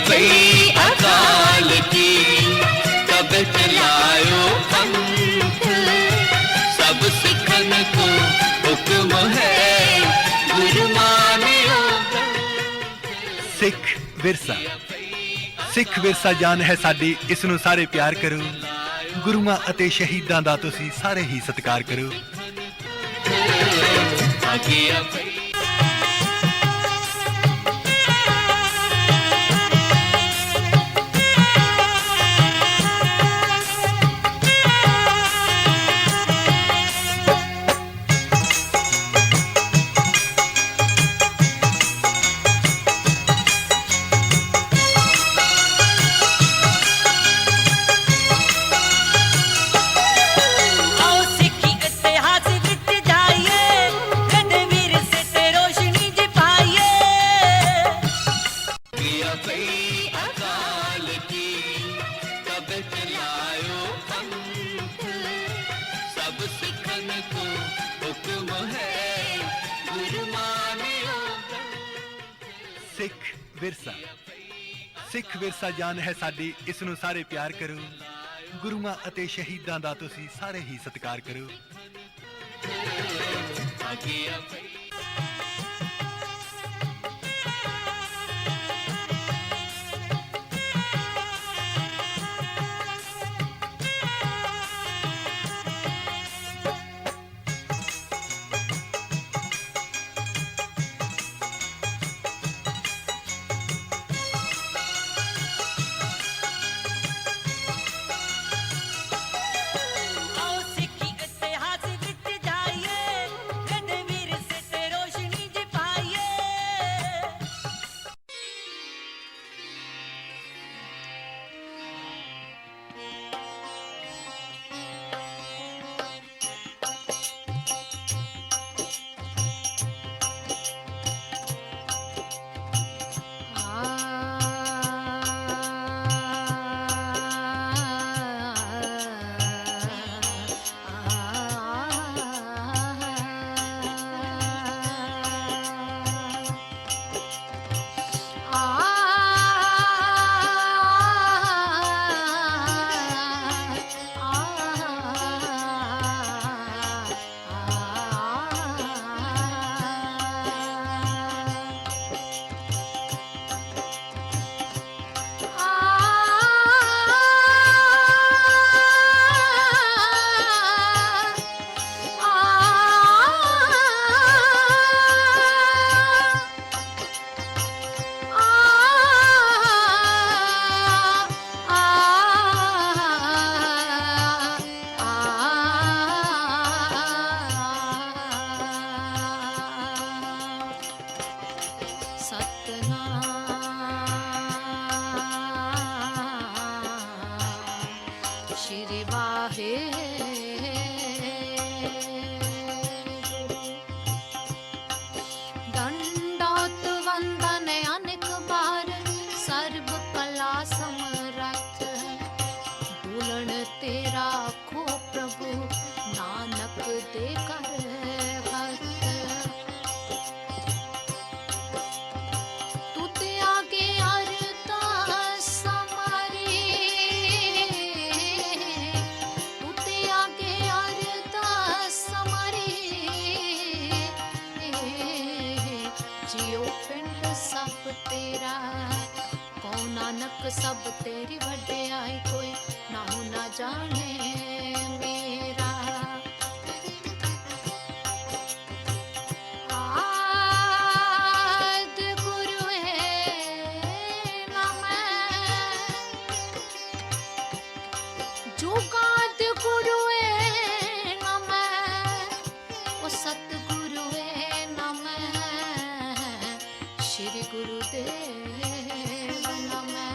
पई अकाल की, तब चलायो पंथ, सब सिखन को हुक्म है, गुरु मानियो। सिख विरसा, सिख विरसा जान है साडी, इस नूं सारे प्यार करो। गुरुआं ਅਤੇ ਸ਼ਹੀਦਾਂ ਦਾ ਤੁਸੀਂ ਸਾਰੇ ਹੀ ਸਤਿਕਾਰ ਕਰੋ। सिख विरसा, सिख विरसा जान है साडी, इस नूं सारे प्यार करो। गुरुआं ਅਤੇ ਸ਼ਹੀਦਾਂ ਦਾ ਤੁਸੀਂ ਸਾਰੇ ਹੀ ਸਤਿਕਾਰ ਕਰੋ। सब तेरी वड्याई कोई नाहू ना जाने मेरा। आद गुरु है ना मैं, जुगाद गुरु है ना मैं, ओ सतगुरु है ना मैं, श्री गुरुदेव ना मैं।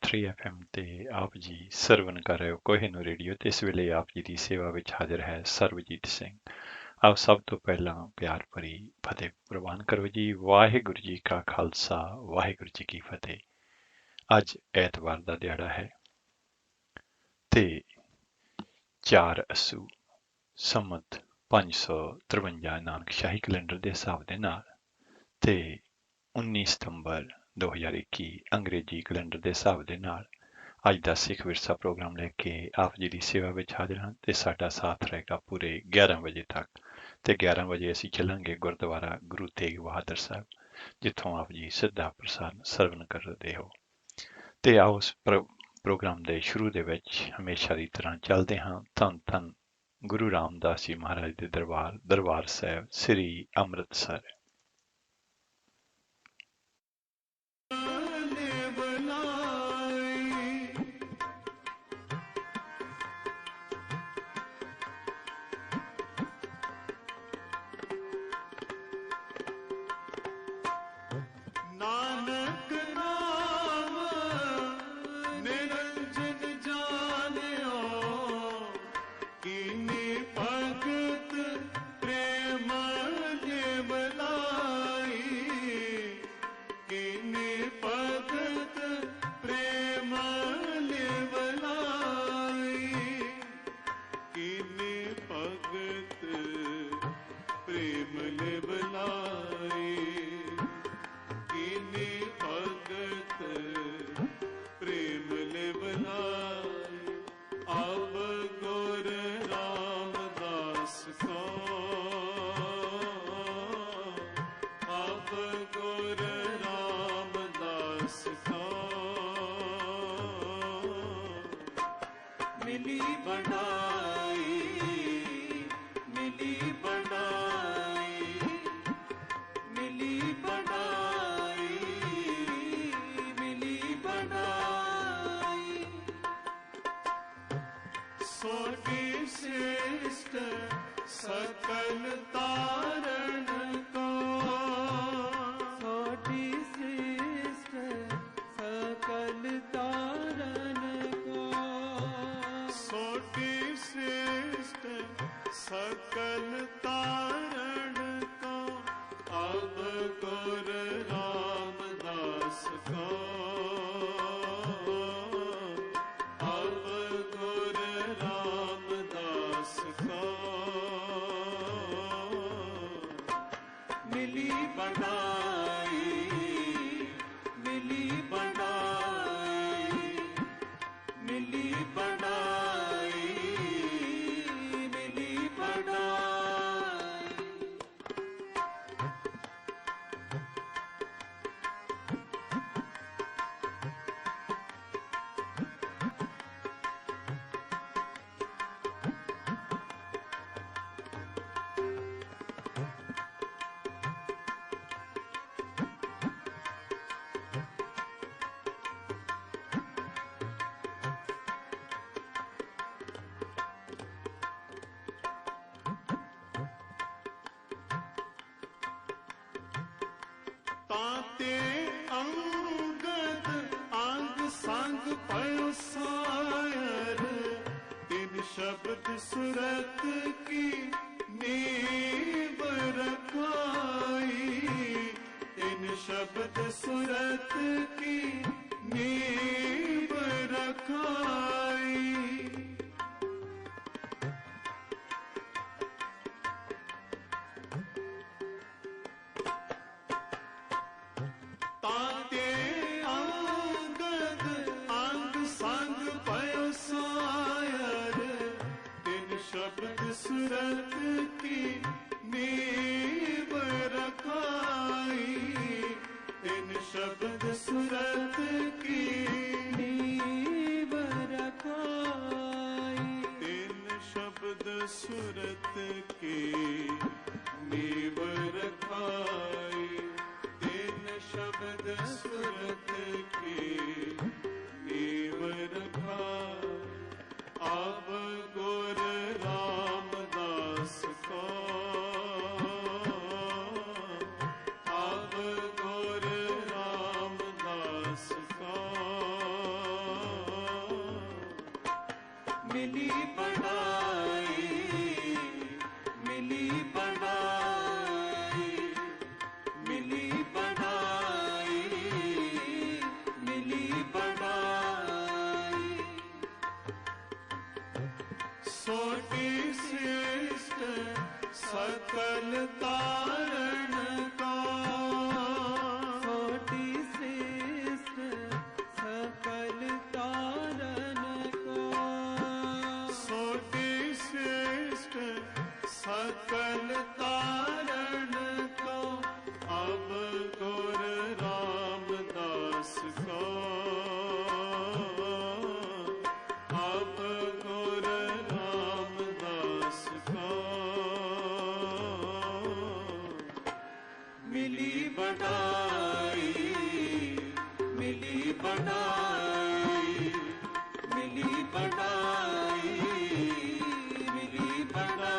.3 FM ਤੇ ਆਪ ਜੀ ਸਰਵਨ ਕਰ ਰਹੇ ਹੋ ਕੋਹਿਨੂਰ ਰੇਡੀਓ ਤੇ ਇਸ ਵੇਲੇ ਆਪ ਜੀ ਦੀ ਸੇਵਾ ਵਿੱਚ ਹਾਜ਼ਰ ਹੈ ਸਰਬਜੀਤ ਸਿੰਘ। ਆਓ ਸਭ ਤੋਂ ਪਹਿਲਾਂ ਪਿਆਰ ਭਰੀ ਫਤਿਹ ਪ੍ਰਵਾਨ ਕਰੋ ਜੀ। ਵਾਹਿਗੁਰੂ ਜੀ ਕਾ ਖਾਲਸਾ, ਵਾਹਿਗੁਰੂ ਜੀ ਕੀ ਫਤਿਹ। ਅੱਜ ਐਤਵਾਰ ਦਾ ਦਿਹਾੜਾ ਹੈ ਤੇ 4 ਅੱਸੂ ਸੰਮਤ 553 ਨਾਨਕ ਸ਼ਾਹੀ ਕੈਲੰਡਰ ਦੇ ਹਿਸਾਬ ਦੇ ਨਾਲ ਤੇ 19 ਸਤੰਬਰ 2021 ਅੰਗਰੇਜ਼ੀ ਕੈਲੰਡਰ ਦੇ ਹਿਸਾਬ ਦੇ ਨਾਲ ਅੱਜ ਦਾ ਸਿੱਖ ਵਿਰਸਾ ਪ੍ਰੋਗਰਾਮ ਲੈ ਕੇ ਆਪ ਜੀ ਦੀ ਸੇਵਾ ਵਿੱਚ ਹਾਜ਼ਰ ਹਾਂ ਤੇ ਸਾਡਾ ਸਾਥ ਰਹੇਗਾ ਪੂਰੇ 11 ਵਜੇ ਤੱਕ। ਤੇ 11 ਵਜੇ ਅਸੀਂ ਚੱਲਾਂਗੇ ਗੁਰਦੁਆਰਾ ਗੁਰੂ ਤੇਗ ਬਹਾਦਰ ਸਾਹਿਬ, ਜਿੱਥੋਂ ਆਪ ਜੀ ਸਿੱਧਾ ਪ੍ਰਸਾਰਣ ਸਰਵਣ ਕਰਦੇ ਹੋ। ਤੇ ਆਓ ਉਸ ਪ੍ਰੋਗਰਾਮ ਦੇ ਸ਼ੁਰੂ ਦੇ ਵਿੱਚ ਹਮੇਸ਼ਾ ਦੀ ਤਰ੍ਹਾਂ ਚੱਲਦੇ ਹਾਂ ਧੰਨ ਧੰਨ ਗੁਰੂ ਰਾਮਦਾਸ ਜੀ ਮਹਾਰਾਜ ਦੇ ਦਰਬਾਰ ਸਾਹਿਬ ਸ੍ਰੀ ਅੰਮ੍ਰਿਤਸਰ। सुरत की नींव रखाई, इन शब्द सुरत की नींव रखाई। ताते अंगद अंग संग पयो सायर, शब्द सुरत की नींव रखाई, इन शब्द सुरत की नींव रखाई, इन शब्द सुरत की नींव रखाई, इन शब्द सुरत की नींव रखाई। अब गुर रामदास को, अब गुर रामदास को मिली बढ़ाई, मिली बढ़ाई, मिली बढ़ाई, मिली बढ़ाई। सोटी श्रेष्ठ सकल तारण का, सोटी श्रेष्ठ सकल तारण को, सोटी श्रेष्ठ सकल तारण को, अब गुर रामदास को, अब गुर रामदास को, मिली बढ़ाई, मिली बढ़ाई, मिली बढ़ाई, मिली बढ़ाई।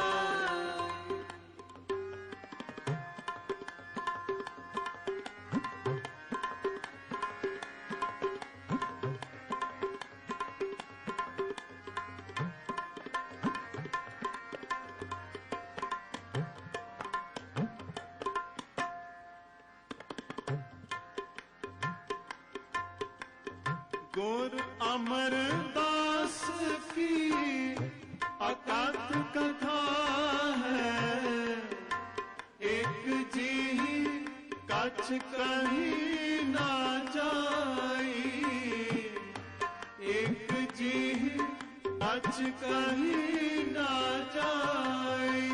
गुर अमरदास की अकथ कथा है, एक जी कछ कहीं ना जाई, एक जी कछ कहीं ना जाई।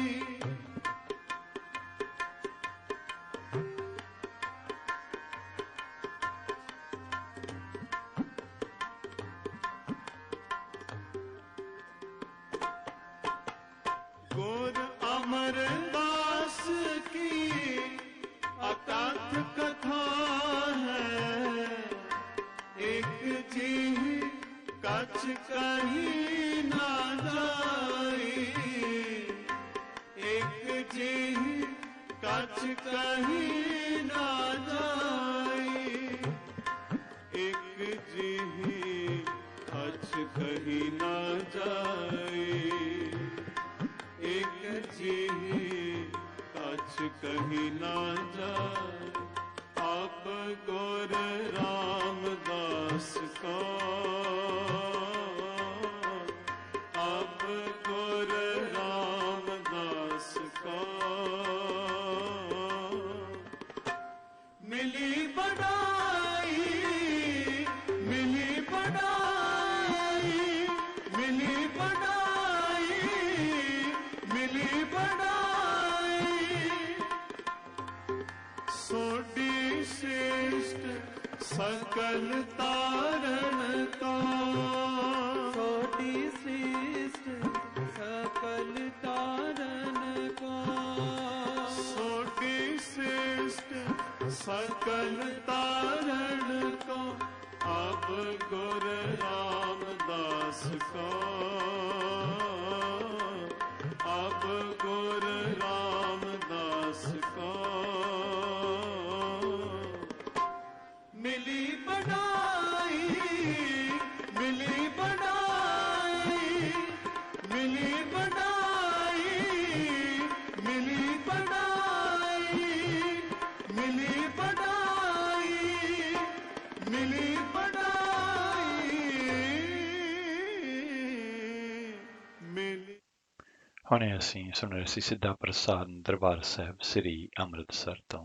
गुर अमरदास की अकथ कथा है, एक जी कछ कहीं ना जाई, एक जी कछ कहीं ना जाई, एक जी कछ कहीं ना जाई, एक जी कछ कहीं ना जाए। अब गुर रामदास को, अब गुर रामदास को, मिली बढ़ाई, मिली बढ़ाई, मिली बढ़ाई, मिली बढ़ाई। सोटी श्रेष्ठ सकल तारण का, सोटी श्रेष्ठ सकल तारण को, सोटी श्रेष्ठ सकल तारण को, अब गुर रामदास को, अब गुर रामदास को, मिली बढ़ाई, मिली बढ़ाई, मिली बढ़ाई, मिली बढ़ाई, मिली बढ़ाई, मिली बढ़ाई, मिली। ਹੁਣੇ ਅਸੀਂ ਸੁਣ ਰਹੇ ਸੀ ਸਿੱਧਾ ਪ੍ਰਸਾਦ ਦਰਬਾਰ ਸਾਹਿਬ ਸ੍ਰੀ ਅੰਮ੍ਰਿਤਸਰ ਤੋਂ।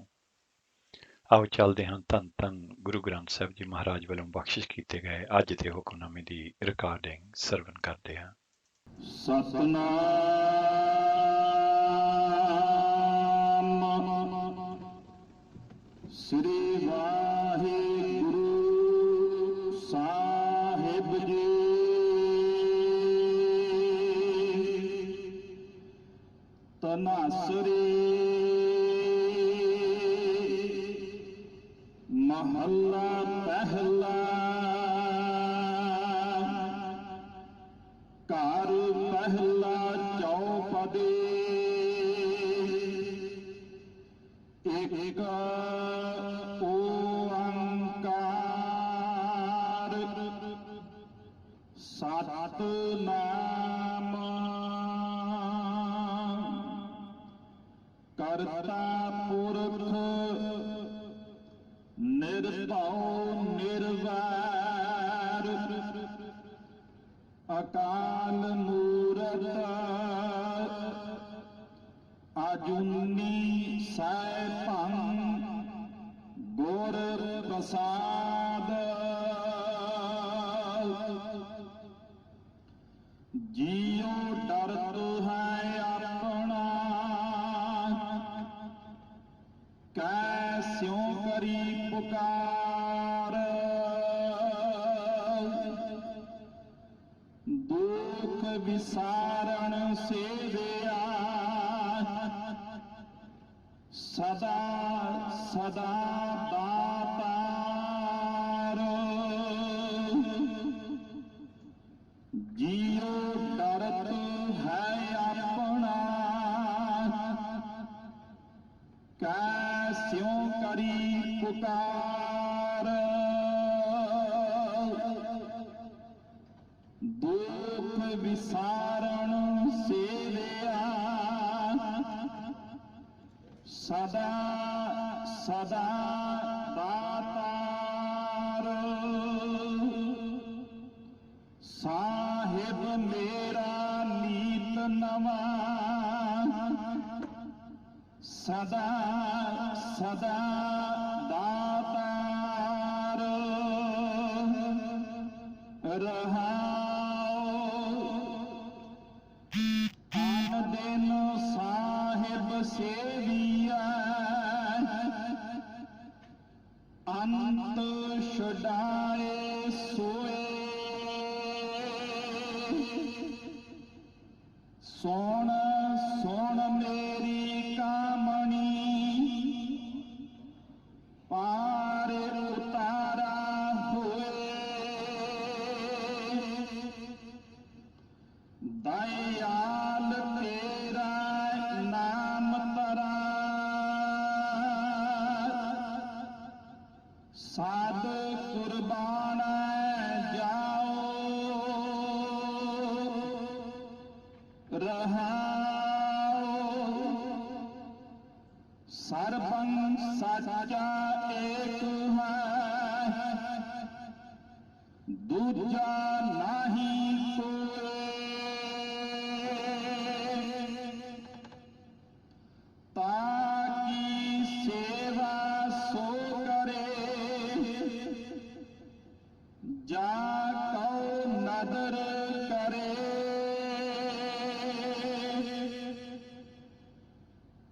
ਆਓ ਚੱਲਦੇ ਹਾਂ ਧੰਨ ਧੰਨ ਗੁਰੂ ਗ੍ਰੰਥ ਸਾਹਿਬ ਜੀ ਮਹਾਰਾਜ ਵੱਲੋਂ ਬਖਸ਼ਿਸ਼ ਕੀਤੇ ਗਏ ਅੱਜ ਦੇ ਹੁਕਮਨਾਮੇ ਦੀ ਰਿਕਾਰਡਿੰਗ ਸਰਵਨ ਕਰਦੇ ਹਾਂ। ਸਤਨਾਮ ਸ੍ਰੀ ਵਾਹਿਗੁਰੂ ਸਾਹਿਬ ਜੀ। ਤਨਾਸਰੀ ਮਹੱਲਾ ਪਹਿਲਾ। ਘਰ ਪਹਿਲਾ ਚੌਪਦੀ। ਇੱਕ ਓੰਕਾਰ ਸਤਿਨਾਮ ਕਰਤਾ ਪੁਰਖ ਨਿਰਭਉ ਨਿਰਵੈਰ ਅਕਾਲ ਮੂਰਤ ਅਜੂਨੀ ਸੈਭੰ ਗੁਰ ਪ੍ਰਸਾਦ ਜਿਉ ਡਰਤ ਹੈ ਆਪਣਾ ਕੈਸਿਉ ਕਰੀ ਪੁਕਾਰ ਦੁਖ ਵਿਸਾਰਣ ਸੇਵਿਆ ਸਦਾ ਸਦਾ ਦਾਤਾਰ ਜਿਉ ਡਰਤ ਹੈ ਆਪਣਾ ਕੈਸਿਉ ਕਰੀ ਪੁਕਾਰ ਦੁਖ ਵਿਸਾਰਣ ਸੇਵਿਆ ਸਦਾ ਸਦਾ ਦਾਤਾਰ ਸਾਹਿਬ ਮੇਰਾ ਨੀਤ ਨਵਾਂ ਸਦਾ ਸਦਾ ਦਾਤਾਰ ਰਹਾਉ ਆਨ ਦਿਨ ਸਾਹਿਬ ਸੇਵੀਆ ਅੰਤ ਛੁਡਾਏ ਸੋਏ ਸੁਣ ਸੁਣ ਮੇਰੀ ਕਾਮਣੀ ਪਾਰ ਉਤਾਰਾ ਹੋਏ ਦਇਆਲ ਤੇਰਾ ਨਾਮ ਤਰਾ ਸਾਧ ਕੁਰਬਾਨ ਜਾਓ ਰਹਾਓ ਸਰਬੰ ਸਾਚਾ ਏਕ ਹੈ ਦੂਜਾ ਨਹੀਂ ਕੋਏ ਤਾਕੀ ਸੇਵਾ ਸੋ ਕਰੇ ਜਾ ਕਉ ਨਦਰ ਕਰੇ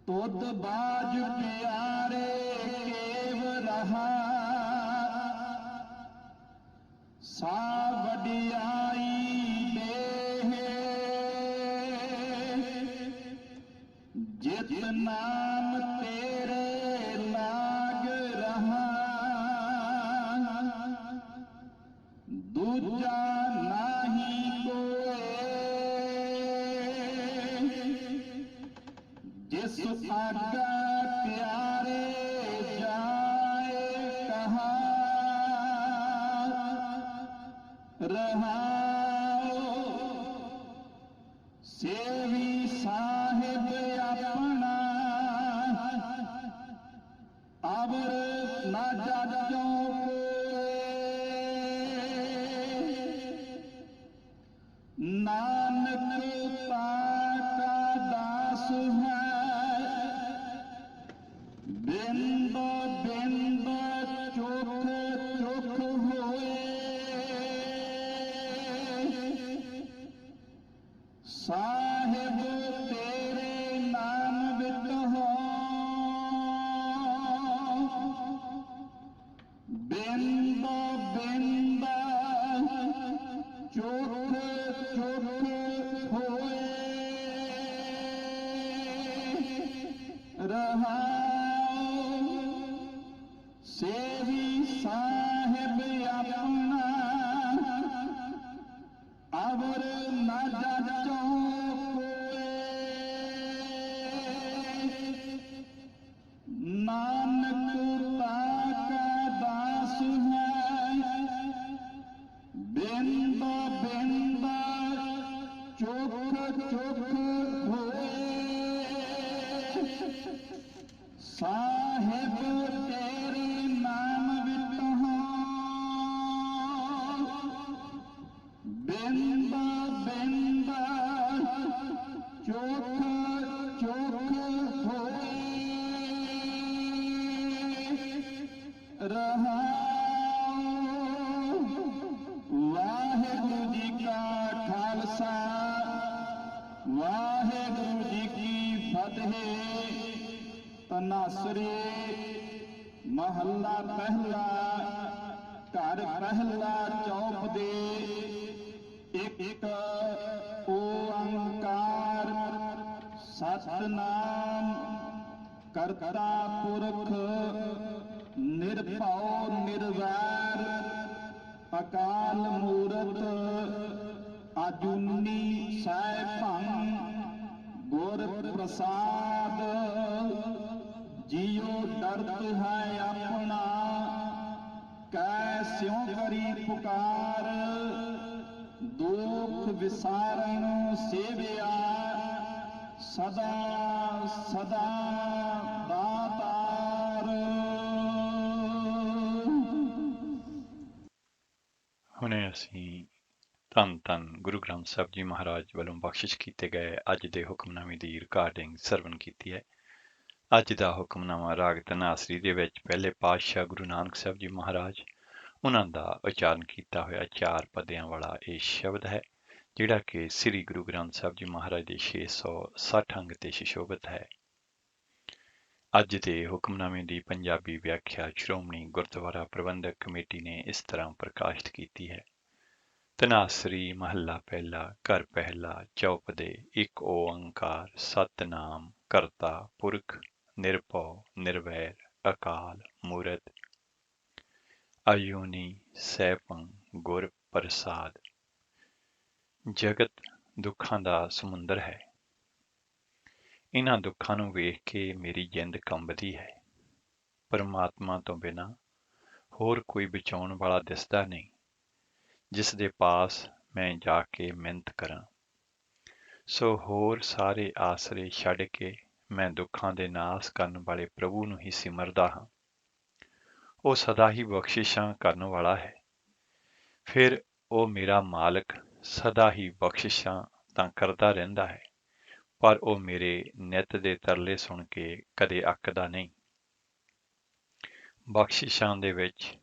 ਤੁਧ ਬਾਜ ਪਿਆਰੇ ਕੇਵ ਰਹਾ ਸਾ ਵਡਿਆਈ ਦੇਹ ਜਿਤ ਨਾਮ ਤੇਰੇ ਲਾਗ ਰਹਾ ਦੂਜਾ ਨਹੀਂ ਕੋਏ ਜਿਸ ਆਗਾ ਪਿਆਰੇ ਜਾਏ ਕਹਾ ਰਹਾਓ ਸੇਵੀ ਸਾਹਿਬ ਆਪਣਾ ਅਵਰ ਨਾ ਜਾਜੋ ਨਾਨਕ ਪਾਕਾ ਦਾਸ ਹੈ ਬਿੰਦ ਬਿੰਦ ਚੁਖ ਚੁਖ ਹੋਏ ਸਾਹਿਬ ਤੇਰੇ ਨਾਮ ਵਿਟਹੁ ਬਿੰਦ ਬਿੰਦ ਚੋਖ ਚੋਖ ਹੋਏ ਰਹਾਉ। ਵਾਹਿਗੁਰੂ ਜੀ ਕਾ ਖਾਲਸਾ ਵਾਹਿਗੁਰੂ ਜੀ ਕੀ ਫਤਿਹ। ਤਨਾਸਰੀ ਮਹੱਲਾ ਪਹਿਲਾ। ਘਰ ਪਹਿਲਾ ਚੌਪ ਦੇ ਇੱਕ ਓੰਕਾਰ ਸਤਿਨਾਮ ਕਰਤਾ ਪੁਰਖ ਨਿਰਭਉ ਨਿਰਵੈਰ ਅਕਾਲ ਮੂਰਤ ਆਜੂਨੀ ਸੈਭੰ ਗੁਰ ਪ੍ਰਸਾਦ। ਜਿਉ ਡਰਤ ਹੈ ਆਪਣਾ ਕੈ ਸਿਉ ਕਰੀ ਪੁਕਾਰ। ਦੁਖ ਵਿਸਾਰਨ ਸੇਵਿਆ ਸਦਾ ਸਦਾ ਦਾਤਾਰ। ਹੁਣੇ ਅਸੀਂ ਧੰਨ ਧੰਨ ਗੁਰੂ ਗ੍ਰੰਥ ਸਾਹਿਬ ਜੀ ਮਹਾਰਾਜ ਵੱਲੋਂ ਬਖਸ਼ਿਸ਼ ਕੀਤੇ ਗਏ ਅੱਜ ਦੇ ਹੁਕਮਨਾਮੇ ਦੀ ਰਿਕਾਰਡਿੰਗ ਸਰਵਣ ਕੀਤੀ ਹੈ। ਅੱਜ ਦਾ ਹੁਕਮਨਾਮਾ ਰਾਗ ਧਨਾਸਰੀ ਦੇ ਵਿੱਚ ਪਹਿਲੇ ਪਾਤਸ਼ਾਹ ਗੁਰੂ ਨਾਨਕ ਸਾਹਿਬ ਜੀ ਮਹਾਰਾਜ ਉਹਨਾਂ ਦਾ ਉਚਾਰਨ ਕੀਤਾ ਹੋਇਆ 4 ਪਦਿਆਂ ਵਾਲਾ ਇਹ ਸ਼ਬਦ ਹੈ, ਜਿਹੜਾ ਕਿ ਸ੍ਰੀ ਗੁਰੂ ਗ੍ਰੰਥ ਸਾਹਿਬ ਜੀ ਮਹਾਰਾਜ ਦੇ 660 ਅੰਗ ਤੇ ਸੁਸ਼ੋਭਿਤ ਹੈ। ਅੱਜ ਦੇ ਹੁਕਮਨਾਮੇ ਦੀ ਪੰਜਾਬੀ ਵਿਆਖਿਆ ਸ਼੍ਰੋਮਣੀ ਗੁਰਦੁਆਰਾ ਪ੍ਰਬੰਧਕ ਕਮੇਟੀ ਨੇ ਇਸ ਤਰ੍ਹਾਂ ਪ੍ਰਕਾਸ਼ਿਤ ਕੀਤੀ ਹੈ। ਧਨਾਸਰੀ ਮਹੱਲਾ ਪਹਿਲਾ। ਘਰ ਪਹਿਲਾ ਚੌਪ ਦੇ ਇੱਕ ਓੰਕਾਰ ਸਤਿਨਾਮ ਕਰਤਾ ਪੁਰਖ ਨਿਰਭਉ ਨਿਰਵੈਰ ਅਕਾਲ ਮੂਰਤ ਅਯੋਨੀ ਸੈਭੰ ਗੁਰ ਪ੍ਰਸਾਦ। ਜਗਤ ਦੁੱਖਾਂ ਦਾ ਸਮੁੰਦਰ ਹੈ। ਇਹਨਾਂ ਦੁੱਖਾਂ ਨੂੰ ਵੇਖ ਕੇ ਮੇਰੀ ਜਿੰਦ ਕੰਬਦੀ ਹੈ। ਪਰਮਾਤਮਾ ਤੋਂ ਬਿਨਾਂ ਹੋਰ ਕੋਈ ਬਚਾਉਣ ਵਾਲਾ ਦਿਸਦਾ ਨਹੀਂ, ਜਿਸ ਦੇ ਪਾਸ ਮੈਂ ਜਾ ਕੇ ਮਿੰਨਤ ਕਰਾਂ। ਸੋ ਹੋਰ ਸਾਰੇ ਆਸਰੇ ਛੱਡ ਕੇ ਮੈਂ ਦੁੱਖਾਂ ਦੇ ਨਾਸ ਕਰਨ ਵਾਲੇ ਪ੍ਰਭੂ ਨੂੰ ਹੀ ਸਿਮਰਦਾ ਹਾਂ। ਉਹ ਸਦਾ ਹੀ ਬਖਸ਼ਿਸ਼ਾਂ ਕਰਨ ਵਾਲਾ ਹੈ। ਫਿਰ ਉਹ ਮੇਰਾ ਮਾਲਕ ਸਦਾ ਹੀ ਬਖਸ਼ਿਸ਼ਾਂ ਤਾਂ ਕਰਦਾ ਰਹਿੰਦਾ ਹੈ, ਪਰ ਉਹ ਮੇਰੇ ਨਿੱਤ ਦੇ ਤਰਲੇ ਸੁਣ ਕੇ ਕਦੇ ਅੱਕਦਾ ਨਹੀਂ। ਬਖਸ਼ਿਸ਼ਾਂ ਦੇ ਵਿੱਚ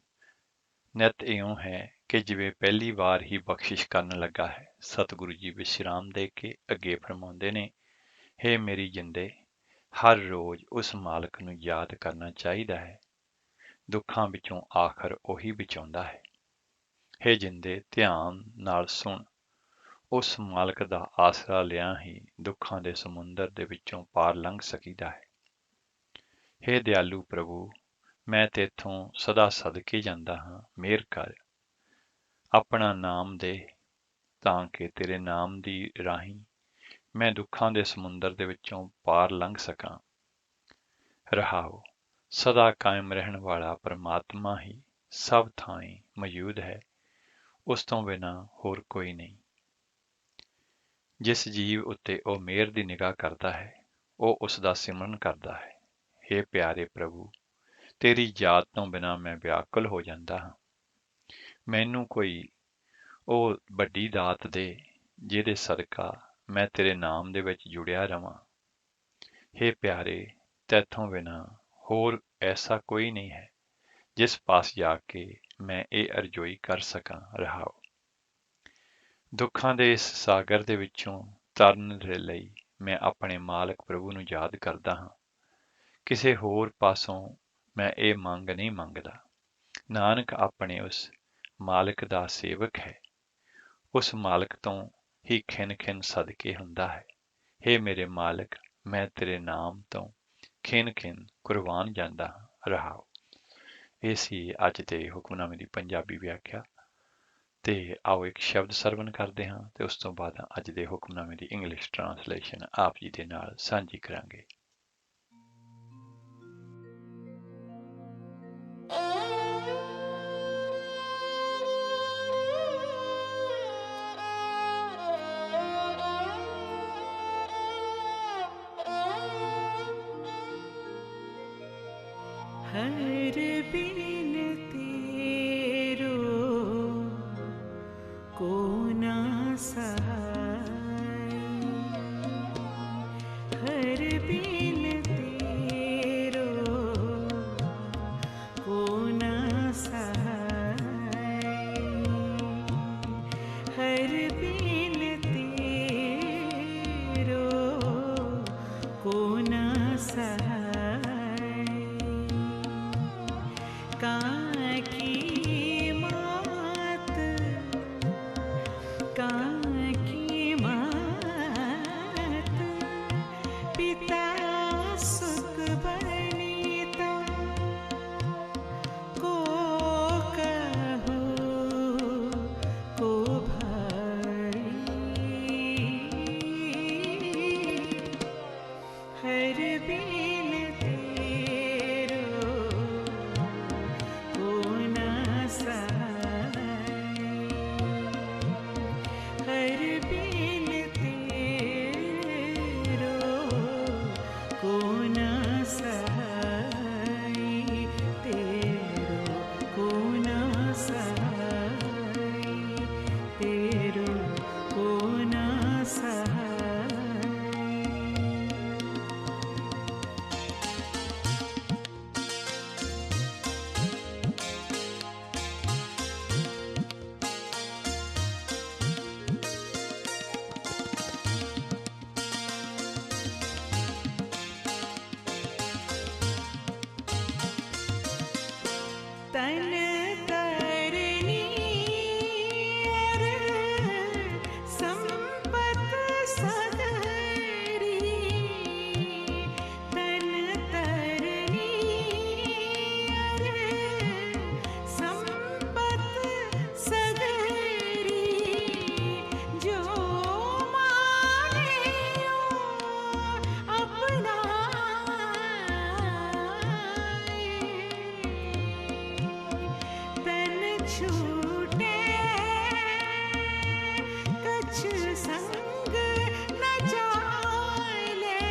ਨਿੱਤ ਇਉਂ ਹੈ ਕਿ ਜਿਵੇਂ ਪਹਿਲੀ ਵਾਰ ਹੀ ਬਖਸ਼ਿਸ਼ ਕਰਨ ਲੱਗਾ ਹੈ। ਸਤਿਗੁਰੂ ਜੀ ਵਿਸ਼ਰਾਮ ਦੇ ਕੇ ਅੱਗੇ ਫਰਮਾਉਂਦੇ ਨੇ, ਹੇ ਮੇਰੀ ਜਿੰਦੇ, ਹਰ ਰੋਜ਼ ਉਸ ਮਾਲਕ ਨੂੰ ਯਾਦ ਕਰਨਾ ਚਾਹੀਦਾ ਹੈ। ਦੁੱਖਾਂ ਵਿੱਚੋਂ ਆਖਰ ਉਹੀ ਬਚਾਉਂਦਾ ਹੈ। ਹੇ ਜਿੰਦੇ, ਧਿਆਨ ਨਾਲ ਸੁਣ। ਉਸ ਮਾਲਕ ਦਾ ਆਸਰਾ ਲਿਆ ਹੀ ਦੁੱਖਾਂ ਦੇ ਸਮੁੰਦਰ ਦੇ ਵਿੱਚੋਂ ਪਾਰ ਲੰਘ ਸਕੀਦਾ ਹੈ। ਹੇ ਦਿਆਲੂ ਪ੍ਰਭੂ, ਮੈਂ ਤੇਥੋਂ ਸਦਾ ਸਦਕੇ ਜਾਂਦਾ ਹਾਂ। ਮਿਹਰ ਕਰ, ਆਪਣਾ ਨਾਮ ਦੇ, ਤਾਂ ਕਿ ਤੇਰੇ ਨਾਮ ਦੀ ਰਾਹੀਂ ਮੈਂ ਦੁੱਖਾਂ ਦੇ ਸਮੁੰਦਰ ਦੇ ਵਿੱਚੋਂ ਪਾਰ ਲੰਘ ਸਕਾਂ। ਰਹਾਓ, ਸਦਾ ਕਾਇਮ ਰਹਿਣ ਵਾਲਾ ਪਰਮਾਤਮਾ ਹੀ ਸਭ ਥਾਈਂ ਮੌਜੂਦ ਹੈ। ਉਸ ਤੋਂ ਬਿਨਾਂ ਹੋਰ ਕੋਈ ਨਹੀਂ। ਜਿਸ ਜੀਵ ਉੱਤੇ ਉਹ ਮਿਹਰ ਦੀ ਨਿਗਾਹ ਕਰਦਾ ਹੈ, ਉਹ ਉਸ ਦਾ ਸਿਮਰਨ ਕਰਦਾ ਹੈ। ਹੇ ਪਿਆਰੇ ਪ੍ਰਭੂ, ਤੇਰੀ ਯਾਦ ਤੋਂ ਬਿਨਾਂ ਮੈਂ ਵਿਆਕੁਲ ਹੋ ਜਾਂਦਾ ਹਾਂ। ਮੈਨੂੰ ਕੋਈ ਉਹ ਵੱਡੀ ਦਾਤ ਦੇ, ਜਿਹਦੇ ਸਦਕਾ ਮੈਂ ਤੇਰੇ ਨਾਮ ਦੇ ਵਿੱਚ ਜੁੜਿਆ ਰਵਾਂ। ਹੇ ਪਿਆਰੇ, ਤੈਥੋਂ ਬਿਨਾਂ ਹੋਰ ਐਸਾ ਕੋਈ ਨਹੀਂ ਹੈ ਜਿਸ ਪਾਸ ਜਾ ਕੇ ਮੈਂ ਇਹ ਅਰਜ਼ੋਈ ਕਰ ਸਕਾਂ। ਰਹਾਓ, ਦੁੱਖਾਂ ਦੇ ਇਸ ਸਾਗਰ ਦੇ ਵਿੱਚੋਂ ਤਰਨ ਦੇ ਲਈ ਮੈਂ ਆਪਣੇ ਮਾਲਕ ਪ੍ਰਭੂ ਨੂੰ ਯਾਦ ਕਰਦਾ ਹਾਂ। ਕਿਸੇ ਹੋਰ ਪਾਸੋਂ ਮੈਂ ਇਹ ਮੰਗ ਨਹੀਂ ਮੰਗਦਾ। ਨਾਨਕ ਆਪਣੇ ਉਸ ਮਾਲਕ ਦਾ ਸੇਵਕ ਹੈ। ਉਸ ਮਾਲਕ ਤੋਂ ਹੀ ਖਿਨ ਖਿਨ ਸਦਕੇ ਹੁੰਦਾ ਹੈ। ਹੇ ਮੇਰੇ ਮਾਲਕ, ਮੈਂ ਤੇਰੇ ਨਾਮ ਤੋਂ ਖਿਨ ਖਿਨ ਕੁਰਬਾਨ ਜਾਂਦਾ ਹਾਂ। ਰਹਾਓ। ਇਹ ਸੀ ਅੱਜ ਦੇ ਹੁਕਮਨਾਮੇ ਦੀ ਪੰਜਾਬੀ ਵਿਆਖਿਆ। ਤੇ ਆਓ ਇੱਕ ਸ਼ਬਦ ਸਰਵਣ ਕਰਦੇ ਹਾਂ ਤੇ ਉਸ ਤੋਂ ਬਾਅਦ ਅੱਜ ਦੇ ਹੁਕਮਨਾਮੇ ਦੀ ਇੰਗਲਿਸ਼ ਟ੍ਰਾਂਸਲੇਸ਼ਨ ਆਪ ਜੀ ਦੇ ਨਾਲ ਸਾਂਝੀ ਕਰਾਂਗੇ। हर बिन तेरो को ना सहाय, हर बिन तेरो को ना सहाय, हर बिन तेरो को ना सहाय। काकी मात, काकी मात, पिता सुख बनीता को कहू को भाई, हर बिन तेरो को ना सहाय, हर बिन तेरो को ना सहाय, तेरो को ना सहाय, तेरो को ना सहाय। तन तरनी अर संपत सगरी, तन तरनी अर संपत सगरी, जो मानियो अपनाए, तन छूटे कछ संग न जाले,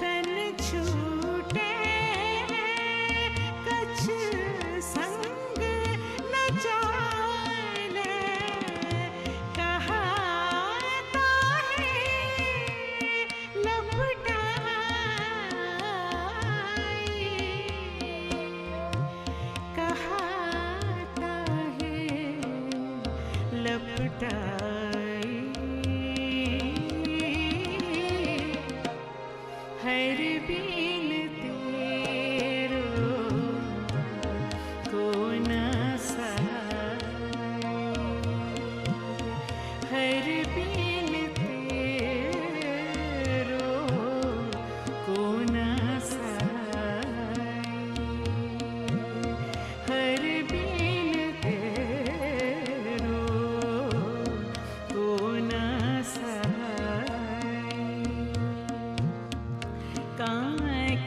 तन छूटे कछ संग न जाले, कहा ताहे लपटाई, कहाता है लपटाई, हर बिन तेरो को ना सहाय, हर बिन तेरो को ना सहाय, हर बिन तेरो को ना सहाय। काकी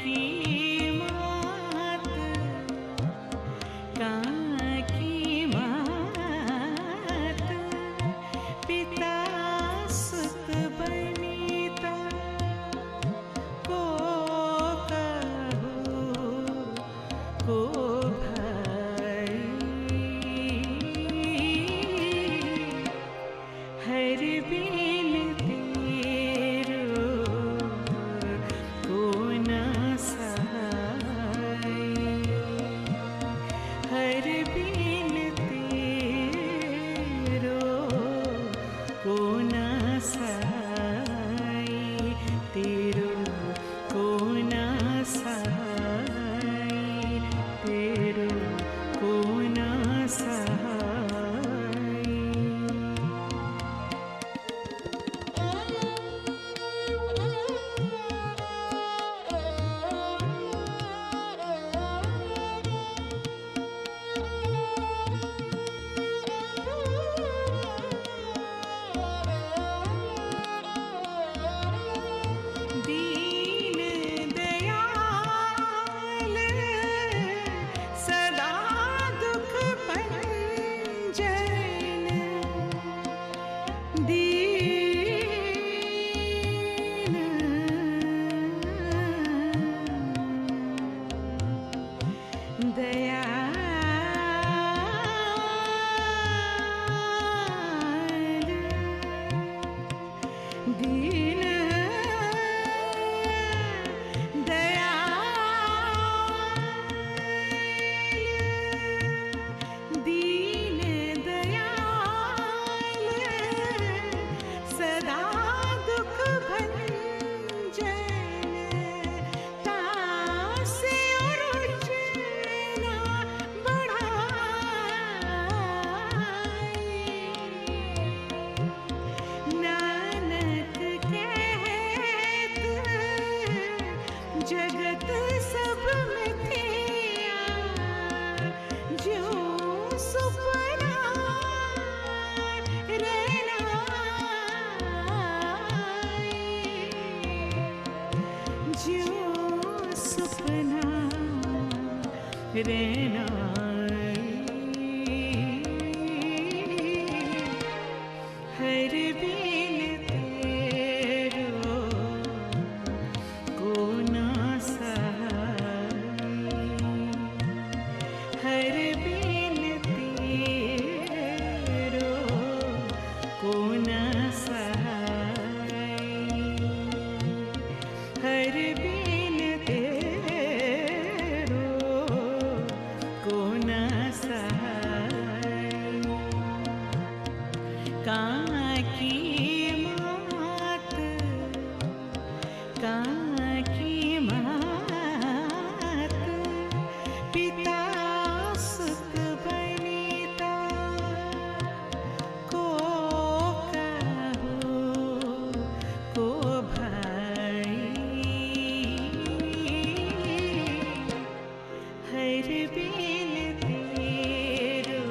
जो सपना रहना हर बिन तेरो को ना सहाय हर बिन तेरो को ना सहाय हर बिन तेरो को न सहाय काकी मात काकी मात पिता सुख बनिता को कहो को भाई हर बिन तेरो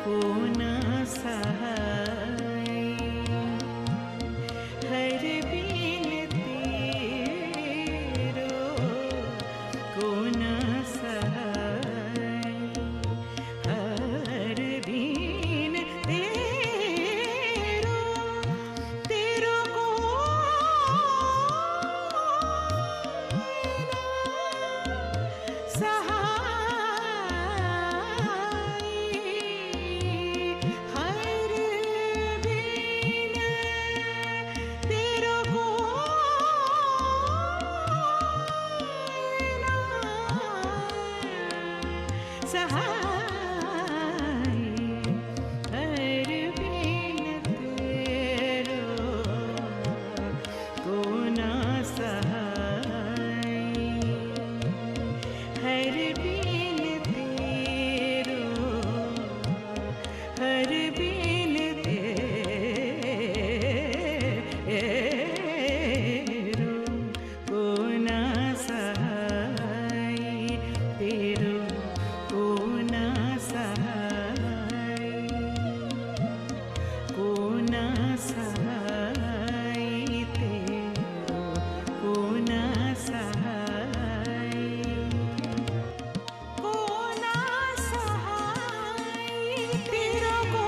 को न सहाय हर बिन तेरो को न सहाय हर बिन तेरो तेरो को सहाय हर बिन तेरो को सहाय हर बिन तेरो को ना सहाय हर बिन तेरो हर बिन तेरो को ना सहाय तेरो को ना सहाय को ना सहाय तेरो को ना सहाय को ना सहाय तेरो को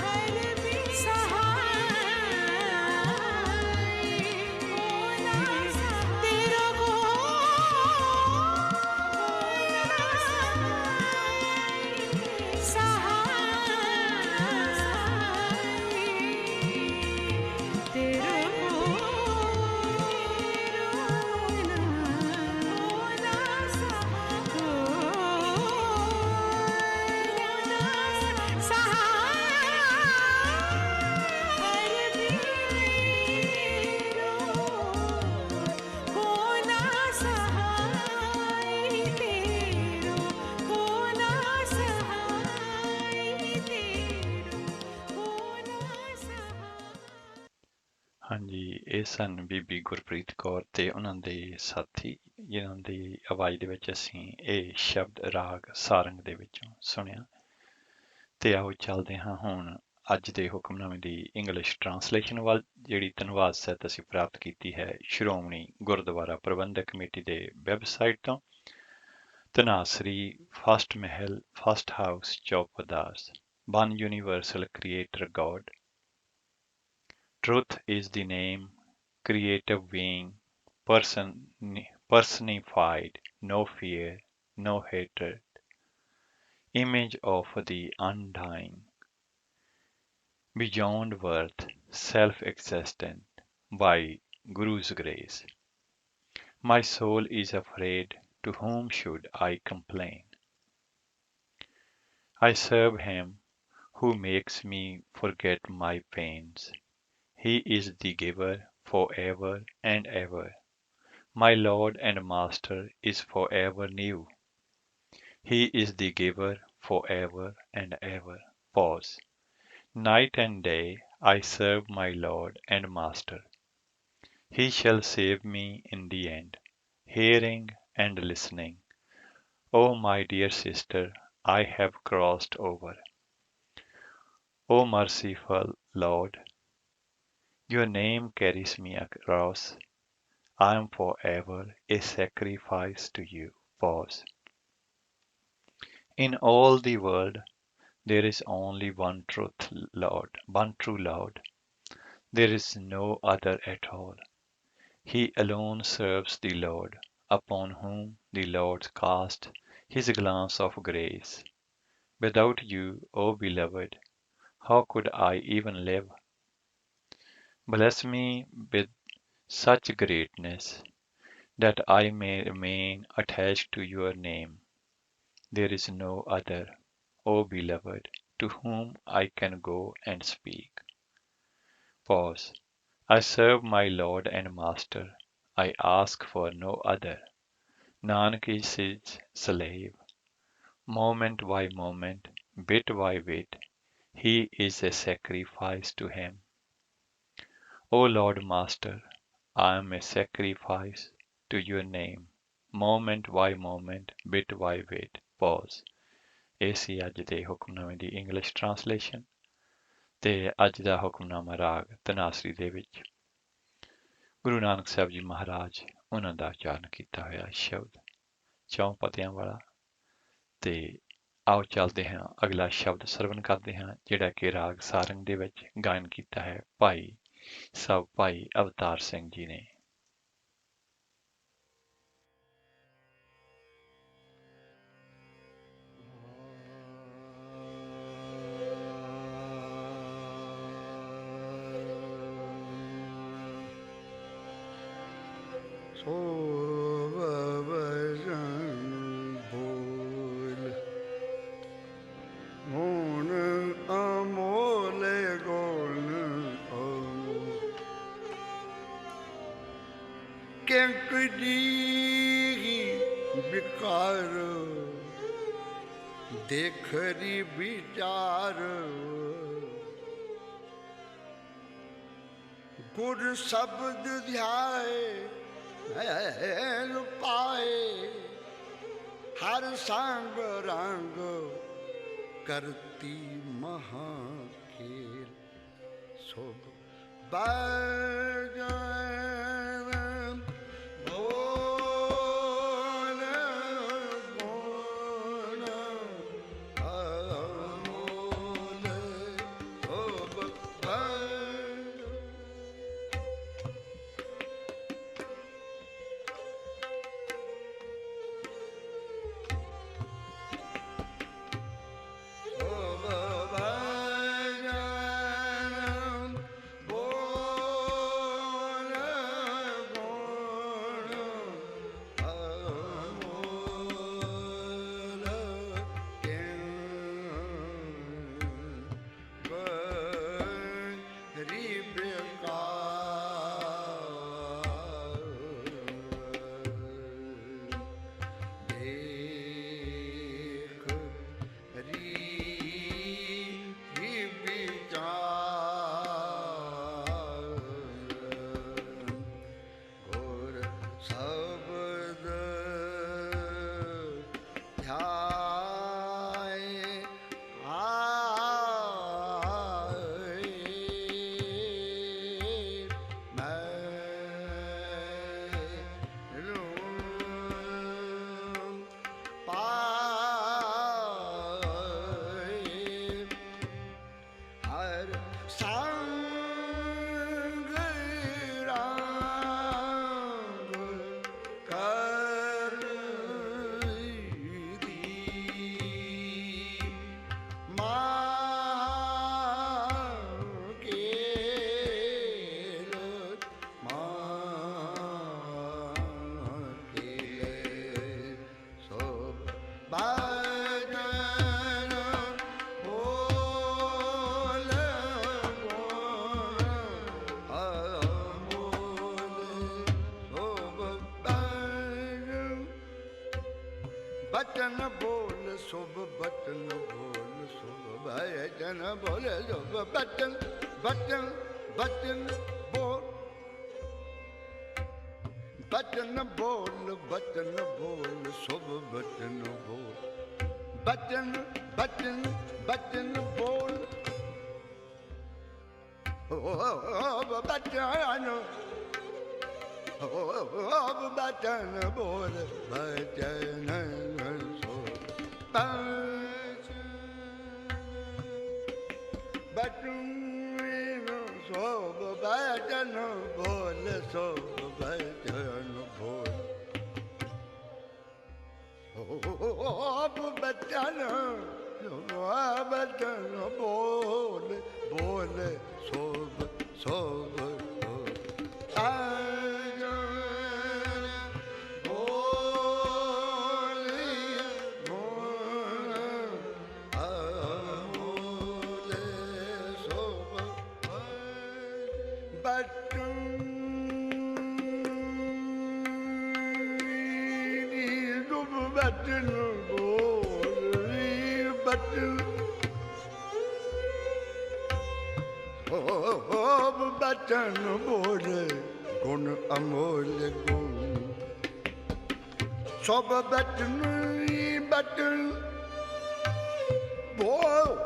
हर बिन सहाय को ना तेरो को ਹਾਂਜੀ, ਇਹ ਸਨ ਬੀਬੀ ਗੁਰਪ੍ਰੀਤ ਕੌਰ ਤੇ ਉਹਨਾਂ ਦੇ ਸਾਥੀ, ਜਿਨ੍ਹਾਂ ਦੀ ਆਵਾਜ਼ ਦੇ ਵਿੱਚ ਅਸੀਂ ਇਹ ਸ਼ਬਦ ਰਾਗ ਸਾਰੰਗ ਦੇ ਵਿੱਚੋਂ ਸੁਣਿਆ। ਤੇ ਆਓ ਚੱਲਦੇ ਹਾਂ ਹੁਣ ਅੱਜ ਦੇ ਹੁਕਮਨਾਮੇ ਦੀ ਇੰਗਲਿਸ਼ ਟਰਾਂਸਲੇਸ਼ਨ ਵੱਲ, ਜਿਹੜੀ ਧੰਨਵਾਦ ਸਹਿਤ ਅਸੀਂ ਪ੍ਰਾਪਤ ਕੀਤੀ ਹੈ ਸ਼੍ਰੋਮਣੀ ਗੁਰਦੁਆਰਾ ਪ੍ਰਬੰਧਕ ਕਮੇਟੀ ਦੇ ਵੈਬਸਾਈਟ ਤੋਂ। ਤਨਾਸਰੀ ਫਸਟ ਮਹਿਲ ਫਸਟ ਹਾਊਸ ਚੌਪਦਾਸ one universal creator God Truth is the name, creative being, personified, no fear, no hatred, image of the undying, beyond worth, self-existent, by Guru's grace. My soul is afraid, to whom should I complain? I serve him who makes me forget my pains. He is the giver forever and ever. My Lord and Master is forever new. He is the giver forever and ever. Pause. Night and day I serve my Lord and Master. He shall save me in the end, hearing and listening. O my dear sister, I have crossed over. O merciful Lord, your name carries me across. I am forever a sacrifice to you. Pause. In all the world, there is only one truth, Lord, one true Lord. There is no other at all. He alone serves the Lord, upon whom the Lord cast his glance of grace. Without you, O beloved, how could I even live? Bless me with such greatness that I may remain attached to your name. There is no other, O beloved, to whom I can go and speak. Pause. I serve my Lord and Master. I ask for no other. Nanak is his slave. Moment by moment, bit by bit, he is a sacrifice to him. O Lord Master, I am a sacrifice to your name. Moment by moment, bit by bit. Pause. ਇਹ ਸੀ ਅੱਜ ਦੇ ਹੁਕਮਨਾਮੇ ਦੀ English translation ਤੇ ਅੱਜ ਦਾ ਹੁਕਮਨਾਮਾ ਰਾਗ ਧਨਾਸਰੀ ਦੇ ਵਿੱਚ ਗੁਰੂ ਨਾਨਕ ਸਾਹਿਬ ਜੀ ਮਹਾਰਾਜ ਉਹਨਾਂ ਦਾ ਉਚਾਰਨ ਕੀਤਾ ਹੋਇਆ ਸ਼ਬਦ ਚੌਂ ਪਤਿਆਂ ਵਾਲਾ ਤੇ ਆਓ ਚੱਲਦੇ ਹਾਂ ਅਗਲਾ ਸ਼ਬਦ ਸਰਵਨ ਕਰਦੇ ਹਾਂ ਜਿਹੜਾ ਕਿ ਰਾਗ ਸਾਰੰਗ ਦੇ ਵਿੱਚ ਗਾਇਨ ਕੀਤਾ ਹੈ ਭਾਈ ਅਵਤਾਰ ਸਿੰਘ ਜੀ ਨੇ। ਦੇਖਰੀ ਵਿਚਾਰ ਗੁਰ ਸ਼ਬਦ ਧਿਆਏ ਪਾਏ ਹਰ ਸੰਗ ਰੰਗ ਕਰਤੀ ਮਹਾ ਖੇਲ ਸੋਭ ਬਾਜ बटन बोल शुभ बटन बोल शुभ भजन बोल शुभ बटन बटन बटन बोल बटन बोल शुभ बटन बोल बटन बटन बटन बोल बचन बचन बोल बचन सो बचन सो बचन बोल सो बचन बोल बचन बचन बोल बोल सोब सोब बचन बोल बचन बचन बोल गुण अमोल गुण सब बचन बचन बोल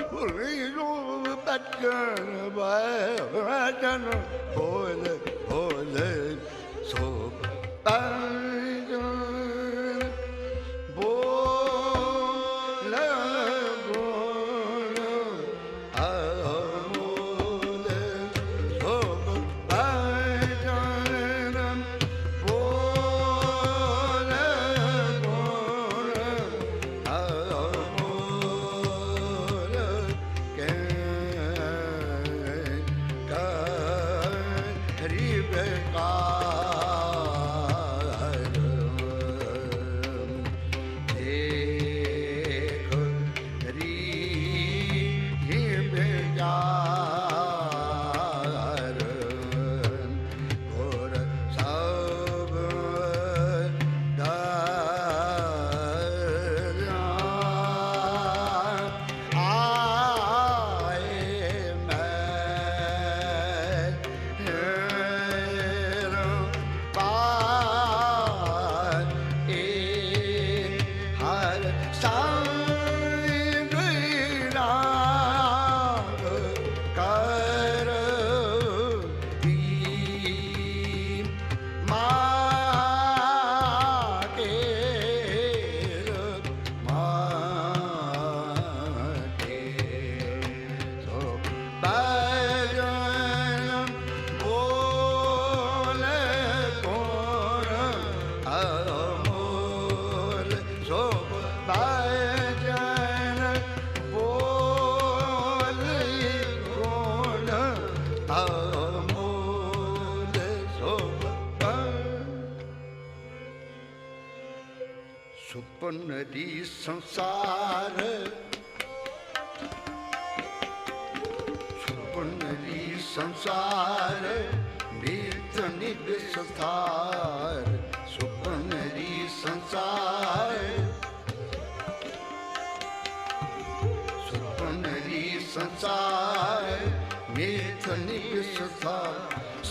बचन बचन बोल बोल सब सुपनरी संसार सुपनरी संसार नित निविस्तार सुपनरी संसार सुपनरी संसार नित निविस्तार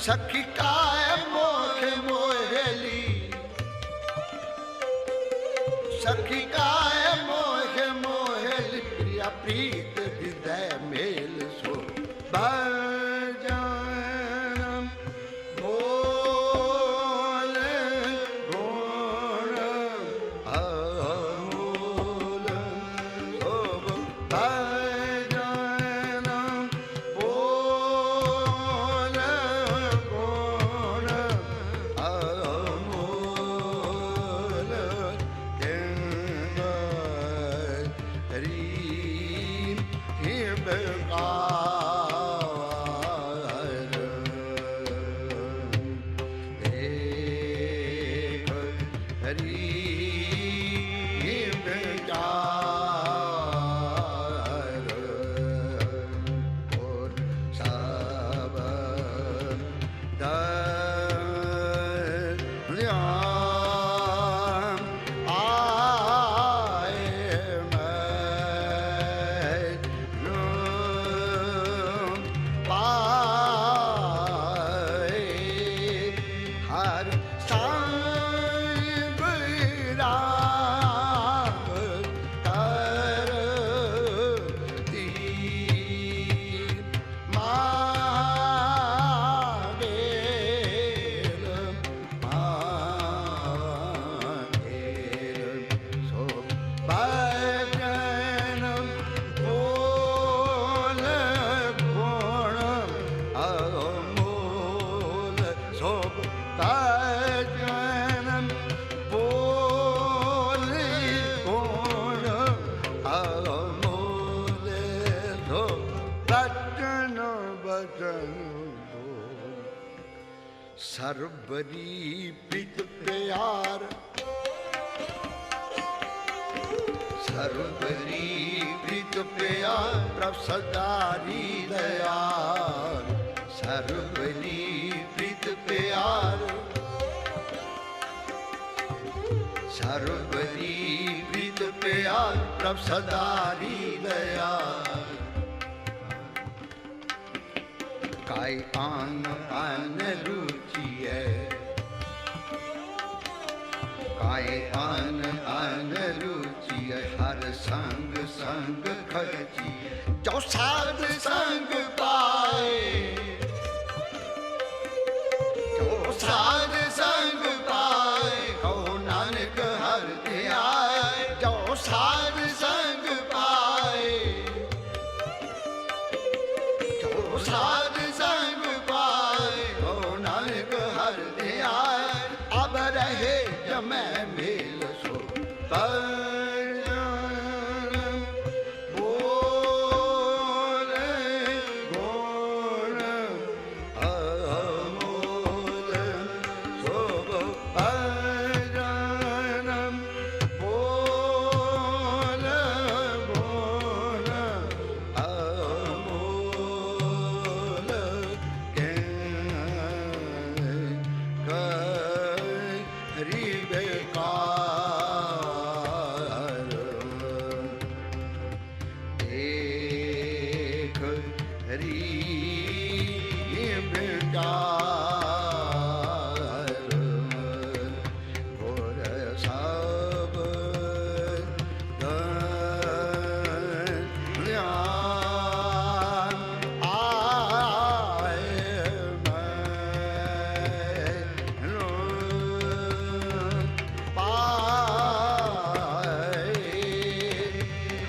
सखी काय मोखे मोहेली सखी काय मोहे मोहेल प्रिया प्रीत हृदय मेल सो बजानम बोल गुण अमोल सोब बजानम बोल गुण अमोल बचन बोल सर्वरी प्रीत प्यार सर्वरी प्रीत प्यार प्रभ सदारी दयाल सर्वरी प्रीत प्यार सर्वरी प्रीत प्यार प्रभ सदारी दयाल काय आन आन रुचि है काय आन आन रुचि है हर संग संग खर्ची जो साध संग पाए जो साध संग पाए कहो नानक हर ध्याय जो साध संग पाए जो साध संग पाए कहो नानक हर ध्याय अब रहे जमै मेल सो बोल बोल अमोल शोभ भजनम बोल बोल अमोल करी बेकार देख री बेकार घोर सब ज्ञान आए मैं पाए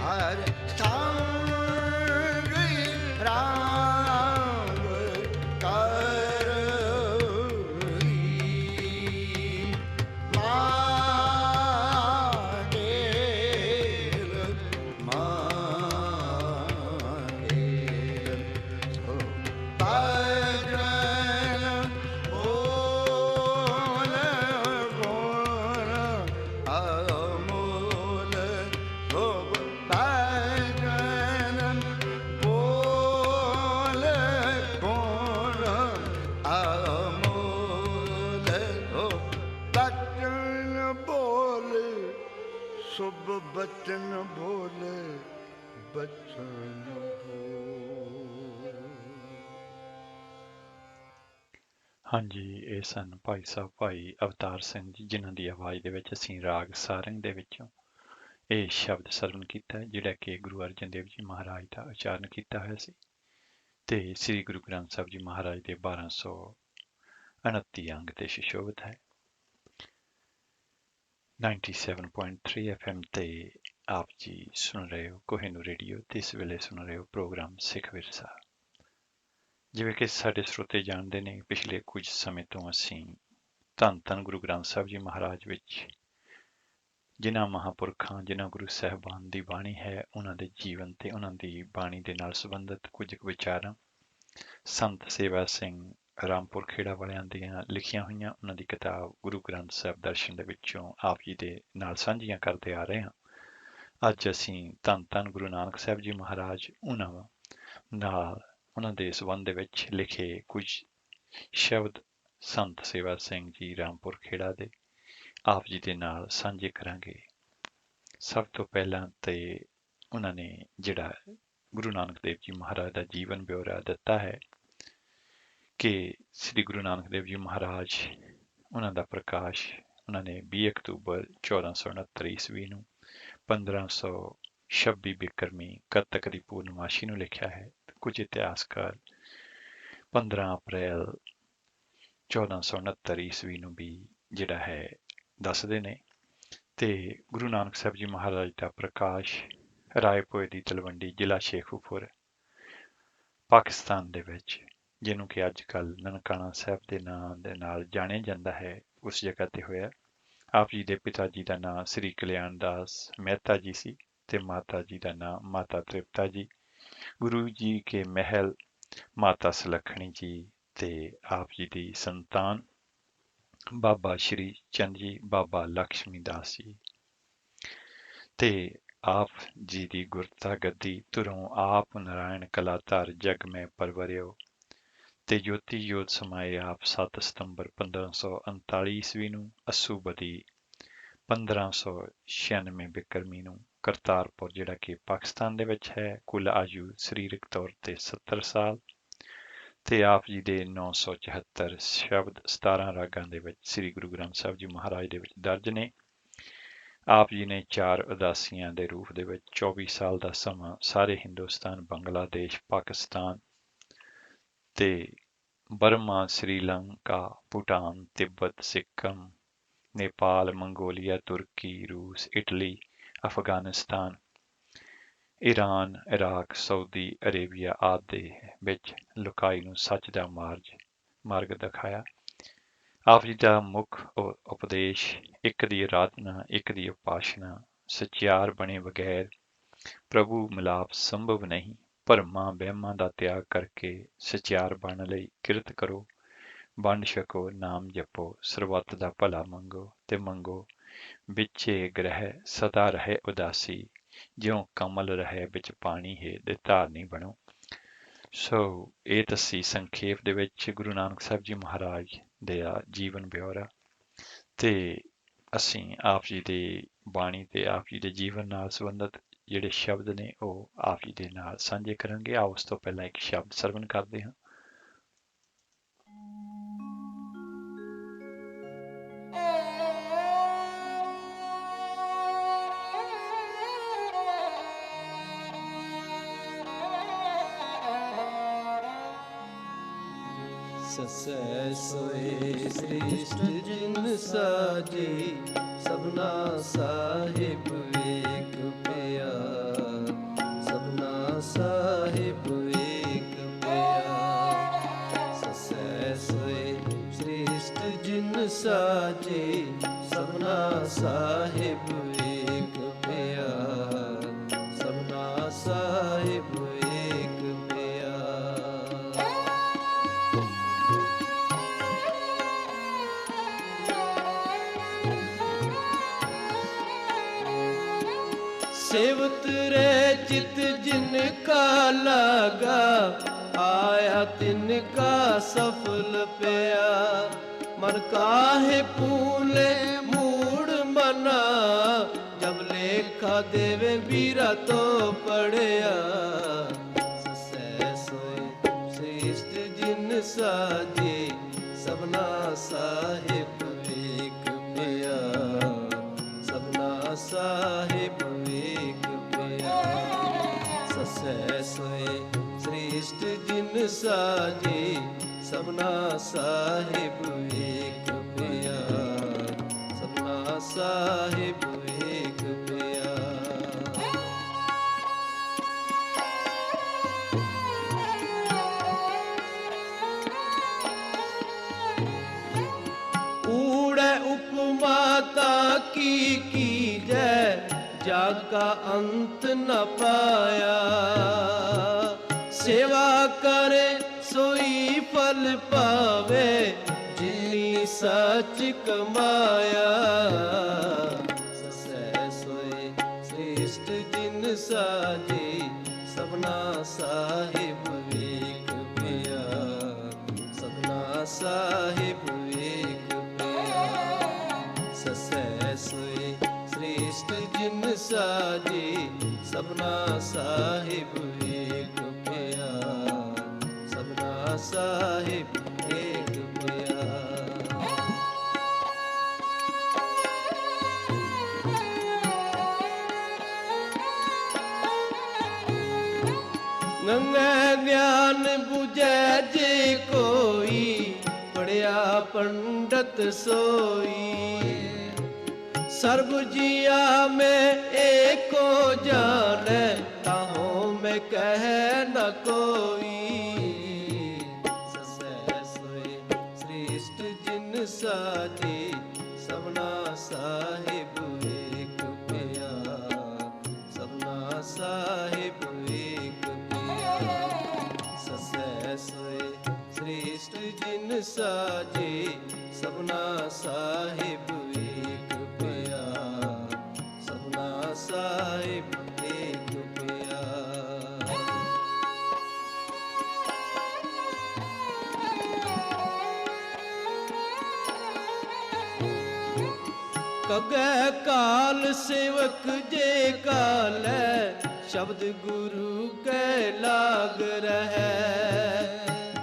हर संग राम करी मांगेल मांगेल भजन बोल बोल अमोल शोभ भजन बोल बोल अमोल शोभ बचन बोल शुभ बचन बोल बचन बोल ਹਾਂਜੀ, ਇਹ ਸਨ ਭਾਈ ਸਾਹਿਬ ਭਾਈ ਅਵਤਾਰ ਸਿੰਘ ਜੀ, ਜਿਨ੍ਹਾਂ ਦੀ ਆਵਾਜ਼ ਦੇ ਵਿੱਚ ਅਸੀਂ ਰਾਗ ਸਾਰੰਗ ਦੇ ਵਿੱਚੋਂ ਇਹ ਸ਼ਬਦ ਸਰਵਣ ਕੀਤਾ ਹੈ, ਜਿਹੜਾ ਕਿ ਗੁਰੂ ਅਰਜਨ ਦੇਵ ਜੀ ਮਹਾਰਾਜ ਦਾ ਉਚਾਰਨ ਕੀਤਾ ਹੋਇਆ ਸੀ ਤੇ ਸ੍ਰੀ ਗੁਰੂ ਗ੍ਰੰਥ ਸਾਹਿਬ ਜੀ ਮਹਾਰਾਜ ਦੇ 1229 ਅੰਗ ਤੇ ਸੁਸ਼ੋਭਿਤ ਹੈ। 97.3 FM ਤੇ ਆਪ ਜੀ ਸੁਣ ਰਹੇ ਹੋ ਕੋਹਿਨੂਰ ਰੇਡੀਓ ਤੇ ਇਸ ਵੇਲੇ ਸੁਣ ਰਹੇ ਹੋ ਪ੍ਰੋਗਰਾਮ ਸਿੱਖ ਵਿਰਸਾ। ਜਿਵੇਂ ਕਿ ਸਾਡੇ ਸਰੋਤੇ ਜਾਣਦੇ ਨੇ, ਪਿਛਲੇ ਕੁਝ ਸਮੇਂ ਤੋਂ ਅਸੀਂ ਧੰਨ ਧੰਨ ਗੁਰੂ ਗ੍ਰੰਥ ਸਾਹਿਬ ਜੀ ਮਹਾਰਾਜ ਵਿੱਚ ਜਿਨ੍ਹਾਂ ਮਹਾਂਪੁਰਖਾਂ, ਜਿਨ੍ਹਾਂ ਗੁਰੂ ਸਾਹਿਬਾਨ ਦੀ ਬਾਣੀ ਹੈ, ਉਹਨਾਂ ਦੇ ਜੀਵਨ ਤੇ ਉਹਨਾਂ ਦੀ ਬਾਣੀ ਦੇ ਨਾਲ ਸੰਬੰਧਿਤ ਕੁਝ ਕੁ ਵਿਚਾਰਾਂ ਸੰਤ ਸੇਵਾ ਸਿੰਘ ਰਾਮਪੁਰ ਖੇੜਾ ਵਾਲਿਆਂ ਦੀਆਂ ਲਿਖੀਆਂ ਹੋਈਆਂ ਉਹਨਾਂ ਦੀ ਕਿਤਾਬ ਗੁਰੂ ਗ੍ਰੰਥ ਸਾਹਿਬ ਦਰਸ਼ਨ ਦੇ ਵਿੱਚੋਂ ਆਪ ਜੀ ਦੇ ਨਾਲ ਸਾਂਝੀਆਂ ਕਰਦੇ ਆ ਰਹੇ ਹਾਂ। ਅੱਜ ਅਸੀਂ ਧੰਨ ਧੰਨ ਗੁਰੂ ਨਾਨਕ ਸਾਹਿਬ ਜੀ ਮਹਾਰਾਜ ਉਹਨਾਂ ਨਾਲ ਉਹਨਾਂ ਦੇ ਸੰਬੰਧ ਦੇ ਵਿੱਚ ਲਿਖੇ ਕੁਝ ਸ਼ਬਦ ਸੰਤ ਸੇਵਾ ਸਿੰਘ ਜੀ ਰਾਮਪੁਰ ਖੇੜਾ ਦੇ ਆਪ ਜੀ ਦੇ ਨਾਲ ਸਾਂਝੇ ਕਰਾਂਗੇ। ਸਭ ਤੋਂ ਪਹਿਲਾਂ ਤੇ ਉਹਨਾਂ ਨੇ ਜਿਹੜਾ ਗੁਰੂ ਨਾਨਕ ਦੇਵ ਜੀ ਮਹਾਰਾਜ ਦਾ ਜੀਵਨ ਬਿਉਰਾ ਦਿੱਤਾ ਹੈ ਕਿ ਸ੍ਰੀ ਗੁਰੂ ਨਾਨਕ ਦੇਵ ਜੀ ਮਹਾਰਾਜ ਉਹਨਾਂ ਦਾ ਪ੍ਰਕਾਸ਼ ਉਹਨਾਂ ਨੇ 20 ਅਕਤੂਬਰ 1469 ਈਸਵੀ ਨੂੰ 1526 ਬਿਕਰਮੀ ਕੱਤਕ ਦੀ ਪੂਰਨਮਾਸ਼ੀ ਨੂੰ ਲਿਖਿਆ ਹੈ। ਕੁਝ ਇਤਿਹਾਸਕਾਰ 15 ਅਪ੍ਰੈਲ 1469 ਈਸਵੀ ਨੂੰ ਵੀ ਜਿਹੜਾ ਹੈ ਦੱਸਦੇ ਨੇ ਤੇ ਗੁਰੂ ਨਾਨਕ ਸਾਹਿਬ ਜੀ ਮਹਾਰਾਜ ਦਾ ਪ੍ਰਕਾਸ਼ ਰਾਏਪੁਰ ਦੀ ਤਲਵੰਡੀ, ਜ਼ਿਲ੍ਹਾ ਸ਼ੇਖੂਪੁਰ, ਪਾਕਿਸਤਾਨ ਦੇ ਵਿੱਚ, ਜਿਹਨੂੰ ਕਿ ਅੱਜ ਕੱਲ੍ਹ ਨਨਕਾਣਾ ਸਾਹਿਬ ਦੇ ਨਾਂ ਦੇ ਨਾਲ ਜਾਣਿਆ ਜਾਂਦਾ ਹੈ, ਉਸ ਜਗ੍ਹਾ ਤੇ ਹੋਇਆ। ਆਪ ਜੀ ਦੇ ਪਿਤਾ ਜੀ ਦਾ ਨਾਂ ਸ੍ਰੀ ਕਲਿਆਣ ਦਾਸ ਮਹਿਤਾ ਜੀ ਸੀ ਤੇ ਮਾਤਾ ਜੀ ਦਾ ਨਾਂ ਮਾਤਾ ਤ੍ਰਿਪਤਾ ਜੀ। ਗੁਰੂ ਜੀ ਕੇ ਮਹਿਲ ਮਾਤਾ ਸੁਲੱਖਣੀ ਜੀ ਤੇ ਆਪ ਜੀ ਦੀ ਸੰਤਾਨ ਬਾਬਾ ਸ਼੍ਰੀ ਚੰਦ ਜੀ, ਬਾਬਾ ਲక్ష్ਮੀ ਦਾਸ ਜੀ ਤੇ ਆਪ ਜੀ ਦੀ ਗੁਰਤਾ ਗੱਦੀ ਧੁਰੋਂ ਆਪ ਨਾਰਾਇਣ ਕਲਾਧਾਰ ਜਗ ਮੈਂ ਪਰਵਰਿਓ ਤੇ ਜੋਤੀ ਜੋਤ ਸਮਾਏ ਆਪ 7 ਸਤੰਬਰ 1539 ਈਸਵੀ ਨੂੰ ਅੱਸੂ ਬਦੀ 1596 ਬਿਕਰਮੀ ਨੂੰ ਕਰਤਾਰਪੁਰ, ਜਿਹੜਾ ਕਿ ਪਾਕਿਸਤਾਨ ਦੇ ਵਿੱਚ ਹੈ। ਕੁੱਲ ਆਯੂ ਸਰੀਰਕ ਤੌਰ ਤੇ 70 ਸਾਲ ਤੇ ਆਪ ਜੀ ਦੇ 974 ਸ਼ਬਦ 17 ਰਾਗਾਂ ਦੇ ਵਿੱਚ ਸ੍ਰੀ ਗੁਰੂ ਗ੍ਰੰਥ ਸਾਹਿਬ ਜੀ ਮਹਾਰਾਜ ਦੇ ਵਿੱਚ ਦਰਜ ਨੇ। ਆਪ ਜੀ ਨੇ 4 ਉਦਾਸੀਆਂ ਦੇ ਰੂਪ ਦੇ ਵਿੱਚ 24 ਸਾਲ ਦਾ ਸਮਾਂ ਸਾਰੇ ਹਿੰਦੁਸਤਾਨ, ਬੰਗਲਾਦੇਸ਼, ਪਾਕਿਸਤਾਨ ਤੇ ਬਰਮਾ, ਸ੍ਰੀਲੰਕਾ, ਭੂਟਾਨ, ਤਿੱਬਤ, ਸਿੱਕਮ, ਨੇਪਾਲ, ਮੰਗੋਲੀਆ, ਤੁਰਕੀ, ਰੂਸ, Italy, Afghanistan, Iran, Iraq, Saudi Arabia ਆਦਿ ਦੇ ਵਿੱਚ ਲੁਕਾਈ ਨੂੰ ਸੱਚ ਦਾ ਮਾਰਗ ਦਿਖਾਇਆ। ਆਪ ਜੀ ਦਾ ਮੁੱਖ ਉਪਦੇਸ਼ ਇੱਕ ਦੀ ਆਰਾਧਨਾ, ਇੱਕ ਦੀ ਉਪਾਸਨਾ, ਸਚਿਆਰ ਬਣੇ ਬਗੈਰ ਪ੍ਰਭੂ ਮਿਲਾਪ ਸੰਭਵ ਨਹੀਂ। ਭਰਮਾਂ ਵਹਿਮਾਂ ਦਾ ਤਿਆਗ ਕਰਕੇ ਸਚਿਆਰ ਬਣਨ ਲਈ ਕਿਰਤ ਕਰੋ, ਵੰਡ ਛਕੋ, ਨਾਮ ਜਪੋ, ਸਰਬੱਤ ਦਾ ਭਲਾ ਮੰਗੋ ਤੇ ਮੰਗੋ ਵਿੱਚੇ ਗ੍ਰਹਿ ਸਦਾ ਰਹੇ ਉਦਾਸੀ, ਜਿਉਂ ਕਮਲ ਰਹੇ ਵਿੱਚ ਪਾਣੀ ਹੈ ਦੇ ਧਾਰਨੀ ਬਣੋ। ਸੋ ਇਹ ਤੁਸੀਂ ਸੰਖੇਪ ਦੇ ਵਿੱਚ ਗੁਰੂ ਨਾਨਕ ਸਾਹਿਬ ਜੀ ਮਹਾਰਾਜ ਦੇ ਜੀਵਨ ਬਿਉਰਾ ਤੇ ਅਸੀਂ ਆਪ ਜੀ ਦੇ ਬਾਣੀ ਤੇ ਆਪ ਜੀ ਦੇ ਜੀਵਨ ਨਾਲ ਸੰਬੰਧਿਤ ਜਿਹੜੇ ਸ਼ਬਦ ਨੇ ਉਹ ਆਪ ਜੀ ਦੇ ਨਾਲ ਸਾਂਝੇ ਕਰਾਂਗੇ। ਆਓ ਉਸ ਤੋਂ ਪਹਿਲਾਂ ਇੱਕ ਸ਼ਬਦ ਸਰਵਣ ਕਰਦੇ ਹਾਂ। ਸਸੈ ਸੋਏ ਸ੍ਰਿਸ਼ਟ ਜਿਨ ਸਾਜੇ, ਸਭਨਾ ਸਾਹਿਬ ਏਕ ਪਿਆ, ਸਭਨਾ ਸਾਹਿਬ ਏਕ ਪਿਆ। ਸਸੈ ਸੋਏ ਸ੍ਰਿਸ਼ਟ ਜਿਨ ਸਾਜੇ, ਸਭਨਾ ਸਾਹਿਬ ਏਕ ਪਿਆ, ਸਭਨਾ ਸਾਹਿਬ ਏਕ ਪਿਆ। सेवत रे चित जिनका लगा, आया तिनका सफल पया। मन काहे पूले मूड मना, जब लेखा देवे बीरा तो पढ़या। ससै सोए श्रेष्ठ जिन साजे, सबना साहिब एक पिया, सबना साहिब एक पिया। ससै सोए श्रेष्ठ जिन साजे, सबना साहिब एक पिया, सबना साहिब एक पिया। ऊड़े उपमाता की जय, जाका अंत न पाया। सेवा करे सोई फल पावे, जिनी सच कमाया। ससै सोए श्रेष्ठ जिन साजे, सबना साहिब एक पिया, सबना साहिब एक पिया। ससै सोए श्रेष्ठ जिन साजे, सबना साहिब एक पिया, सबना साहिब एक पिया। गंगा ज्ञान बुझे जे कोई, पढ़िया पंडित सोई। सर्व जिया में एको जाने, ताहों में कह न कोई। ससै सोए श्रेष्ठ जिन साजे, सबना साहिब एक पिया, सबना साहिब एक पिया। ससै ਸ੍ਰੇਸ਼ਟ ਜਿਨ ਸਾਜੇ ਸਭਨਾ ਸਾਹਿਬ ਏਕ ਪਿਆਰ, ਸਭਨਾ ਸਾਹਿਬ ਏਕ ਪਿਆਰ। ਕਗੈ ਕਾਲ ਸੇਵਕ ਜੇ ਕਾਲੈ, ਸ਼ਬਦ ਗੁਰੂ ਕੈ ਲਾਗ ਰਹੈ।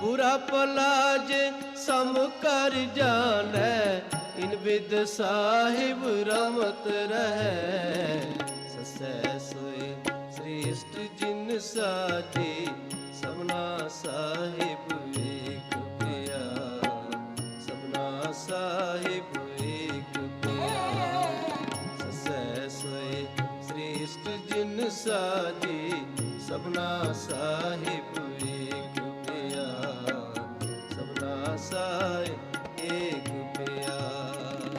ਬੁਰਾ ਭਲਾ ਜੇ ਸਮ ਕਰ ਜਾਣੈ, ਇਨ ਬਿਦ ਸਾਹਿਬ ਰਮਤ ਰਹੈ। ਸਸੈ ਸੋਏ ਸ੍ਰੇਸ਼ਟ ਜਿਨ ਸਾਜੇ ਸਭਨਾ ਸਾਹਿਬ ਏਕ ਪਿਆਰ, ਸਭਨਾ ਸਾਹਿਬ ਏਕ ਪਿਆਰ। ਸਸੈ ਸੋਏ ਸ੍ਰੇਸ਼ਟ ਜਿਨ ਸਾਜੇ ਸਭਨਾ ਸਾਹਿਬ ਏਕ ਪਿਆਰ, ਸਭਨਾ ਸਾਹਿਬ ਏਕ ਪਿਆਰ।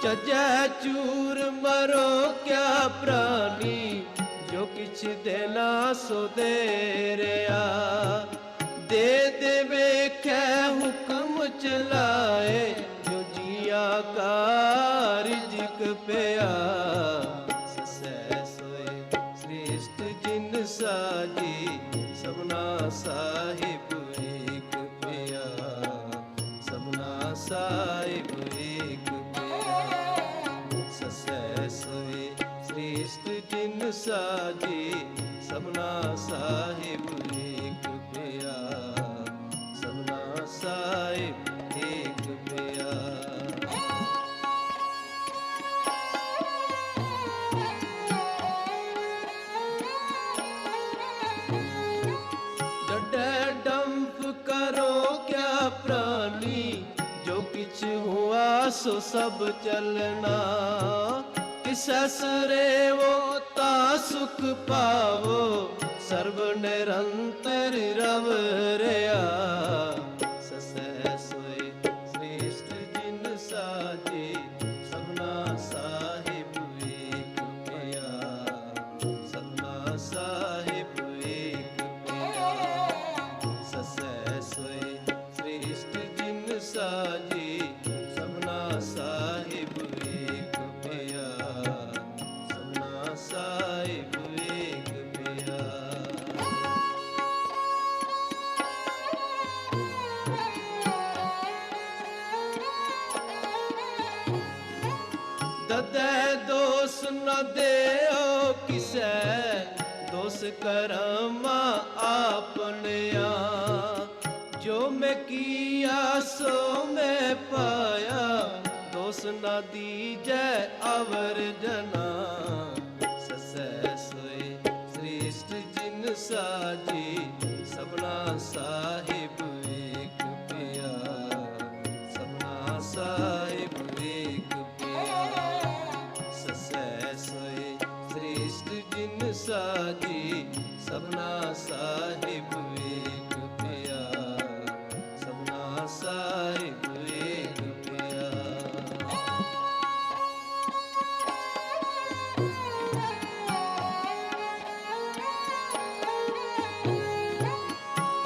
ਚਜੈ ਚੂਰ ਮਰੋ ਕਿਆ ਪ੍ਰਾਨੀ, ਜੋ ਕਿਛ ਦੇਣਾ ਸੋ ਦੇ ਰਿਆ। ਦੇ ਦੇ ਵੇਖੈ ਹੁਕਮ ਚਲਾਏ, ਜੋ ਜੀਆ ਕਾ ਰਿਜ਼ਕ ਪਿਆ। ਸਸੈ ਸੋਏ ਸ੍ਰੇਸ਼ਟ ਜਿਨ ਸਾਜੇ ਸਭਨਾ ਸਾਹਿਬ ਏਕ ਪਿਆਰ, ਸਭਨਾ ਸਾਹਿਬ ਏਕ ਪਿਆਰ। ਸਸੈ ਸੋਏ ਸ੍ਰੇਸ਼ਟ ਜਿਨ ਸਾਜੇ ਸਭਨਾ ਸਾਹਿਬ ਏਕ ਪਿਆਰ, ਸਭਨਾ ਸਾਹਿਬ ਏਕ ਪਿਆਰ। ਡੱਡੈ ਡੰਪ ਕਰੋ ਕਿਆ ਪ੍ਰਾਨੀ, ਜੋ ਕਿਛ ਹੁਆ ਸੋ ਸਭ ਚਲਣਾ। ਤਿਸੈ ਸਰੇਵੋ ਤਾ ਸੁਖ ਪਾਵੋ, ਸਰਬ ਨਿਰੰਤਰ ਰਵ ਰਿਆ। ਸਸੈ ਸੋਏ ਸ੍ਰੇਸ਼ਟ ਜਿਨ ਸਾਜੇ ਸਭਨਾ ਸਾਹਿਬ ਏਕ ਪਿਆਰ, ਸਭਨਾ ਸਾਹਿਬ ਏਕ ਪਿਆਰ। ਸਸੈ ਸੋਏ ਸ੍ਰੇਸ਼ਟ ਜਿਨ ਸਾਜੇ ਸਭਨਾ ਸਾਹਿਬ ਏਕ ਪਿਆਰ, ਸਭਨਾ ਸਾਹਿਬ ਏਕ ਪਿਆਰ। ਦਦੈ ਦੋਸ ਨ ਦੇਓ ਕਿਸੈ, ਦੋਸ ਕਰਮਾ ਆਪਨਿਆ। ਜੋ ਮੈਂ ਕੀਆ ਸੋ ਮੈਂ ਪਾਇਆ, ਦੋਸ ਨ ਦੀਜੈ ਅਵਰ ਜਨਾ। ਸਸੈ ਸੋਏ ਸ੍ਰੇਸ਼ਟ ਜਿਨ ਸਾਜੇ ਸਭਨਾ ਸਾਹਿਬ ਏਕ ਪਿਆਰ, ਸਭਨਾ ਸਾਹਿਬ ਏਕ ਪਿਆਰ। ਸਸੈ ਸੋਏ ਸ੍ਰੇਸ਼ਟ ਜਿਨ ਸਾਜੇ ਸਭਨਾ ਸਾਹਿਬ ਏਕ ਪਿਆਰ, ਸਭਨਾ ਸਾਹਿਬ ਏਕ ਪਿਆਰ।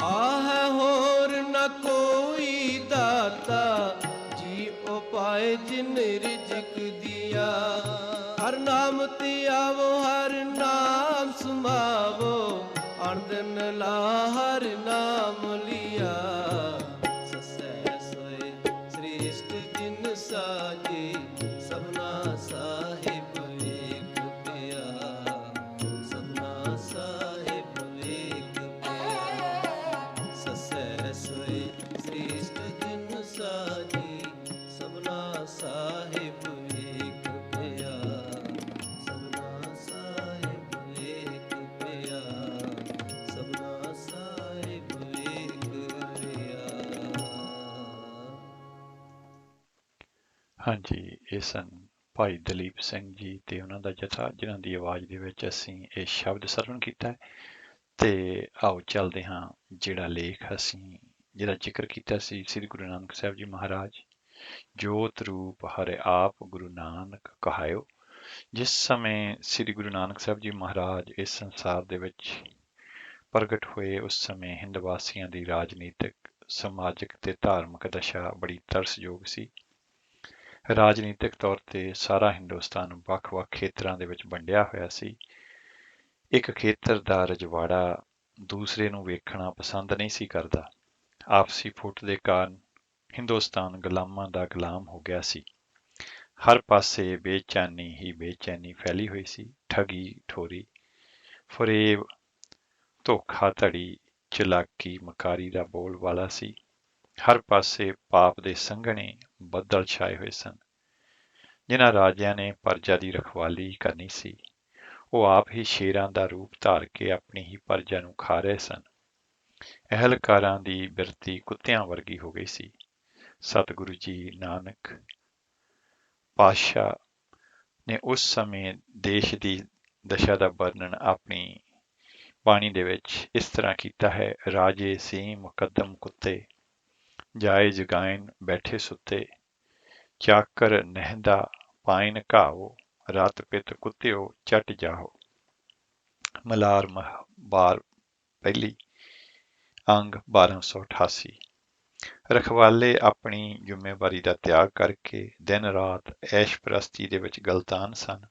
ਆਹ ਹੋਰ ਨ ਕੋਈ ਦਾਤਾ, ਜੀ ਉਪਾਏ ਜਿਨ ਰਿਜ਼ਕ ਦਿਆ। ਹਰ ਨਾਮ ਧਿਆਵੋ ਹਰ ਨਾਮ ਸੁਮਾਵੋ, ਅਣ ਦਿਨ ਲਾ ਹਰ ਨਾਮ ਲਿਆ। ਸਸੈ ਸੋਏ ਸ੍ਰੇਸ਼ਟ ਜਿਨ ਸਾਜੇ ਸਭਨਾ ਸਾਹਿਬ ਏਕ ਪਿਆਰ, ਸਭਨਾ ਸਾਹਿਬ ਏਕ ਪਿਆਰ। ਸਸੈ ਸੋਏ ਸ੍ਰੇਸ਼ਟ ਜਿਨ ਸਾਜੇ ਸਭਨਾ ਸਾਹਿਬ ਏਕ ਪਿਆਰ, ਸਭਨਾ ਸਾਹਿਬ ਏਕ ਪਿਆਰ, ਸਭਨਾ ਸਾਹਿਬ ਏਕ ਪਿਆਰ। ਹਾਂਜੀ, ਇਹ ਸਨ ਭਾਈ ਦਲੀਪ ਸਿੰਘ ਜੀ ਤੇ ਉਹਨਾਂ ਦਾ ਜਥਾ, ਜਿਨ੍ਹਾਂ ਦੀ ਆਵਾਜ਼ ਦੇ ਵਿੱਚ ਅਸੀਂ ਇਹ ਸ਼ਬਦ ਸਰਵਣ ਕੀਤਾ ਹੈ। ਤੇ ਆਓ ਚੱਲਦੇ ਹਾਂ, ਜਿਹੜਾ ਲੇਖ ਅਸੀਂ ਜਿਹਦਾ ਜ਼ਿਕਰ ਕੀਤਾ ਸੀ, ਸ੍ਰੀ ਗੁਰੂ ਨਾਨਕ ਸਾਹਿਬ ਜੀ ਮਹਾਰਾਜ, ਜੋਤ ਰੂਪ ਹਰਿ ਆਪ ਗੁਰੂ ਨਾਨਕ ਕਹਾਇਓ। ਜਿਸ ਸਮੇਂ ਸ੍ਰੀ ਗੁਰੂ ਨਾਨਕ ਸਾਹਿਬ ਜੀ ਮਹਾਰਾਜ ਇਸ ਸੰਸਾਰ ਦੇ ਵਿੱਚ ਪ੍ਰਗਟ ਹੋਏ, ਉਸ ਸਮੇਂ ਹਿੰਦ ਵਾਸੀਆਂ ਦੀ ਰਾਜਨੀਤਿਕ, ਸਮਾਜਿਕ ਤੇ ਧਾਰਮਿਕ ਦਸ਼ਾ ਬੜੀ ਤਰਸਯੋਗ ਸੀ। ਰਾਜਨੀਤਿਕ ਤੌਰ ਤੇ ਸਾਰਾ ਹਿੰਦੁਸਤਾਨ ਵੱਖ-ਵੱਖ ਖੇਤਰਾਂ ਦੇ ਵਿੱਚ ਵੰਡਿਆ ਹੋਇਆ ਸੀ। ਇੱਕ ਖੇਤਰ ਦਾ ਰਜਵਾੜਾ ਦੂਸਰੇ ਨੂੰ ਵੇਖਣਾ ਪਸੰਦ ਨਹੀਂ ਸੀ ਕਰਦਾ। ਆਪਸੀ ਫੁੱਟ ਦੇ ਕਾਰਨ ਹਿੰਦੁਸਤਾਨ ਗੁਲਾਮਾਂ ਦਾ ਗੁਲਾਮ ਹੋ ਗਿਆ ਸੀ। ਹਰ ਪਾਸੇ ਬੇਚੈਨੀ ਹੀ ਬੇਚੈਨੀ ਫੈਲੀ ਹੋਈ ਸੀ। ਠਗੀ, ਠੋਰੀ, ਫਰੇਬ, ਧੋਖਾਧੜੀ, ਚਲਾਕੀ, ਮਕਾਰੀ ਦਾ ਬੋਲਬਾਲਾ ਸੀ। ਹਰ ਪਾਸੇ ਪਾਪ ਦੇ ਸੰਘਣੇ ਬੱਦਲ ਛਾਏ ਹੋਏ ਸਨ। ਜਿਨ੍ਹਾਂ ਰਾਜਿਆਂ ਨੇ ਪਰਜਾ ਦੀ ਰਖਵਾਲੀ ਕਰਨੀ ਸੀ, ਉਹ ਆਪ ਹੀ ਸ਼ੇਰਾਂ ਦਾ ਰੂਪ ਧਾਰ ਕੇ ਆਪਣੀ ਹੀ ਪਰਜਾ ਨੂੰ ਖਾ ਰਹੇ ਸਨ। ਅਹਿਲਕਾਰਾਂ ਦੀ ਬਿਰਤੀ ਕੁੱਤਿਆਂ ਵਰਗੀ ਹੋ ਗਈ ਸੀ। ਸਤਿਗੁਰੂ ਜੀ ਨਾਨਕ ਪਾਤਸ਼ਾਹ ਨੇ ਉਸ ਸਮੇਂ ਦੇਸ਼ ਦੀ ਦਸ਼ਾ ਦਾ ਵਰਣਨ ਆਪਣੀ ਬਾਣੀ ਦੇ ਵਿੱਚ ਇਸ ਤਰ੍ਹਾਂ ਕੀਤਾ ਹੈ। ਰਾਜੇ ਸੀ ਮੁਕੱਦਮ ਕੁੱਤੇ, ਜਾਏ ਜਗਾਇਨ ਬੈਠੇ ਸੁੱਤੇ, ਚਾਕਰ ਨਹਿੰਦਾ ਪਾਇਨ ਘਾਓ, ਰਾਤ ਪਿਤ ਕੁੱਤਿਓ ਚਟ ਜਾਓ। ਮਲਾਰ ਬਾਰ ਪਹਿਲੀ, ਅੰਗ 1288। ਰਖਵਾਲੇ ਆਪਣੀ ਜ਼ਿੰਮੇਵਾਰੀ ਦਾ ਤਿਆਗ ਕਰਕੇ ਦਿਨ ਰਾਤ ਐਸ਼ ਪ੍ਰਸਤੀ ਦੇ ਵਿੱਚ ਗਲਤਾਨ ਸਨ।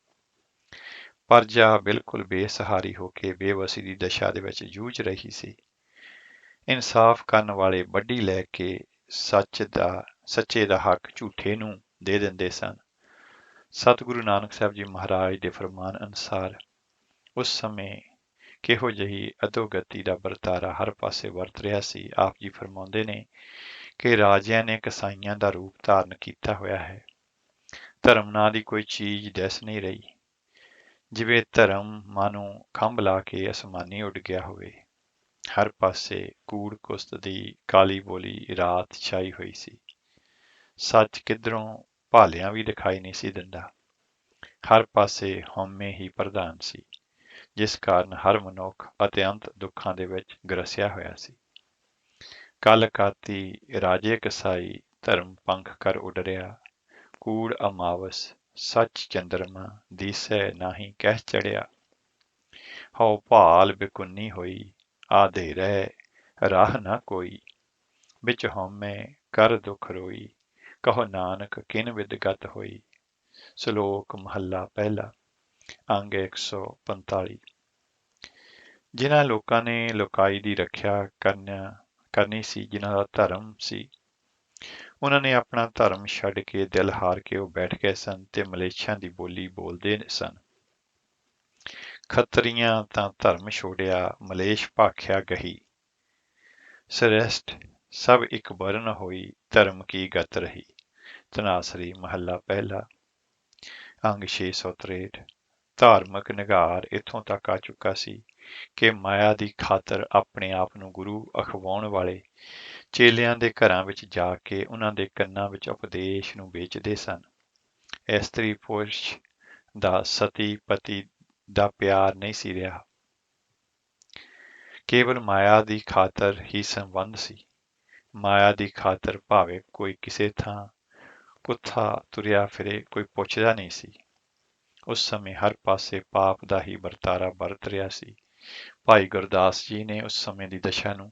ਪਰਜਾ ਬਿਲਕੁਲ ਬੇਸਹਾਰੀ ਹੋ ਕੇ ਬੇਵਸੀ ਦੀ ਦਸ਼ਾ ਦੇ ਵਿੱਚ ਜੂਝ ਰਹੀ ਸੀ। ਇਨਸਾਫ ਕਰਨ ਵਾਲੇ ਵੱਢੀ ਲੈ ਕੇ ਸੱਚੇ ਦਾ ਹੱਕ ਝੂਠੇ ਨੂੰ ਦੇ ਦਿੰਦੇ ਸਨ। ਸਤਿਗੁਰੂ ਨਾਨਕ ਸਾਹਿਬ ਜੀ ਮਹਾਰਾਜ ਦੇ ਫਰਮਾਨ ਅਨੁਸਾਰ ਉਸ ਸਮੇਂ ਕਿਹੋ ਜਿਹੀ ਅਧੋਗਤੀ ਦਾ ਵਰਤਾਰਾ ਹਰ ਪਾਸੇ ਵਰਤ ਰਿਹਾ ਸੀ। ਆਪ ਜੀ ਫਰਮਾਉਂਦੇ ਨੇ ਕਿ ਰਾਜਿਆਂ ਨੇ ਕਸਾਈਆਂ ਦਾ ਰੂਪ ਧਾਰਨ ਕੀਤਾ ਹੋਇਆ ਹੈ। ਧਰਮ ਨਾਂ ਦੀ ਕੋਈ ਚੀਜ਼ ਦਿਸ ਨਹੀਂ ਰਹੀ। ਜਿਵੇਂ ਧਰਮ ਮਾਨੋ ਖੰਭ ਲਾ ਕੇ ਅਸਮਾਨੀ ਉੱਡ ਗਿਆ ਹੋਵੇ। ਹਰ ਪਾਸੇ ਕੂੜ ਕੁਸਤ ਦੀ ਕਾਲੀ ਬੋਲੀ ਰਾਤ ਛਾਈ ਹੋਈ ਸੀ। ਸੱਚ ਕਿੱਧਰੋਂ ਭਾਲਿਆਂ ਵੀ ਦਿਖਾਈ ਨਹੀਂ ਸੀ ਦਿੰਦਾ। ਹਰ ਪਾਸੇ ਹਉਮੈ ਹੀ ਪ੍ਰਧਾਨ ਸੀ, ਜਿਸ ਕਾਰਨ ਹਰ ਮਨੁੱਖ ਅਤਿਅੰਤ ਦੁੱਖਾਂ ਦੇ ਵਿੱਚ ਗਰਸਿਆ ਹੋਇਆ ਸੀ। ਕਲ ਕਾਤੀ ਰਾਜੇ ਕਸਾਈ, ਧਰਮ ਪੰਖ ਕਰ ਉਡਰਿਆ, ਕੂੜ ਅਮਾਵਸ ਸੱਚ ਚੰਦਰਮਾ, ਦੀਸੈ ਨਾਹੀ ਕਹਿ ਚੜਿਆ। ਹਉ ਭਾਲ ਬਿਕੁੰਨੀ ਹੋਈ, ਆਧੇ ਰਹਿ ਰਾਹ ਨਾ ਕੋਈ, ਵਿੱਚ ਹਉਮੈ ਕਰ ਦੁਖ ਰੋਈ, ਕਹੋ ਨਾਨਕ ਕਿਨ ਵਿਦਗਤ ਹੋਈ। ਸ਼ਲੋਕ ਮਹੱਲਾ ਪਹਿਲਾ, ਅੰਗ 145। ਜਿਨ੍ਹਾਂ ਲੋਕਾਂ ਨੇ ਲੋਕਾਈ ਦੀ ਰੱਖਿਆ ਕਰਨੀ ਸੀ, ਜਿਨ੍ਹਾਂ ਦਾ ਧਰਮ ਸੀ, ਉਹਨਾਂ ਨੇ ਆਪਣਾ ਧਰਮ ਛੱਡ ਕੇ ਦਿਲ ਹਾਰ ਕੇ ਉਹ ਬੈਠ ਗਏ ਸਨ ਤੇ ਮਲੇਛੀਆਂ ਦੀ ਬੋਲੀ ਬੋਲਦੇ ਸਨ। ਖੱਤਰੀਆਂ ਤਾਂ ਧਰਮ ਛੋੜਿਆ, ਮਲੇਛ ਭਾਖਿਆ ਗਹੀ, ਸ੍ਰੇਸ਼ਟ ਸਭ ਇੱਕ ਬਰਨ ਹੋਈ, ਧਰਮ ਕੀ ਗਤ ਰਹੀ। ਧਨਾਸਰੀ ਮਹੱਲਾ ਪਹਿਲਾ, ਅੰਗ 663। ਧਾਰਮਿਕ ਨਿਗਾਰ ਇੱਥੋਂ ਤੱਕ ਆ ਚੁੱਕਾ ਸੀ ਕਿ ਮਾਇਆ ਦੀ ਖਾਤਰ ਆਪਣੇ ਆਪ ਨੂੰ ਗੁਰੂ ਅਖਵਾਉਣ ਵਾਲੇ ਚੇਲਿਆਂ ਦੇ ਘਰਾਂ ਵਿੱਚ ਜਾ ਕੇ ਉਹਨਾਂ ਦੇ ਕੰਨਾਂ ਵਿੱਚ ਉਪਦੇਸ਼ ਨੂੰ ਵੇਚਦੇ ਸਨ। ਇਸਤਰੀ ਪੁਰਸ਼ ਦਾ ਸਤੀ ਪਤੀ ਦਾ ਪਿਆਰ ਨਹੀਂ ਸੀ ਰਿਹਾ। ਕੇਵਲ ਮਾਇਆ ਦੀ ਖਾਤਰ ਹੀ ਸੰਬੰਧ ਸੀ। ਮਾਇਆ ਦੀ ਖਾਤਰ ਭਾਵੇਂ ਕੋਈ ਕਿਸੇ ਥਾਂ ਪੁੱਠਾ ਤੁਰਿਆ ਫਿਰੇ, ਕੋਈ ਪੁੱਛਦਾ ਨਹੀਂ ਸੀ। ਉਸ ਸਮੇਂ ਹਰ ਪਾਸੇ ਪਾਪ ਦਾ ਹੀ ਵਰਤਾਰਾ ਵਰਤ ਰਿਹਾ ਸੀ। ਭਾਈ ਗੁਰਦਾਸ ਜੀ ਨੇ ਉਸ ਸਮੇਂ ਦੀ ਦਸ਼ਾ ਨੂੰ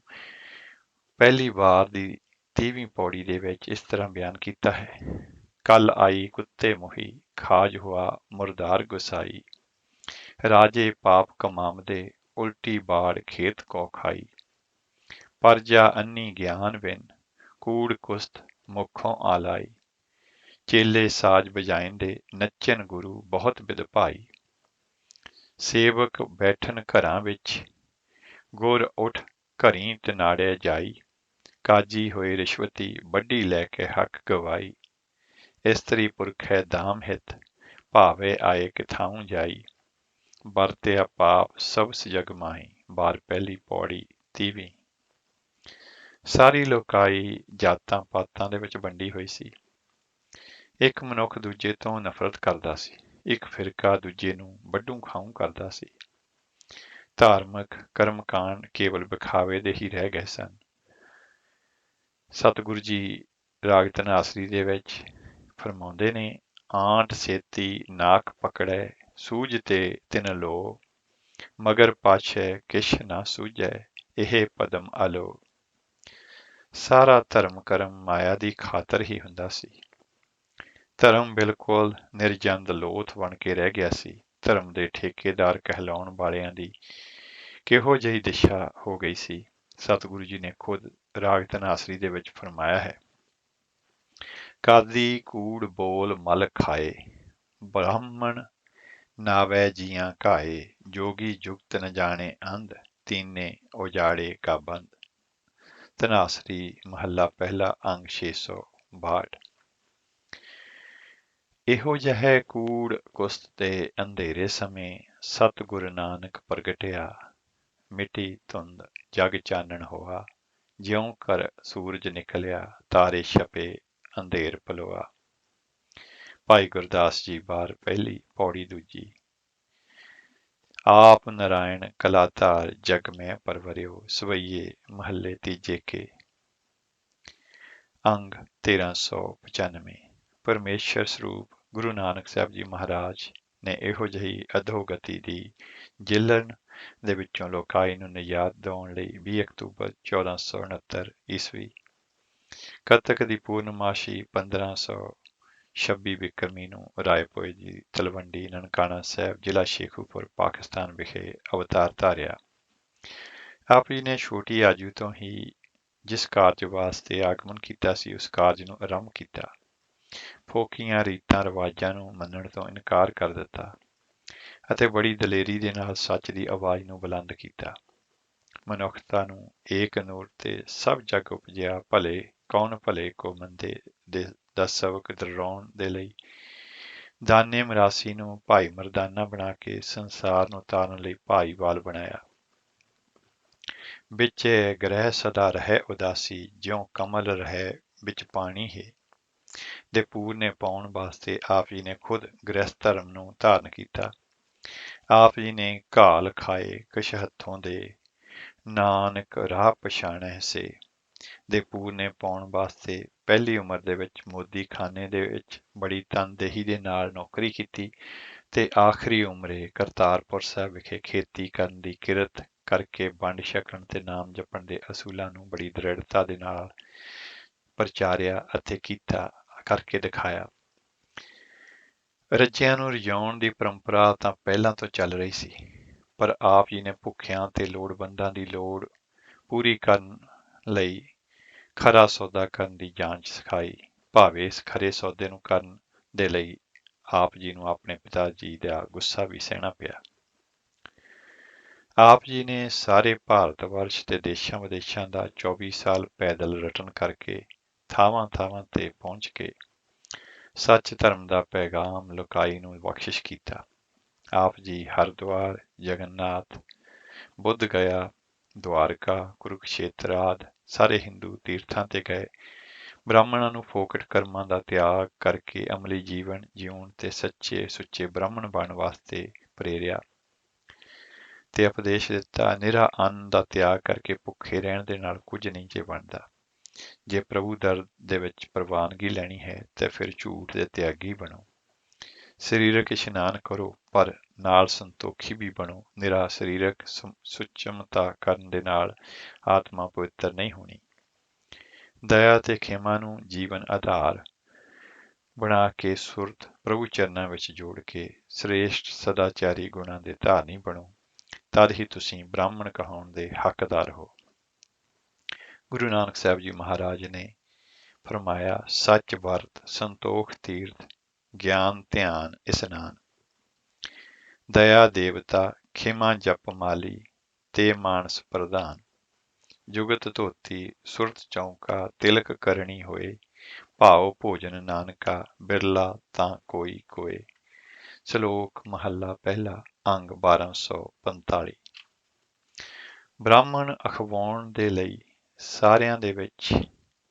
ਪਹਿਲੀ ਵਾਰ ਦੀ 30ਵੀਂ ਪੌੜੀ ਦੇ ਵਿੱਚ ਇਸ ਤਰ੍ਹਾਂ ਬਿਆਨ ਕੀਤਾ ਹੈ। ਕੱਲ ਆਈ ਕੁੱਤੇ ਮੋਹੀ, ਖਾਜ ਹੁਆ ਮੁਰਦਾਰ ਗੁਸਾਈ, ਰਾਜੇ ਪਾਪ ਕਮਾਮਦੇ, ਉਲਟੀ ਬਾੜ ਖੇਤ ਕੋ ਖਾਈ, ਪਰਜਾ ਅੰਨੀ ਗਿਆਨ ਬਿਨ, ਕੂੜ ਕੁਸਤ ਮੁਖੋਂ ਆਲਾਈ, ਚੇਲੇ ਸਾਜ ਬਜਾਇੰਦੇ, ਨੱਚਨ ਗੁਰੂ ਬਹੁਤ ਬਿਦ ਭਾਈ, ਸੇਵਕ ਬੈਠਨ ਘਰਾਂ ਵਿੱਚ, ਗੁਰ ਉਠ ਘਰੀ ਤਨਾੜੇ ਜਾਈ, ਕਾਜੀ ਹੋਏ ਰਿਸ਼ਵਤੀ, ਵੱਢੀ ਲੈ ਕੇ ਹੱਕ ਗਵਾਈ, ਇਸਤਰੀ ਪੁਰਖੈ ਦਾਮ ਹਿਤ, ਭਾਵੇ ਆਏ ਕਿਥਾਉ ਜਾਈ, ਵਰਤਿਆ ਪਾਪ ਸਭ ਜਗ ਮਾਹੀ। ਵਾਰ ਪਹਿਲੀ ਪੌੜੀ 30ਵੀਂ। ਸਾਰੀ ਲੋਕਾਈ ਜਾਤਾਂ ਪਾਤਾਂ ਦੇ ਵਿੱਚ ਵੰਡੀ ਹੋਈ ਸੀ। ਇੱਕ ਮਨੁੱਖ ਦੂਜੇ ਤੋਂ ਨਫ਼ਰਤ ਕਰਦਾ ਸੀ। ਇੱਕ ਫਿਰਕਾ ਦੂਜੇ ਨੂੰ ਵੱਢੂ ਖਾਊ ਕਰਦਾ ਸੀ। ਧਾਰਮਿਕ ਕਰਮਕਾਂਡ ਕੇਵਲ ਵਿਖਾਵੇ ਦੇ ਹੀ ਰਹਿ ਗਏ ਸਨ। ਸਤਿਗੁਰੂ ਜੀ ਰਾਗ ਧਨਾਸਰੀ ਦੇ ਵਿੱਚ ਫਰਮਾਉਂਦੇ ਨੇ, ਆਂਟ ਸੇਤੀ ਨਾਕ ਪਕੜੈ ਸੂਝ ਤੇ ਤਿਨ ਲੋ ਮਗਰ ਪਾਛੈ ਕਿਛ ਨਾ ਸੂਝੈ ਇਹ ਪਦਮ ਆਲੋ। ਸਾਰਾ ਧਰਮ ਕਰਮ ਮਾਇਆ ਦੀ ਖਾਤਰ ਹੀ ਹੁੰਦਾ ਸੀ। ਧਰਮ ਬਿਲਕੁਲ ਨਿਰਜੰਦ ਲੋਥ ਬਣ ਕੇ ਰਹਿ ਗਿਆ ਸੀ। ਧਰਮ ਦੇ ਠੇਕੇਦਾਰ ਕਹਿਲਾਉਣ ਵਾਲਿਆਂ ਦੀ ਕਿਹੋ ਜਿਹੀ ਦਿਸ਼ਾ ਹੋ ਗਈ ਸੀ। ਸਤਿਗੁਰੂ ਜੀ ਨੇ ਖੁਦ ਰਾਗ ਧਨਾਸਰੀ ਦੇ ਵਿੱਚ ਫਰਮਾਇਆ ਹੈ, ਕਾਦੀ ਕੂੜ ਬੋਲ ਮਲ ਖਾਏ ਬ੍ਰਾਹਮਣ ਨਾਵੈ ਜੀਆਂ ਘਾਏ ਜੋਗੀ ਜੁਗਤ ਨ ਜਾਣੇ ਅੰਧ ਤੀਨੇ ਉਜਾੜੇ ਕਾ ਬੰਦ। ਧਨਾਸਰੀ ਮਹੱਲਾ ਪਹਿਲਾ ਅੰਗ 662। ਇਹੋ ਜਿਹੇ ਕੂੜ ਕੁਸਤ ਦੇ ਅੰਧੇਰੇ ਸਮੇਂ ਸਤਿਗੁਰ ਨਾਨਕ ਪ੍ਰਗਟਿਆ ਮਿੱਟੀ ਧੁੰਦ ਜਗ ਚਾਨਣ ਹੋਆ ਜਿਉਂ ਕਰ ਸੂਰਜ ਨਿਕਲਿਆ ਤਾਰੇ ਛਪੇ ਅੰਧੇਰ ਪਲੋਆ। ਭਾਈ ਗੁਰਦਾਸ ਜੀ ਬਾਰ ਪਹਿਲੀ ਪੌੜੀ ਦੂਜੀ। ਆਪ ਨਾਰਾਇਣ ਕਲਾਧਾਰ ਜਗ ਮੈਂ ਪਰਵਰਿਓ ਸਵਈਏ ਮਹੱਲੇ ਤੀਜੇ ਕੇ। ਅੰਗ 1395। ਪਰਮੇਸ਼ਰ ਸਰੂਪ ਗੁਰੂ ਨਾਨਕ ਸਾਹਿਬ ਜੀ ਮਹਾਰਾਜ ਨੇ ਇਹੋ ਜਿਹੀ ਅਧੋਗਤੀ ਦੀ ਜਿਲਣ ਦੇ ਵਿੱਚੋਂ ਲੋਕਾਈ ਨੂੰ ਨਿਜਾਤ ਦਿਵਾਉਣ ਲਈ 20 ਅਕਤੂਬਰ 1469 ਈਸਵੀ ਕੱਤਕ ਦੀ ਪੂਰਨਮਾਸ਼ੀ 1526 ਬਿਕਰਮੀ ਨੂੰ ਰਾਏਪੁਰ ਜੀ ਤਲਵੰਡੀ ਨਨਕਾਣਾ ਸਾਹਿਬ ਜ਼ਿਲ੍ਹਾ ਸ਼ੇਖੂਪੁਰ ਪਾਕਿਸਤਾਨ ਵਿਖੇ ਅਵਤਾਰ ਧਾਰਿਆ। ਆਪ ਜੀ ਨੇ ਛੋਟੀ ਆਜੂ ਤੋਂ ਹੀ ਜਿਸ ਕਾਰਜ ਵਾਸਤੇ ਆਗਮਨ ਕੀਤਾ ਸੀ ਉਸ ਕਾਰਜ ਨੂੰ ਆਰੰਭ ਕੀਤਾ। ਫੋਕੀਆਂ ਰੀਤਾਂ ਰਿਵਾਜਾਂ ਨੂੰ ਮੰਨਣ ਤੋਂ ਇਨਕਾਰ ਕਰ ਦਿੱਤਾ ਅਤੇ ਬੜੀ ਦਲੇਰੀ ਦੇ ਨਾਲ ਸੱਚ ਦੀ ਆਵਾਜ਼ ਨੂੰ ਬੁਲੰਦ ਕੀਤਾ। ਮਨੁੱਖਤਾ ਨੂੰ ਏਕ ਨੂਰ ਤੇ ਸਭ ਜਗ ਉਪਜਿਆ ਭਲੇ ਕੌਣ ਭਲੇ ਕੋ ਮੰਦੇ ਦਾ ਸਬਕ ਦਰਾਉਣ ਦੇ ਲਈ ਦਾਨੇ ਮਰਾਸੀ ਨੂੰ ਭਾਈ ਮਰਦਾਨਾ ਬਣਾ ਕੇ ਸੰਸਾਰ ਨੂੰ ਤਾਰਨ ਲਈ ਭਾਈਵਾਲ ਬਣਾਇਆ। ਵਿੱਚ ਗ੍ਰਹਿ ਸਦਾ ਰਹਿ ਉਦਾਸੀ ਜਿਉਂ ਕਮਲ ਰਹਿ ਵਿੱਚ ਪਾਣੀ ਹੈ ਦੇ ਪੂਰਨੇ ਪਾਉਣ ਵਾਸਤੇ ਆਪ ਜੀ ਨੇ ਖੁਦ ਗ੍ਰਹਿਸਥ ਧਰਮ ਨੂੰ ਧਾਰਨ ਕੀਤਾ। ਆਪ ਜੀ ਨੇ ਘਾਲ ਖਾਏ ਕਿਛ ਹੱਥੋਂ ਦੇ ਨਾਨਕ ਰਾਹ ਪਛਾਣੈ ਸੇ ਦੇ ਪੂਰਨੇ ਪਾਉਣ ਵਾਸਤੇ ਪਹਿਲੀ ਉਮਰ ਦੇ ਵਿੱਚ ਮੋਦੀ ਖਾਨੇ ਦੇ ਵਿੱਚ ਬੜੀ ਤਨਦੇਹੀ ਦੇ ਨਾਲ ਨੌਕਰੀ ਕੀਤੀ ਤੇ ਆਖਰੀ ਉਮਰੇ ਕਰਤਾਰਪੁਰ ਸਾਹਿਬ ਵਿਖੇ ਖੇਤੀ ਕਰਨ ਦੀ ਕਿਰਤ ਕਰਕੇ ਵੰਡ ਛਕਣ ਤੇ ਨਾਮ ਜਪਣ ਦੇ ਅਸੂਲਾਂ ਨੂੰ ਬੜੀ ਦ੍ਰਿੜਤਾ ਦੇ ਨਾਲ ਪ੍ਰਚਾਰਿਆ ਅਤੇ ਕੀਤਾ ਕਰਕੇ ਦਿਖਾਇਆ। ਰੱਜਿਆਂ ਨੂੰ ਰਜਾਉਣ ਦੀ ਪਰੰਪਰਾ ਤਾਂ ਪਹਿਲਾਂ ਤੋਂ ਚੱਲ ਰਹੀ ਸੀ, ਪਰ ਆਪ ਜੀ ਨੇ ਭੁੱਖਿਆਂ ਤੇ ਲੋੜਵੰਦਾਂ ਦੀ ਲੋੜ ਪੂਰੀ ਕਰਨ ਲਈ ਖਰਾ ਸੌਦਾ ਕਰਨ ਦੀ ਜਾਂਚ ਸਿਖਾਈ। ਭਾਵੇਂ ਇਸ ਖਰੇ ਸੌਦੇ ਨੂੰ ਕਰਨ ਦੇ ਲਈ ਆਪ ਜੀ ਨੂੰ ਆਪਣੇ ਪਿਤਾ ਜੀ ਦਾ ਗੁੱਸਾ ਵੀ ਸਹਿਣਾ ਪਿਆ। ਆਪ ਜੀ ਨੇ ਸਾਰੇ ਭਾਰਤ ਵਰਸ਼ ਤੇ ਦੇਸ਼ਾਂ ਵਿਦੇਸ਼ਾਂ ਦਾ 24 ਸਾਲ ਪੈਦਲ ਰਟਨ ਕਰਕੇ ਥਾਵਾਂ ਥਾਵਾਂ ਤੇ ਪਹੁੰਚ ਕੇ ਸੱਚ ਧਰਮ ਦਾ ਪੈਗਾਮ ਲੋਕਾਈ ਨੂੰ ਬਖਸ਼ਿਸ਼ ਕੀਤਾ। ਆਪ ਜੀ ਹਰਿਦੁਆਰ, ਜਗਨਨਾਥ, ਬੁੱਧ ਗਇਆ, ਦੁਆਰਕਾ, ਕੁਰੂਕਸ਼ੇਤਰ ਆਦਿ ਸਾਰੇ ਹਿੰਦੂ ਤੀਰਥਾਂ ਤੇ ਗਏ। ਬ੍ਰਾਹਮਣਾਂ ਨੂੰ ਫੋਕਟ ਕਰਮਾਂ ਦਾ ਤਿਆਗ ਕਰਕੇ ਅਮਲੀ ਜੀਵਨ ਜਿਉਣ ਤੇ ਸੱਚੇ ਸੁੱਚੇ ਬ੍ਰਾਹਮਣ ਬਣਨ ਵਾਸਤੇ ਪ੍ਰੇਰਿਆ ਤੇ ਉਪਦੇਸ਼ ਦਿੱਤਾ। ਨਿਰਾ ਅੰਨ ਦਾ ਤਿਆਗ ਕਰਕੇ ਭੁੱਖੇ ਰਹਿਣ ਦੇ ਨਾਲ ਕੁਝ ਨਹੀਂ ਜੇ ਬਣਦਾ। ਜੇ ਪ੍ਰਭੂ ਦਰ ਦੇ ਵਿੱਚ ਪ੍ਰਵਾਨਗੀ ਲੈਣੀ ਹੈ ਤੇ ਫਿਰ ਝੂਠ ਦੇ ਤਿਆਗੀ ਬਣੋ। ਸਰੀਰਕ ਇਸ਼ਨਾਨ ਕਰੋ ਪਰ ਨਾਲ ਸੰਤੋਖੀ ਵੀ ਬਣੋ। ਨਿਰਾ ਸਰੀਰਕ ਸੁਚਮਤਾ ਕਰਨ ਦੇ ਨਾਲ ਆਤਮਾ ਪਵਿੱਤਰ ਨਹੀਂ ਹੋਣੀ। ਦਇਆ ਤੇ ਖੇਮਾ ਨੂੰ ਜੀਵਨ ਆਧਾਰ ਬਣਾ ਕੇ ਸੁਰਤ ਪ੍ਰਭੂ ਚਰਨਾਂ ਵਿੱਚ ਜੋੜ ਕੇ ਸ੍ਰੇਸ਼ਟ ਸਦਾਚਾਰੀ ਗੁਣਾਂ ਦੇ ਧਾਰਨੀ ਬਣੋ। ਤਦ ਹੀ ਤੁਸੀਂ ਬ੍ਰਾਹਮਣ ਕਹਾਉਣ ਦੇ ਹੱਕਦਾਰ ਹੋ। ਗੁਰੂ ਨਾਨਕ ਸਾਹਿਬ ਜੀ ਮਹਾਰਾਜ ਨੇ ਫਰਮਾਇਆ, ਸੱਚ ਵਰਤ ਸੰਤੋਖ ਤੀਰਥ ਗਿਆਨ ਧਿਆਨ ਇਸਨਾਨ ਦਇਆ ਦੇਵਤਾ ਖੇਮਾ ਜਪ ਮਾਲੀ ਤੇ ਮਾਨਸ ਪ੍ਰਧਾਨ ਜੁਗਤ ਧੋਤੀ ਸੁਰਤ ਚੌਂਕਾ ਤਿਲਕ ਕਰਨੀ ਹੋਏ ਭਾਉ ਭੋਜਨ ਨਾਨਕਾ ਬਿਰਲਾ ਤਾਂ ਕੋਈ ਕੋਏ। ਸ਼ਲੋਕ ਮਹੱਲਾ ਪਹਿਲਾ ਅੰਗ 1245। ਬ੍ਰਾਹਮਣ ਅਖਵਾਉਣ ਦੇ ਲਈ ਸਾਰਿਆਂ ਦੇ ਵਿੱਚ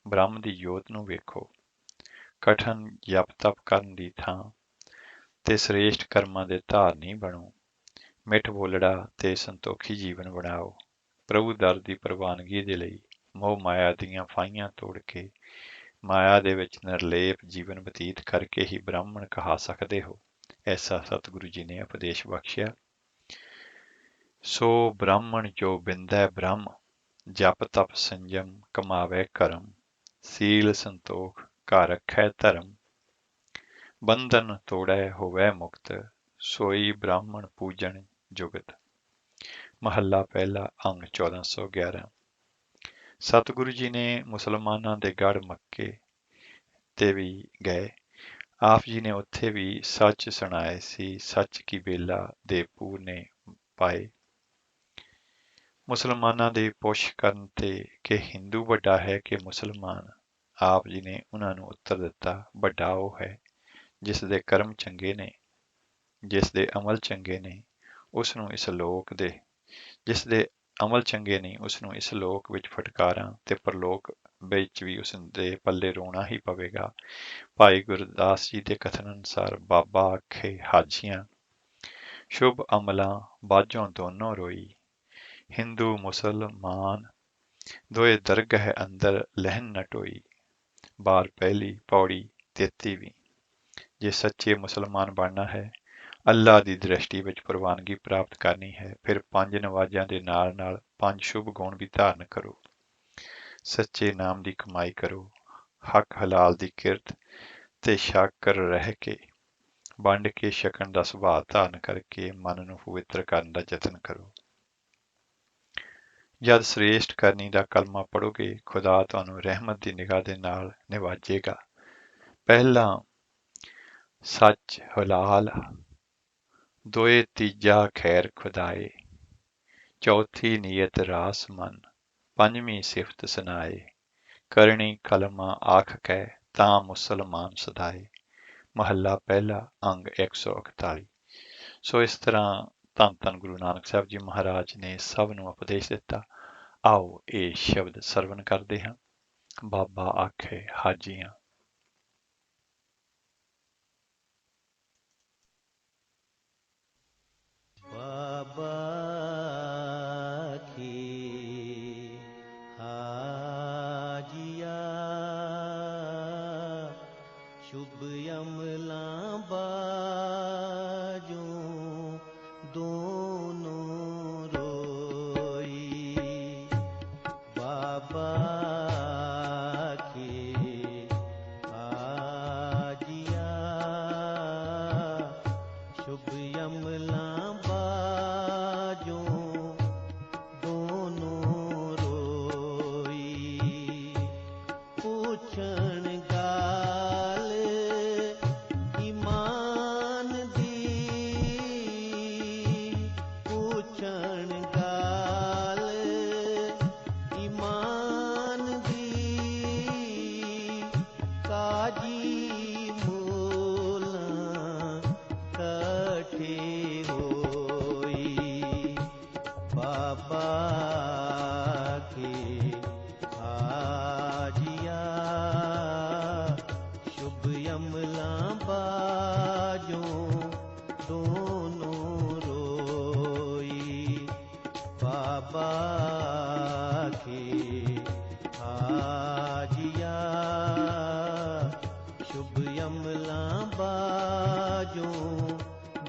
ਬ੍ਰਹਮ ਦੀ ਜੋਤ ਨੂੰ ਵੇਖੋ। ਕਠਨ ਜਪ ਤਪ ਕਰਨ ਦੀ ਥਾਂ ਤੇ ਸ੍ਰੇਸ਼ਟ ਕਰਮਾਂ ਦੇ ਧਾਰਨੀ ਬਣੋ। ਮਿੱਠ ਬੋਲੜਾ ਤੇ ਸੰਤੋਖੀ ਜੀਵਨ ਬਣਾਓ। ਪ੍ਰਭੂ ਦਰ ਦੀ ਪ੍ਰਵਾਨਗੀ ਦੇ ਲਈ ਮੋਹ ਮਾਇਆ ਦੀਆਂ ਫਾਹੀਆਂ ਤੋੜ ਕੇ ਮਾਇਆ ਦੇ ਵਿੱਚ ਨਿਰਲੇਪ ਜੀਵਨ ਬਤੀਤ ਕਰਕੇ ਹੀ ਬ੍ਰਾਹਮਣ ਕਹਾ ਸਕਦੇ ਹੋ। ਐਸਾ ਸਤਿਗੁਰੂ ਜੀ ਨੇ ਉਪਦੇਸ਼ ਬਖਸ਼ਿਆ। ਸੋ ਬ੍ਰਾਹਮਣ ਜੋ ਬਿੰਦੈ ਬ੍ਰਹਮ, ਜਪ ਤਪ ਸੰਜਮ ਕਮਾਵੇ ਕਰਮ, ਸੀਲ ਸੰਤੋਖ ਘਰ ਰਖੈ ਧਰਮ, ਬੰਧਨ ਤੋੜੈ ਹੋਵੈ ਮੁਕਤ, ਸੋਈ ਬ੍ਰਾਹਮਣ ਪੂਜਣ ਜੁਗਤ। ਮਹੱਲਾ ਪਹਿਲਾ, ਅੰਗ 1411। ਸਤਿਗੁਰੂ ਜੀ ਨੇ ਮੁਸਲਮਾਨਾਂ ਦੇ ਗੜ੍ਹ ਮੱਕੇ ਤੇ ਵੀ ਗਏ। ਆਪ ਜੀ ਨੇ ਉੱਥੇ ਵੀ ਸੱਚ ਸੁਣਾਏ ਸੀ। ਸੱਚ ਕੀ ਬੇਲਾ ਦੇ ਪੂਰਨੇ ਪਾਏ। ਮੁਸਲਮਾਨਾਂ ਦੇ ਪੁੱਛ ਕਰਨ ਤੇ ਕਿ ਹਿੰਦੂ ਵੱਡਾ ਹੈ ਕਿ ਮੁਸਲਮਾਨ, ਆਪ ਜੀ ਨੇ ਉਹਨਾਂ ਨੂੰ ਉੱਤਰ ਦਿੱਤਾ, ਵੱਡਾ ਉਹ ਹੈ ਜਿਸ ਦੇ ਕਰਮ ਚੰਗੇ ਨੇ, ਜਿਸ ਦੇ ਅਮਲ ਚੰਗੇ ਨੇ, ਉਸ ਨੂੰ ਇਸ ਲੋਕ ਦੇ ਜਿਸ ਦੇ ਅਮਲ ਚੰਗੇ ਨਹੀਂ, ਉਸ ਨੂੰ ਇਸ ਲੋਕ ਵਿੱਚ ਫਟਕਾਰਾਂ ਤੇ ਪਰਲੋਕ ਵਿੱਚ ਵੀ ਉਸ ਦੇ ਪੱਲੇ ਰੋਣਾ ਹੀ ਪਵੇਗਾ। ਭਾਈ ਗੁਰਦਾਸ ਜੀ ਦੇ ਕਥਨ ਅਨੁਸਾਰ ਬਾਬਾ ਆਖੇ ਹਾਜੀਆਂ, ਸ਼ੁਭ ਅਮਲਾਂ ਬਾਝੋਂ ਦੋਨੋਂ ਰੋਈ, ਹਿੰਦੂ ਮੁਸਲਮਾਨ ਦੋਏ ਦਰਗਹ ਅੰਦਰ ਲਹਿਨ ਨ ਟੋਈ। ਬਾਰ ਪਹਿਲੀ ਪੌੜੀ 33ਵੀਂ। ਜੇ ਸੱਚੇ ਮੁਸਲਮਾਨ ਬਣਨਾ ਹੈ, ਅੱਲਾ ਦੀ ਦ੍ਰਿਸ਼ਟੀ ਵਿੱਚ ਪ੍ਰਵਾਨਗੀ ਪ੍ਰਾਪਤ ਕਰਨੀ ਹੈ, ਫਿਰ 5 ਨਵਾਜ਼ਾਂ ਦੇ ਨਾਲ ਨਾਲ 5 ਸ਼ੁਭ ਗੁਣ ਵੀ ਧਾਰਨ ਕਰੋ। ਸੱਚੇ ਨਾਮ ਦੀ ਕਮਾਈ ਕਰੋ, ਹੱਕ ਹਲਾਲ ਦੀ ਕਿਰਤ ਤੇ ਸ਼ਾਕਰ ਰਹਿ ਕੇ, ਵੰਡ ਕੇ ਛਕਣ ਦਾ ਸੁਭਾਅ ਧਾਰਨ ਕਰਕੇ ਮਨ ਨੂੰ ਪਵਿੱਤਰ ਕਰਨ ਦਾ ਯਤਨ ਕਰੋ। ਜਦ ਸ੍ਰੇਸ਼ਟ ਕਰਨੀ ਦਾ ਕਲਮਾ ਪੜੋਗੇ, ਖੁਦਾ ਤੁਹਾਨੂੰ ਰਹਿਮਤ ਦੀ ਨਿਗਾਹ ਦੇ ਨਾਲ ਨਿਵਾਜੇਗਾ। ਪਹਿਲਾਂ ਸੱਚ ਹਲਾਲ, ਦੋਏ ਤੀਜਾ ਖੈਰ ਖੁਦਾਏ, ਚੌਥੀ ਨੀਅਤ ਰਾਸ ਮਨ, ਪੰਜਵੀਂ ਸਿਫਤ ਸੁਨਾਏ, ਕਰਨੀ ਕਲਮਾ ਆਖ ਕੈ ਤਾਂ ਮੁਸਲਮਾਨ ਸਦਾਏ। ਮਹੱਲਾ ਪਹਿਲਾ, ਅੰਗ 141। ਸੋ ਇਸ ਤਰ੍ਹਾਂ ਧੰਨ ਧੰਨ ਗੁਰੂ ਨਾਨਕ ਸਾਹਿਬ ਜੀ ਮਹਾਰਾਜ ਨੇ ਸਭ ਨੂੰ ਉਪਦੇਸ਼ ਦਿੱਤਾ। ਆਓ ਇਹ ਸ਼ਬਦ ਸਰਵਣ ਕਰਦੇ ਹਾਂ। ਬਾਬਾ ਆਖੇ ਹਾਜੀਆਂ। ਬਾਬਾ ਕੀ ਹਾਜੀਆ, ਸ਼ੁਭ ਅਮਲਾਂ ਬਾਝੋਂ ਦੋਨੋਂ ਰੋਈ। ਬਾਬਾ ਕੀ ਹਾਜੀਆ, ਸ਼ੁਭ ਅਮਲਾਂ ਬਾਝੋਂ ਦੋਨੋਂ ਰੋਈ। ਪੁੱਛਣ ਗਾਲ ਈਮਾਨ ਦੀ, ਪੁੱਛਣ ਗਾਲ ਈਮਾਨ ਦੀ, ਕਾਜੀ ਮੂਲਾਂ ਇਕੱਠੇ ਹੋਈ। ਬਾਬਾ ਕੇ ਹਾਜੀਆ, ਸ਼ੁਭ ਅਮਲਾਂ ਬਾਝੋਂ ਦੋਨੋਂ ਰੋਈ। ਬਾਬਾ ਕੇ ਹਾਜੀਆ, ਸ਼ੁਭ ਅਮਲਾਂ ਬਾਝੋਂ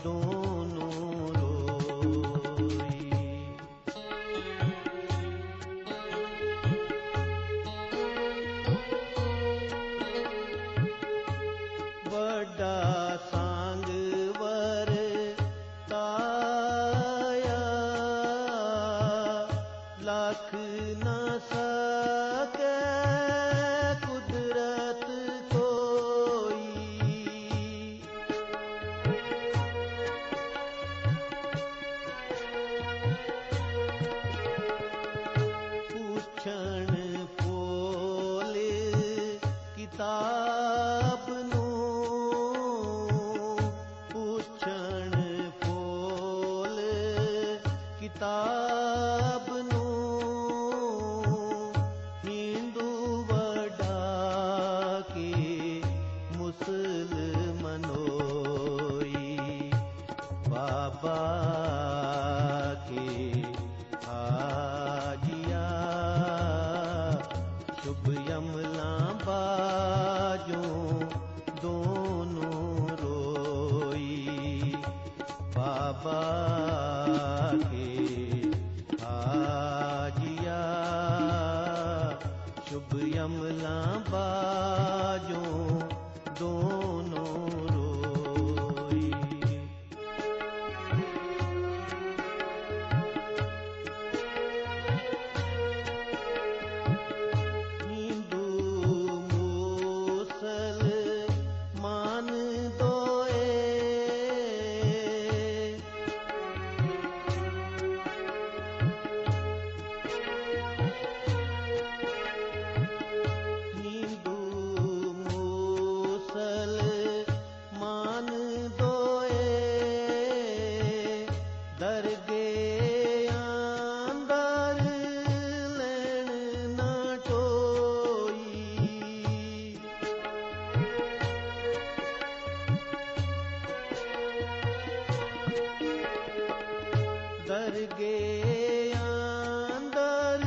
ਦੋਨੋਂ ਰੋਈ। ਵੱਡਾ ਸੰਗ ਵਰਤਾਇਆ, ਲੱਖ ਨਾ ਸਕੈ ਕੁਦਰਤ ਕੋਈ। ਪੁੱਛਣ ਪੋਲ ਕਿਤਾਬ ਨੂੰ, ਪੁੱਛਣ ਪੋਲ ਕਿਤਾਬ ਨੂੰ, ਹਿੰਦੂ ਵਡਾ ਕੇ ਮੁਸਲਮਾਨੋਈ। ਬਾਬਾ ਕੇ ਹਾਜੀਆ, ਸ਼ੁਭ ਅਮਲਾਂ बाबा के हाजिया शुभ यमला बाजों दोनों रोई। हिंदू मुसलमान दोए हिंदू मुसलमान दोए दरगे अंदर लेन न टोई। दरगे अंदर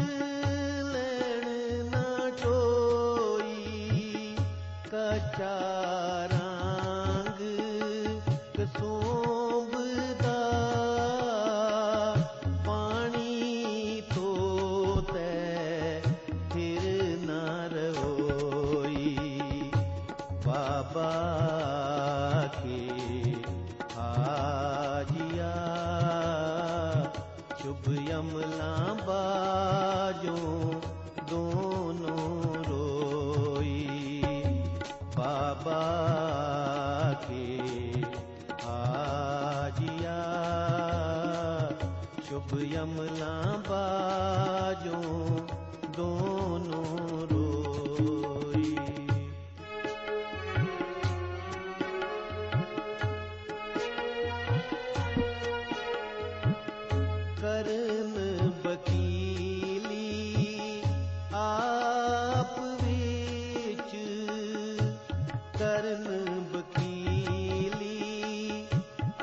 लेन न टोई। कच्चा रंग कसोंबदा पानी तो तै फिर न रहोई। बाबा के हाजिया शुभ यमला बाजों दोनों रोई। बाबा के हाजिया शुभ यमला बाजों दोनों रोई। करन वकीली आप विच करन वकीली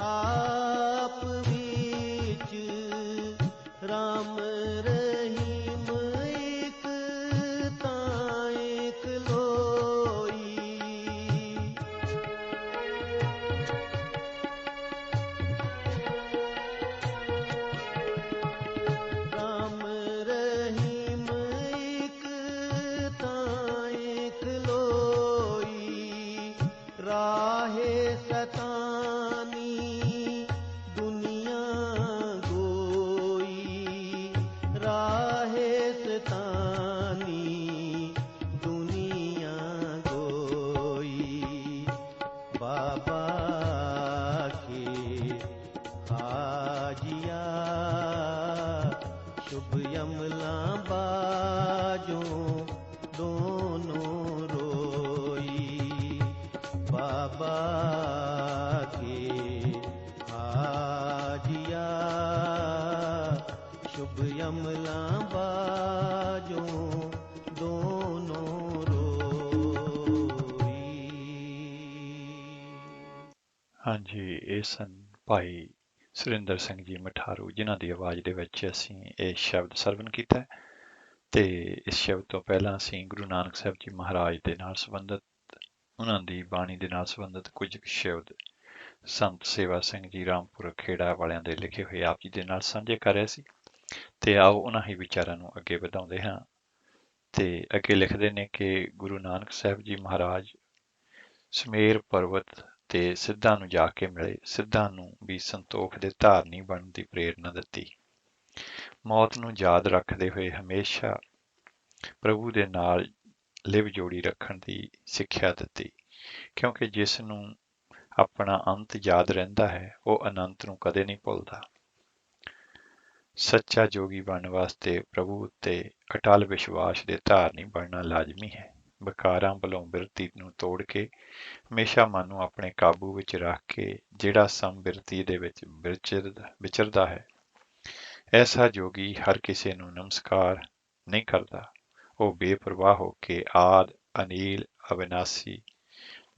आप विच राम रहीम एक तां एक लोई। राम रहीम एक तां एक लोई। राहे सतानी दुनिया गोई। राहे सतानी दुनिया गोई। बाबा के हाजिया शुभ यमला बाजों दोनों रोई। बाबा के हाजिया शुभ यमला बाजों दोनों रोई। ਹਾਂਜੀ, ਇਹ ਸਨ ਭਾਈ ਸੁਰਿੰਦਰ ਸਿੰਘ ਜੀ ਮਠਾਰੂ, ਜਿਨ੍ਹਾਂ ਦੀ ਆਵਾਜ਼ ਦੇ ਵਿੱਚ ਅਸੀਂ ਇਹ ਸ਼ਬਦ ਸਰਵਨ ਕੀਤਾ ਹੈ। ਤੇ ਇਸ ਸ਼ਬਦ ਤੋਂ ਪਹਿਲਾਂ ਅਸੀਂ ਗੁਰੂ ਨਾਨਕ ਸਾਹਿਬ ਜੀ ਮਹਾਰਾਜ ਦੇ ਨਾਲ ਸੰਬੰਧਿਤ, ਉਹਨਾਂ ਦੀ ਬਾਣੀ ਦੇ ਨਾਲ ਸੰਬੰਧਿਤ ਕੁਝ ਕੁ ਸ਼ਬਦ ਸੰਤ ਸੇਵਾ ਸਿੰਘ ਜੀ ਰਾਮਪੁਰ ਖੇੜਾ ਵਾਲਿਆਂ ਦੇ ਲਿਖੇ ਹੋਏ ਆਪ ਜੀ ਦੇ ਨਾਲ ਸਾਂਝੇ ਕਰ ਰਹੇ ਸੀ। ਤੇ ਆਓ ਉਹਨਾਂ ਹੀ ਵਿਚਾਰਾਂ ਨੂੰ ਅੱਗੇ ਵਧਾਉਂਦੇ ਹਾਂ। ਤੇ ਅੱਗੇ ਲਿਖਦੇ ਨੇ ਕਿ ਗੁਰੂ ਨਾਨਕ ਸਾਹਿਬ ਜੀ ਮਹਾਰਾਜ ਸਮੇਰ ਪਰਬਤ ਤੇ ਸਿੱਧਾਂ ਨੂੰ ਜਾ ਕੇ ਮਿਲੇ। ਸਿੱਧਾਂ ਨੂੰ ਵੀ ਸੰਤੋਖ ਦੇ ਧਾਰਨੀ ਬਣਨ ਦੀ ਪ੍ਰੇਰਨਾ ਦਿੱਤੀ। ਮੌਤ ਨੂੰ ਯਾਦ ਰੱਖਦੇ ਹੋਏ ਹਮੇਸ਼ਾ ਪ੍ਰਭੂ ਦੇ ਨਾਲ ਲਿਵ ਜੋੜੀ ਰੱਖਣ ਦੀ ਸਿੱਖਿਆ ਦਿੱਤੀ, ਕਿਉਂਕਿ ਜਿਸ ਨੂੰ ਆਪਣਾ ਅੰਤ ਯਾਦ ਰਹਿੰਦਾ ਹੈ ਉਹ ਅਨੰਤ ਨੂੰ ਕਦੇ ਨਹੀਂ ਭੁੱਲਦਾ। ਸੱਚਾ ਜੋਗੀ ਬਣਨ ਵਾਸਤੇ ਪ੍ਰਭੂ ਉੱਤੇ ਅਟਲ ਵਿਸ਼ਵਾਸ ਦੇ ਧਾਰਨੀ ਬਣਨਾ ਲਾਜ਼ਮੀ ਹੈ। ਵਿਕਾਰਾਂ ਵੱਲੋਂ ਬਿਰਤੀ ਨੂੰ ਤੋੜ ਕੇ ਹਮੇਸ਼ਾ ਮਨ ਨੂੰ ਆਪਣੇ ਕਾਬੂ ਵਿੱਚ ਰੱਖ ਕੇ ਜਿਹੜਾ ਸਮਬਿਰਤੀ ਦੇ ਵਿੱਚ ਵਿਚਰਦਾ ਹੈ, ਐਸਾ ਜੋਗੀ ਹਰ ਕਿਸੇ ਨੂੰ ਨਮਸਕਾਰ ਨਹੀਂ ਕਰਦਾ। ਉਹ ਬੇਪਰਵਾਹ ਹੋ ਕੇ ਆਦ ਅਨੀਲ ਅਵਿਨਾਸੀ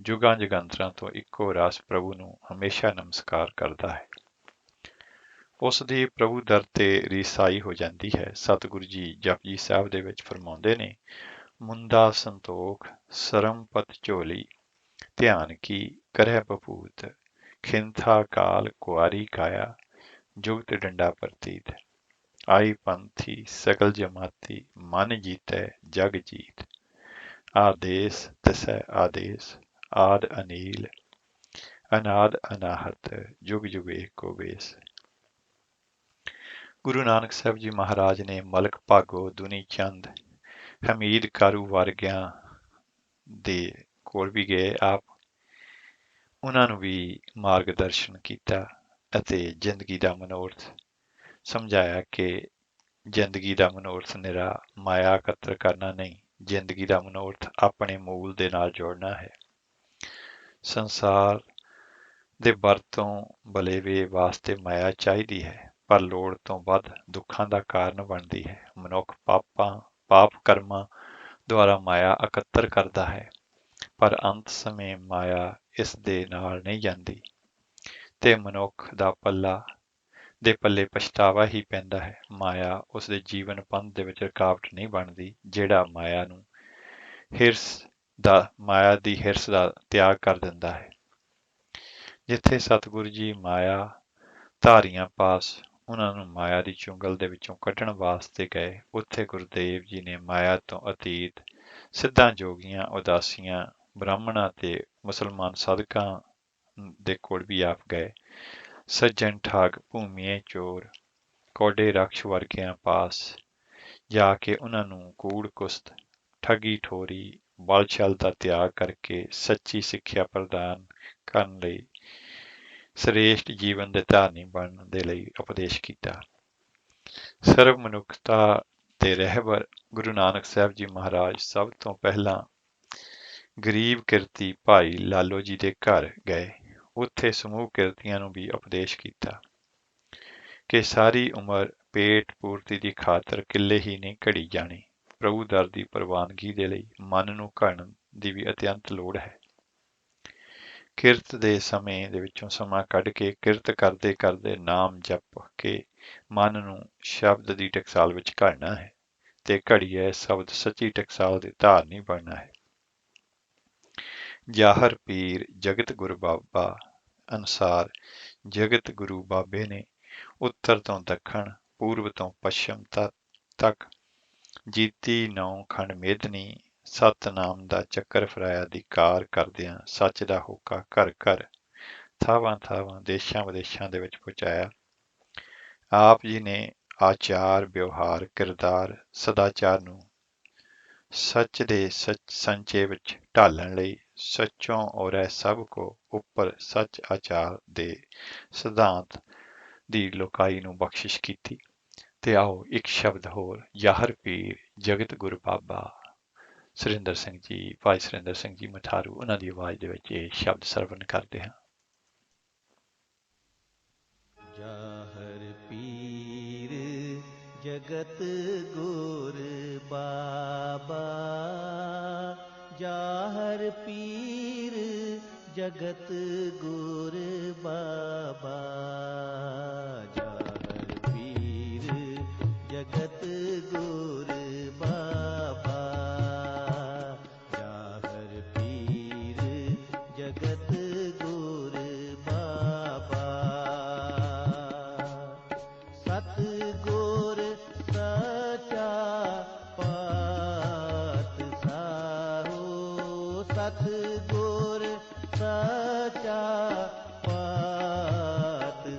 ਜੁਗਾਂ ਜਗੰਤਰਾਂ ਤੋਂ ਇੱਕੋ ਰਸ ਪ੍ਰਭੂ ਨੂੰ ਹਮੇਸ਼ਾ ਨਮਸਕਾਰ ਕਰਦਾ ਹੈ। ਉਸ ਦੀ ਪ੍ਰਭੂ ਦਰ ਤੇ ਰੀਸਾਈ ਹੋ ਜਾਂਦੀ ਹੈ। ਸਤਿਗੁਰੂ ਜੀ ਜਪਜੀ ਸਾਹਿਬ ਦੇ ਵਿੱਚ ਫਰਮਾਉਂਦੇ ਨੇ, ਮੁੰਦਾ ਸੰਤੋਖ ਸਰਮ ਪਤ ਝੋਲੀ ਧਿਆਨ ਕੀ ਕਰਹਿ ਬਪੂਤ, खिंथा काल कुआरी काया जुगत डंडा प्रतीत। आई पंथी सकल जमाती मन जीतै जग जीत। आदेश तिसै आदेश आद अनील अनाद अनाहत जुग जुग एको बेस। ਗੁਰੂ ਨਾਨਕ ਸਾਹਿਬ ਜੀ ਮਹਾਰਾਜ ਨੇ ਮਲਕ ਭਾਗੋ ਦੁਨੀ ਚੰਦ ਹਮੀਦ ਕਾਰੂ ਵਰਗਿਆਂ ਦੇ ਕੋਲ ਵੀ ਗਏ। ਆਪ ਉਹਨਾਂ ਨੂੰ ਵੀ ਮਾਰਗਦਰਸ਼ਨ ਕੀਤਾ ਅਤੇ ਜ਼ਿੰਦਗੀ ਦਾ ਮਨੋਰਥ ਸਮਝਾਇਆ ਕਿ ਜ਼ਿੰਦਗੀ ਦਾ ਮਨੋਰਥ ਨਿਰਾ ਮਾਇਆ ਇਕੱਤਰ ਕਰਨਾ ਨਹੀਂ, ਜ਼ਿੰਦਗੀ ਦਾ ਮਨੋਰਥ ਆਪਣੇ ਮੂਲ ਦੇ ਨਾਲ ਜੋੜਨਾ ਹੈ। ਸੰਸਾਰ ਦੇ ਵਰਤੋਂ ਭਲੇਵੇ ਵਾਸਤੇ ਮਾਇਆ ਚਾਹੀਦੀ ਹੈ, ਪਰ ਲੋੜ ਤੋਂ ਵੱਧ ਦੁੱਖਾਂ ਦਾ ਕਾਰਨ ਬਣਦੀ ਹੈ। ਮਨੁੱਖ ਪਾਪ ਕਰਮਾਂ ਦੁਆਰਾ ਮਾਇਆ ਇਕੱਤਰ ਕਰਦਾ ਹੈ, ਪਰ ਅੰਤ ਸਮੇਂ ਮਾਇਆ ਇਸ ਦੇ ਨਾਲ ਨਹੀਂ ਜਾਂਦੀ ਤੇ ਮਨੁੱਖ ਦੇ ਪੱਲੇ ਪਛਤਾਵਾ ਹੀ ਪੈਂਦਾ ਹੈ। ਮਾਇਆ ਉਸ ਦੇ ਜੀਵਨ ਪੰਥ ਦੇ ਵਿੱਚ ਰੁਕਾਵਟ ਨਹੀਂ ਬਣਦੀ। ਜਿਹੜਾ ਮਾਇਆ ਦੀ ਹਿਰਸ ਦਾ ਤਿਆਗ ਕਰ ਦਿੰਦਾ ਹੈ। ਜਿੱਥੇ ਸਤਿਗੁਰੂ ਜੀ ਮਾਇਆ ਧਾਰੀਆਂ ਪਾਸ ਉਹਨਾਂ ਨੂੰ ਮਾਇਆ ਦੀ ਚੁੰਗਲ ਦੇ ਵਿੱਚੋਂ ਕੱਢਣ ਵਾਸਤੇ ਗਏ, ਉੱਥੇ ਗੁਰਦੇਵ ਜੀ ਨੇ ਮਾਇਆ ਤੋਂ ਅਤੀਤ ਸਿੱਧਾਂ ਜੋਗੀਆਂ, ਉਦਾਸੀਆਂ, ਬ੍ਰਾਹਮਣਾਂ ਤੇ ਮੁਸਲਮਾਨ ਸਾਧਕਾਂ ਦੇ ਕੋਲ ਵੀ ਆਪ ਗਏ। ਸੱਜਣ ਠੱਗ, ਭੂਮੀਏ ਚੋਰ, ਕੋਡੇ ਰਕਸ਼ ਵਰਗਿਆਂ ਪਾਸ ਜਾ ਕੇ ਉਹਨਾਂ ਨੂੰ ਕੂੜ ਕੁਸਤ, ਠੱਗੀ ਠੋਰੀ, ਬਲ ਛਲ ਦਾ ਤਿਆਗ ਕਰਕੇ ਸੱਚੀ ਸਿੱਖਿਆ ਪ੍ਰਦਾਨ ਕਰਨ ਲਈ ਸ੍ਰੇਸ਼ਟ ਜੀਵਨ ਦੇ ਧਾਰਨੀ ਬਣਨ ਦੇ ਲਈ ਉਪਦੇਸ਼ ਕੀਤਾ। ਸਰਬ ਮਨੁੱਖਤਾ ਦੇ ਰਹਿਬਰ ਗੁਰੂ ਨਾਨਕ ਸਾਹਿਬ ਜੀ ਮਹਾਰਾਜ ਸਭ ਤੋਂ ਪਹਿਲਾਂ ਗਰੀਬ ਕਿਰਤੀ ਭਾਈ ਲਾਲੋ ਜੀ ਦੇ ਘਰ ਗਏ। ਉੱਥੇ ਸਮੂਹ ਕਿਰਤੀਆਂ ਨੂੰ ਵੀ ਉਪਦੇਸ਼ ਕੀਤਾ ਕਿ ਸਾਰੀ ਉਮਰ ਪੇਟ ਪੂਰਤੀ ਦੀ ਖਾਤਰ ਕਿੱਲੇ ਹੀ ਨਹੀਂ ਘੜੀ ਜਾਣੀ। ਪ੍ਰਭੂ ਦਰ ਦੀ ਪ੍ਰਵਾਨਗੀ ਦੇ ਲਈ ਮਨ ਨੂੰ ਘੜਨ ਦੀ ਵੀ ਅਤਿਅੰਤ ਲੋੜ ਹੈ। ਕਿਰਤ ਦੇ ਸਮੇਂ ਦੇ ਵਿੱਚੋਂ ਸਮਾਂ ਕੱਢ ਕੇ ਕਿਰਤ ਕਰਦੇ ਕਰਦੇ ਨਾਮ ਜਪ ਕੇ ਮਨ ਨੂੰ ਸ਼ਬਦ ਦੀ ਟਕਸਾਲ ਵਿੱਚ ਘੜਨਾ ਹੈ ਤੇ ਘੜੀਏ ਸ਼ਬਦ ਸੱਚੀ ਟਕਸਾਲ ਦੇ ਧਾਰਨੀ ਬਣਨਾ ਹੈ। ਜਾਹਰ ਪੀਰ ਜਗਤ ਗੁਰੂ ਬਾਬਾ ਅਨੁਸਾਰ ਜਗਤ ਗੁਰੂ ਬਾਬੇ ਨੇ ਉੱਤਰ ਤੋਂ ਦੱਖਣ, ਪੂਰਬ ਤੋਂ ਪੱਛਮ ਤੱਕ ਜੀਤੀ 9 ਖੰਡ ਮੇਦਨੀ ਸਤਨਾਮ ਦਾ ਚੱਕਰ ਫਰਾਇਆ ਦੀ ਕਾਰ ਕਰਦਿਆਂ ਸੱਚ ਦਾ ਹੋਕਾ ਘਰ ਘਰ, ਥਾਵਾਂ ਥਾਵਾਂ, ਦੇਸ਼ਾਂ ਵਿਦੇਸ਼ਾਂ ਦੇ ਵਿੱਚ ਪਹੁੰਚਾਇਆ। ਆਪ ਜੀ ਨੇ ਆਚਾਰ, ਵਿਵਹਾਰ, ਕਿਰਦਾਰ, ਸਦਾਚਾਰ ਨੂੰ ਸੱਚ ਦੇ ਸੰਚੇ ਵਿੱਚ ਢਾਲਣ ਲਈ ਸੱਚੋਂ ਔਰੈ ਸਭ ਕੋ ਉੱਪਰ ਸੱਚ ਆਚਾਰ ਦੇ ਸਿਧਾਂਤ ਦੀ ਲੋਕਾਈ ਨੂੰ ਬਖਸ਼ਿਸ਼ ਕੀਤੀ। ਤੇ ਆਓ ਇੱਕ ਸ਼ਬਦ ਹੋਰ, ਜਾਹਰ ਪੀਰ ਜਗਤ ਗੁਰੂ ਬਾਬਾ ਸੁਰਿੰਦਰ ਸਿੰਘ ਜੀ, ਭਾਈ ਸੁਰਿੰਦਰ ਸਿੰਘ ਜੀ ਮਠਾਰੂ, ਉਹਨਾਂ ਦੀ ਆਵਾਜ਼ ਦੇ ਵਿੱਚ ਇਹ ਸ਼ਬਦ ਸਰਵਣ ਕਰਦੇ ਹਾਂ। ਜਾਹਰ ਪੀਰ ਜਗਤ ਗੁਰ ਬਾਬਾ, ਜਾਹਰ ਪੀਰ ਜਗਤ ਗੁਰ ਬਾਬਾ, ਜਾਹਰ ਪੀਰ ਜਗਤ ਗੁਰ ਬਾਬਾ, ਜਾਹਰ ਪੀਰ ਜਗਤ ਗੁਰ ਬਾਬਾ, ਸਤ ਗੁਰ ਸਚਾ ਪਾਤਸ਼ਾਹੋ, ਸਤ ਗੁਰ ਸਚਾ ਪਾਤਸ਼ਾਹ।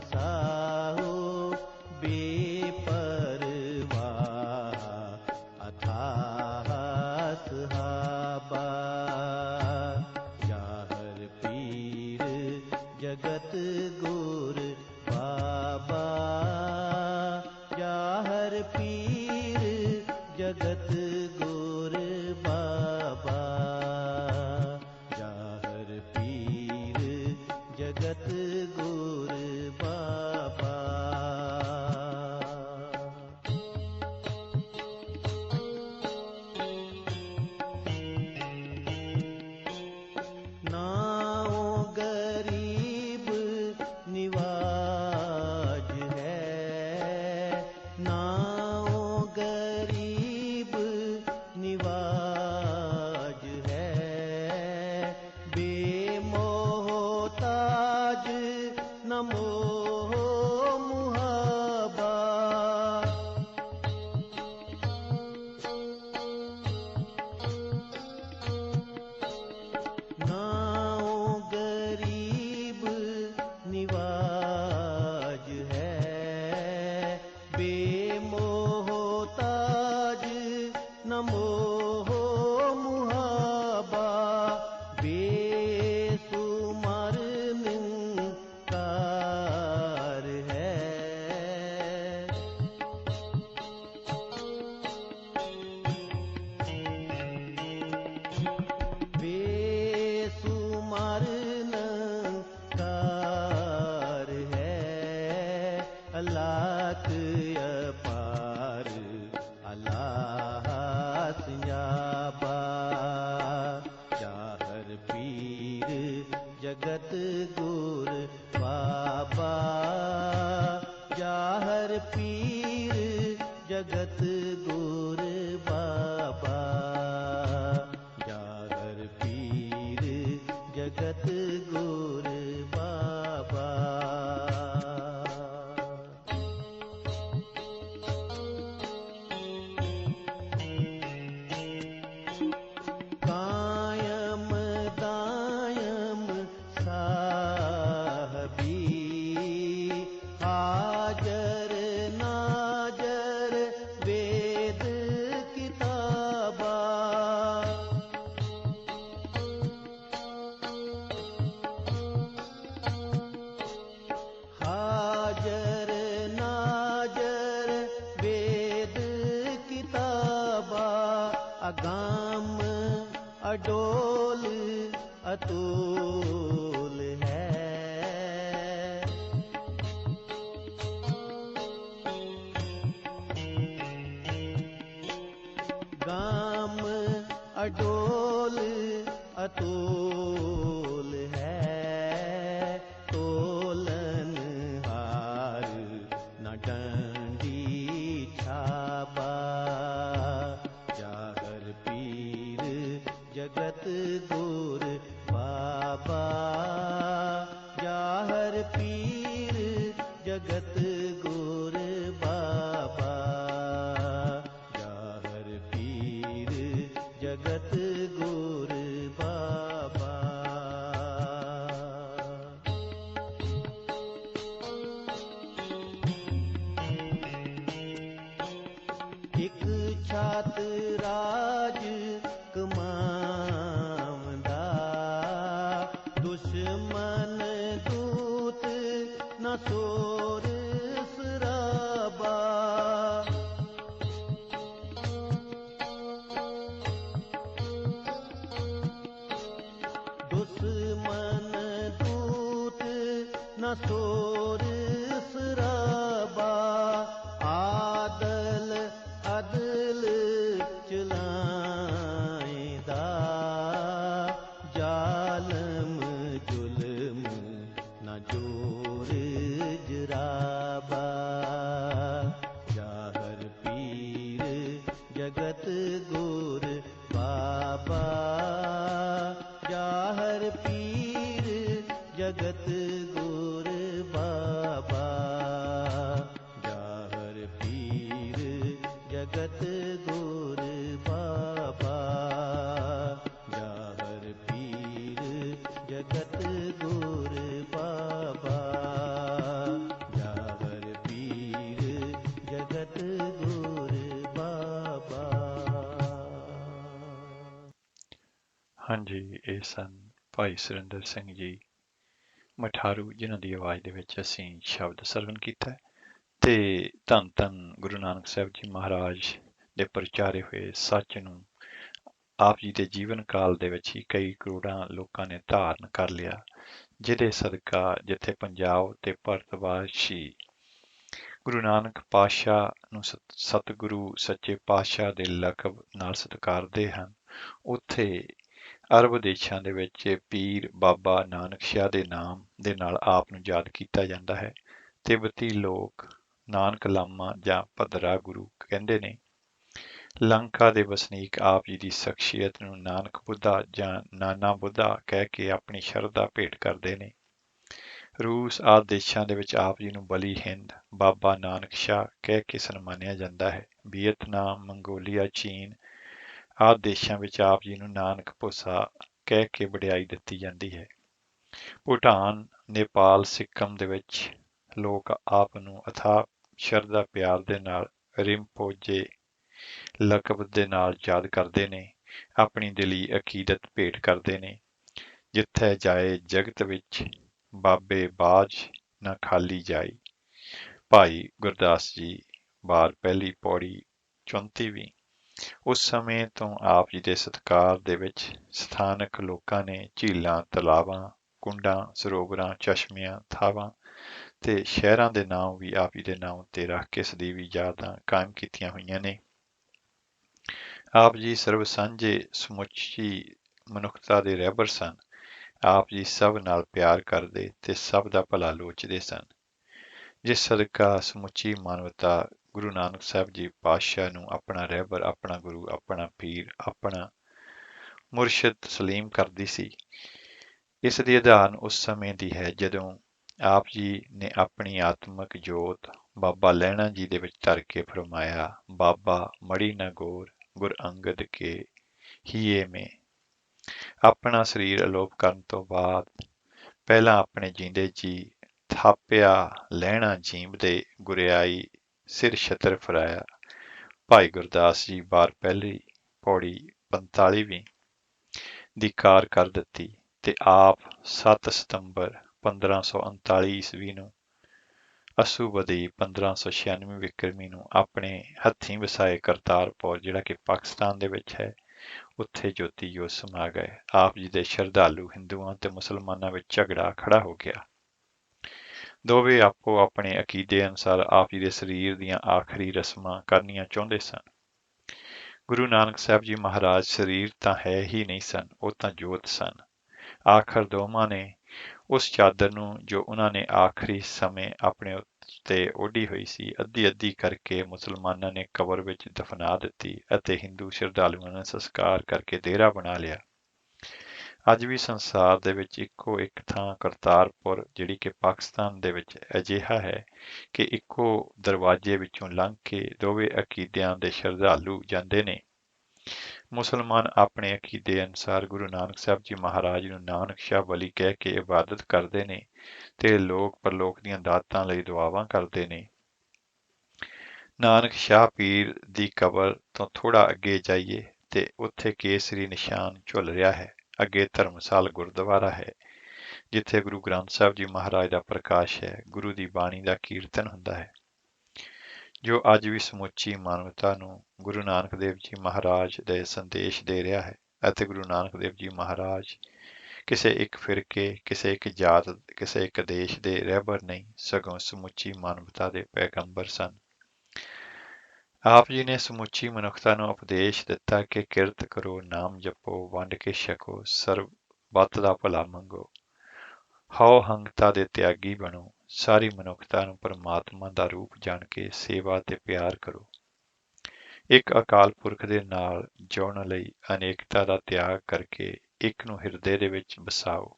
अलाक अपार अलाह सियाबा जाहर पीर जगत गुर बाबा जाहर पीर जगत गुर बाबा जाहर पीर जगत गुर बाबा कायम दायम साहबी हाजर नाजर वेद किताबा हाजर नाजर वेद किताबा अगाम अडोल अतुल है गाम अडोल अतुल है तोलन हार न डंडी छाबा जागर पीर जगत गुर बाबा जाहर पीर जगत गुर बाबा जाहर पीर जगत गुर बाबा एक छात राज कमावंदा दुश्मन दूत न सोर सराबा दुश्मन दूत न सोर सराबा आदल अदल चलाएदा जालम जुल्म न जोर जराबा जाहर पीर जगत गुर बाबा जाहर पीर जगत गुर बाबा जाहर पीर जगत गुर बाबा जाहर पीर जगत गुर बाबा जाहर पीर जगत गुर बाबा ਹਾਂਜੀ ਇਹ ਸਨ ਭਾਈ ਸੁਰਿੰਦਰ ਸਿੰਘ ਜੀ ਮਠਾਰੂ ਜਿਨ੍ਹਾਂ ਦੀ ਆਵਾਜ਼ ਦੇ ਵਿੱਚ ਅਸੀਂ ਸ਼ਬਦ ਸਰਵਣ ਕੀਤਾ ਹੈ ਤੇ ਧੰਨ ਧੰਨ ਗੁਰੂ ਨਾਨਕ ਸਾਹਿਬ ਜੀ ਮਹਾਰਾਜ ਦੇ ਪ੍ਰਚਾਰੇ ਹੋਏ ਸੱਚ ਨੂੰ ਆਪ ਜੀ ਦੇ ਜੀਵਨ ਕਾਲ ਦੇ ਵਿੱਚ ਹੀ ਕਈ ਕਰੋੜਾਂ ਲੋਕਾਂ ਨੇ ਧਾਰਨ ਕਰ ਲਿਆ ਜਿਹਦੇ ਸਦਕਾ ਜਿੱਥੇ ਪੰਜਾਬ ਤੇ ਭਾਰਤਵਾਸੀ ਗੁਰੂ ਨਾਨਕ ਪਾਤਸ਼ਾਹ ਨੂੰ ਸਤਿਗੁਰੂ ਸੱਚੇ ਪਾਤਸ਼ਾਹ ਦੇ ਲਕਬ ਨਾਲ ਸਤਿਕਾਰਦੇ ਹਨ ਉੱਥੇ ਅਰਬ ਦੇਸ਼ਾਂ ਦੇ ਵਿੱਚ ਪੀਰ ਬਾਬਾ ਨਾਨਕ ਸ਼ਾਹ ਦੇ ਨਾਮ ਦੇ ਨਾਲ ਆਪ ਨੂੰ ਯਾਦ ਕੀਤਾ ਜਾਂਦਾ ਹੈ ਤਿੱਬਤੀ ਲੋਕ ਨਾਨਕ ਲਾਮਾ ਜਾਂ ਭਦਰਾ ਗੁਰੂ ਕਹਿੰਦੇ ਨੇ ਲੰਕਾ ਦੇ ਵਸਨੀਕ ਆਪ ਜੀ ਦੀ ਸ਼ਖਸੀਅਤ ਨੂੰ ਨਾਨਕ ਬੁੱਧਾ ਜਾਂ ਨਾਨਾ ਬੁੱਧਾ ਕਹਿ ਕੇ ਆਪਣੀ ਸ਼ਰਧਾ ਭੇਟ ਕਰਦੇ ਨੇ ਰੂਸ ਆਦਿ ਦੇਸ਼ਾਂ ਦੇ ਵਿੱਚ ਆਪ ਜੀ ਨੂੰ ਬਲੀ ਹਿੰਦ ਬਾਬਾ ਨਾਨਕ ਸ਼ਾਹ ਕਹਿ ਕੇ ਸਨਮਾਨਿਆ ਜਾਂਦਾ ਹੈ ਵੀਅਤਨਾਮ ਮੰਗੋਲੀਆ ਚੀਨ ਆਦਿ ਦੇਸ਼ਾਂ ਵਿੱਚ ਆਪ ਜੀ ਨੂੰ ਨਾਨਕ ਭੂਸਾ ਕਹਿ ਕੇ ਵਡਿਆਈ ਦਿੱਤੀ ਜਾਂਦੀ ਹੈ ਭੂਟਾਨ ਨੇਪਾਲ ਸਿੱਕਮ ਦੇ ਵਿੱਚ ਲੋਕ ਆਪ ਨੂੰ ਅਥਾਹ ਸ਼ਰਧਾ ਪਿਆਰ ਦੇ ਨਾਲ ਰਿੰਪੋਜੇ ਲਕਬ ਦੇ ਨਾਲ ਯਾਦ ਕਰਦੇ ਨੇ ਆਪਣੀ ਦਿਲੀ ਅਕੀਦਤ ਭੇਟ ਕਰਦੇ ਨੇ ਜਿੱਥੇ ਜਾਏ ਜਗਤ ਵਿੱਚ ਬਾਬੇ ਬਾਜ ਨਾ ਖਾਲੀ ਜਾਈ ਭਾਈ ਗੁਰਦਾਸ ਜੀ ਬਾਰ ਪਹਿਲੀ ਪੌੜੀ 34ਵੀਂ ਉਸ ਸਮੇਂ ਤੋਂ ਆਪ ਜੀ ਦੇ ਸਤਿਕਾਰ ਦੇ ਵਿੱਚ ਸਥਾਨਕ ਲੋਕਾਂ ਨੇ ਝੀਲਾਂ ਤਲਾਵਾਂ ਕੁੰਡਾਂ ਸਰੋਵਰਾਂ ਚਸ਼ਮਿਆਂ ਥਾਵਾਂ ਤੇ ਸ਼ਹਿਰਾਂ ਦੇ ਨਾਮ ਵੀ ਆਪ ਜੀ ਦੇ ਨਾਮ ਉੱਤੇ ਰੱਖ ਕੇ ਸਦੀਵੀ ਯਾਦਾਂ ਕਾਇਮ ਕੀਤੀਆਂ ਹੋਈਆਂ ਨੇ। ਆਪ ਜੀ ਸਰਬ ਸਾਂਝੇ ਸਮੁੱਚੀ ਮਨੁੱਖਤਾ ਦੇ ਰਹਿਬਰ ਸਨ। ਆਪ ਜੀ ਸਭ ਨਾਲ ਪਿਆਰ ਕਰਦੇ ਤੇ ਸਭ ਦਾ ਭਲਾ ਲੋਚਦੇ ਸਨ, ਜਿਸ ਸਦਕਾ ਸਮੁੱਚੀ ਮਾਨਵਤਾ ਗੁਰੂ ਨਾਨਕ ਸਾਹਿਬ ਜੀ ਪਾਤਸ਼ਾਹ ਨੂੰ ਆਪਣਾ ਰਹਿਬਰ, ਆਪਣਾ ਗੁਰੂ, ਆਪਣਾ ਪੀਰ, ਆਪਣਾ ਮੁਰਸ਼ਿਦ ਤਸਲੀਮ ਕਰਦੀ ਸੀ। ਇਸ ਦੀ ਉਦਾਹਰਨ ਉਸ ਸਮੇਂ ਦੀ ਹੈ ਜਦੋਂ ਆਪ ਜੀ ਨੇ ਆਪਣੀ ਆਤਮਿਕ ਜੋਤ ਬਾਬਾ ਲਹਿਣਾ ਜੀ ਦੇ ਵਿੱਚ ਧਰ ਕੇ ਫਰਮਾਇਆ, ਬਾਬਾ ਮੜੀ ਨਾ ਗੌਰ ਗੁਰ ਅੰਗਦ ਕੇ ਹੀਏ ਮੇ। ਆਪਣਾ ਸਰੀਰ ਅਲੋਪ ਕਰਨ ਤੋਂ ਬਾਅਦ ਪਹਿਲਾਂ ਆਪਣੇ ਜੀਂਦੇ ਜੀ ਥਾਪਿਆ ਲਹਿਣਾ ਜੀਂਬ ਦੇ ਗੁਰਿਆਈ ਸਿਰ ਛਤਰ ਫਰਾਇਆ। ਭਾਈ ਗੁਰਦਾਸ ਜੀ ਵਾਰ ਪਹਿਲੀ ਪੌੜੀ 45ਵੀਂ ਦੀ ਕਾਰ ਕਰ ਦਿੱਤੀ ਤੇ ਆਪ 7 ਸਤੰਬਰ 1539 ਈਸਵੀ ਨੂੰ ਅਸੂਬਦੀ 1596 ਵਿਕਰਮੀ ਨੂੰ ਆਪਣੇ ਹੱਥੀਂ ਵਸਾਏ ਕਰਤਾਰਪੁਰ, ਜਿਹੜਾ ਕਿ ਪਾਕਿਸਤਾਨ ਦੇ ਵਿੱਚ ਹੈ, ਉੱਥੇ ਜੋਤੀ ਜੋਤ ਸਮਾ ਗਏ। ਆਪ ਜੀ ਦੇ ਸ਼ਰਧਾਲੂ ਹਿੰਦੂਆਂ ਤੇ ਮੁਸਲਮਾਨਾਂ ਵਿੱਚ ਝਗੜਾ ਖੜਾ ਹੋ ਗਿਆ। ਦੋਵੇਂ ਆਪੋ ਆਪਣੇ ਅਕੀਦੇ ਅਨੁਸਾਰ ਆਪ ਜੀ ਦੇ ਸਰੀਰ ਦੀਆਂ ਆਖਰੀ ਰਸਮਾਂ ਕਰਨੀਆਂ ਚਾਹੁੰਦੇ ਸਨ। ਗੁਰੂ ਨਾਨਕ ਸਾਹਿਬ ਜੀ ਮਹਾਰਾਜ ਸਰੀਰ ਤਾਂ ਹੈ ਹੀ ਨਹੀਂ ਸਨ, ਉਹ ਤਾਂ ਜੋਤ ਸਨ। ਆਖਰ ਦੋਵਾਂ ਨੇ ਉਸ ਚਾਦਰ ਨੂੰ ਜੋ ਉਹਨਾਂ ਨੇ ਆਖਰੀ ਸਮੇਂ ਆਪਣੇ ਉੱਤੇ ਓਢੀ ਹੋਈ ਸੀ, ਅੱਧੀ ਅੱਧੀ ਕਰਕੇ ਮੁਸਲਮਾਨਾਂ ਨੇ ਕਬਰ ਵਿੱਚ ਦਫਨਾ ਦਿੱਤੀ ਅਤੇ ਹਿੰਦੂ ਸ਼ਰਧਾਲੂਆਂ ਨੇ ਸੰਸਕਾਰ ਕਰਕੇ ਡੇਰਾ ਬਣਾ ਲਿਆ। ਅੱਜ ਵੀ ਸੰਸਾਰ ਦੇ ਵਿੱਚ ਇੱਕੋ ਇੱਕ ਥਾਂ ਕਰਤਾਰਪੁਰ, ਜਿਹੜੀ ਕਿ ਪਾਕਿਸਤਾਨ ਦੇ ਵਿੱਚ ਅਜਿਹਾ ਹੈ ਕਿ ਇੱਕੋ ਦਰਵਾਜ਼ੇ ਵਿੱਚੋਂ ਲੰਘ ਕੇ ਦੋਵੇਂ ਅਕੀਦਿਆਂ ਦੇ ਸ਼ਰਧਾਲੂ ਜਾਂਦੇ ਨੇ। ਮੁਸਲਮਾਨ ਆਪਣੇ ਅਕੀਦੇ ਅਨੁਸਾਰ ਗੁਰੂ ਨਾਨਕ ਸਾਹਿਬ ਜੀ ਮਹਾਰਾਜ ਨੂੰ ਨਾਨਕ ਸ਼ਾਹ ਵਲੀ ਕਹਿ ਕੇ ਇਬਾਦਤ ਕਰਦੇ ਨੇ ਤੇ ਲੋਕ ਪਰਲੋਕ ਦੀਆਂ ਦਾਤਾਂ ਲਈ ਦੁਆਵਾਂ ਕਰਦੇ ਨੇ। ਨਾਨਕ ਸ਼ਾਹ ਪੀਰ ਦੀ ਕਬਰ ਤੋਂ ਥੋੜਾ ਅੱਗੇ ਜਾਈਏ ਤੇ ਉੱਥੇ ਕੇਸਰੀ ਨਿਸ਼ਾਨ ਝੁੱਲ ਰਿਹਾ ਹੈ। ਅੱਗੇ ਧਰਮਸਾਲ ਗੁਰਦੁਆਰਾ ਹੈ, ਜਿੱਥੇ ਗੁਰੂ ਗ੍ਰੰਥ ਸਾਹਿਬ ਜੀ ਮਹਾਰਾਜ ਦਾ ਪ੍ਰਕਾਸ਼ ਹੈ। ਗੁਰੂ ਦੀ ਬਾਣੀ ਦਾ ਕੀਰਤਨ ਹੁੰਦਾ ਹੈ, ਜੋ ਅੱਜ ਵੀ ਸਮੁੱਚੀ ਮਾਨਵਤਾ ਨੂੰ ਗੁਰੂ ਨਾਨਕ ਦੇਵ ਜੀ ਮਹਾਰਾਜ ਦੇ ਸੰਦੇਸ਼ ਦੇ ਰਿਹਾ ਹੈ। ਅਤੇ ਗੁਰੂ ਨਾਨਕ ਦੇਵ ਜੀ ਮਹਾਰਾਜ ਕਿਸੇ ਇੱਕ ਫਿਰਕੇ, ਕਿਸੇ ਇੱਕ ਜਾਤ, ਕਿਸੇ ਇੱਕ ਦੇਸ਼ ਦੇ ਰਹਿਬਰ ਨਹੀਂ, ਸਗੋਂ ਸਮੁੱਚੀ ਮਾਨਵਤਾ ਦੇ ਪੈਗੰਬਰ ਸਨ। ਆਪ ਜੀ ਨੇ ਸਮੁੱਚੀ ਮਨੁੱਖਤਾ ਨੂੰ ਉਪਦੇਸ਼ ਦਿੱਤਾ ਕਿ ਕਿਰਤ ਕਰੋ, ਨਾਮ ਜਪੋ, ਵੰਡ ਕੇ ਛਕੋ, ਸਰਬੱਤ ਦਾ ਭਲਾ ਮੰਗੋ, ਹਉ ਹੰਗਤਾ ਦੇ ਤਿਆਗੀ ਬਣੋ, ਸਾਰੀ ਮਨੁੱਖਤਾ ਨੂੰ ਪਰਮਾਤਮਾ ਦਾ ਰੂਪ ਜਾਣ ਕੇ ਸੇਵਾ ਤੇ ਪਿਆਰ ਕਰੋ। ਇੱਕ ਅਕਾਲ ਪੁਰਖ ਦੇ ਨਾਲ ਜੁੜਨ ਲਈ ਅਨੇਕਤਾ ਦਾ ਤਿਆਗ ਕਰਕੇ ਇੱਕ ਨੂੰ ਹਿਰਦੇ ਦੇ ਵਿੱਚ ਵਸਾਓ।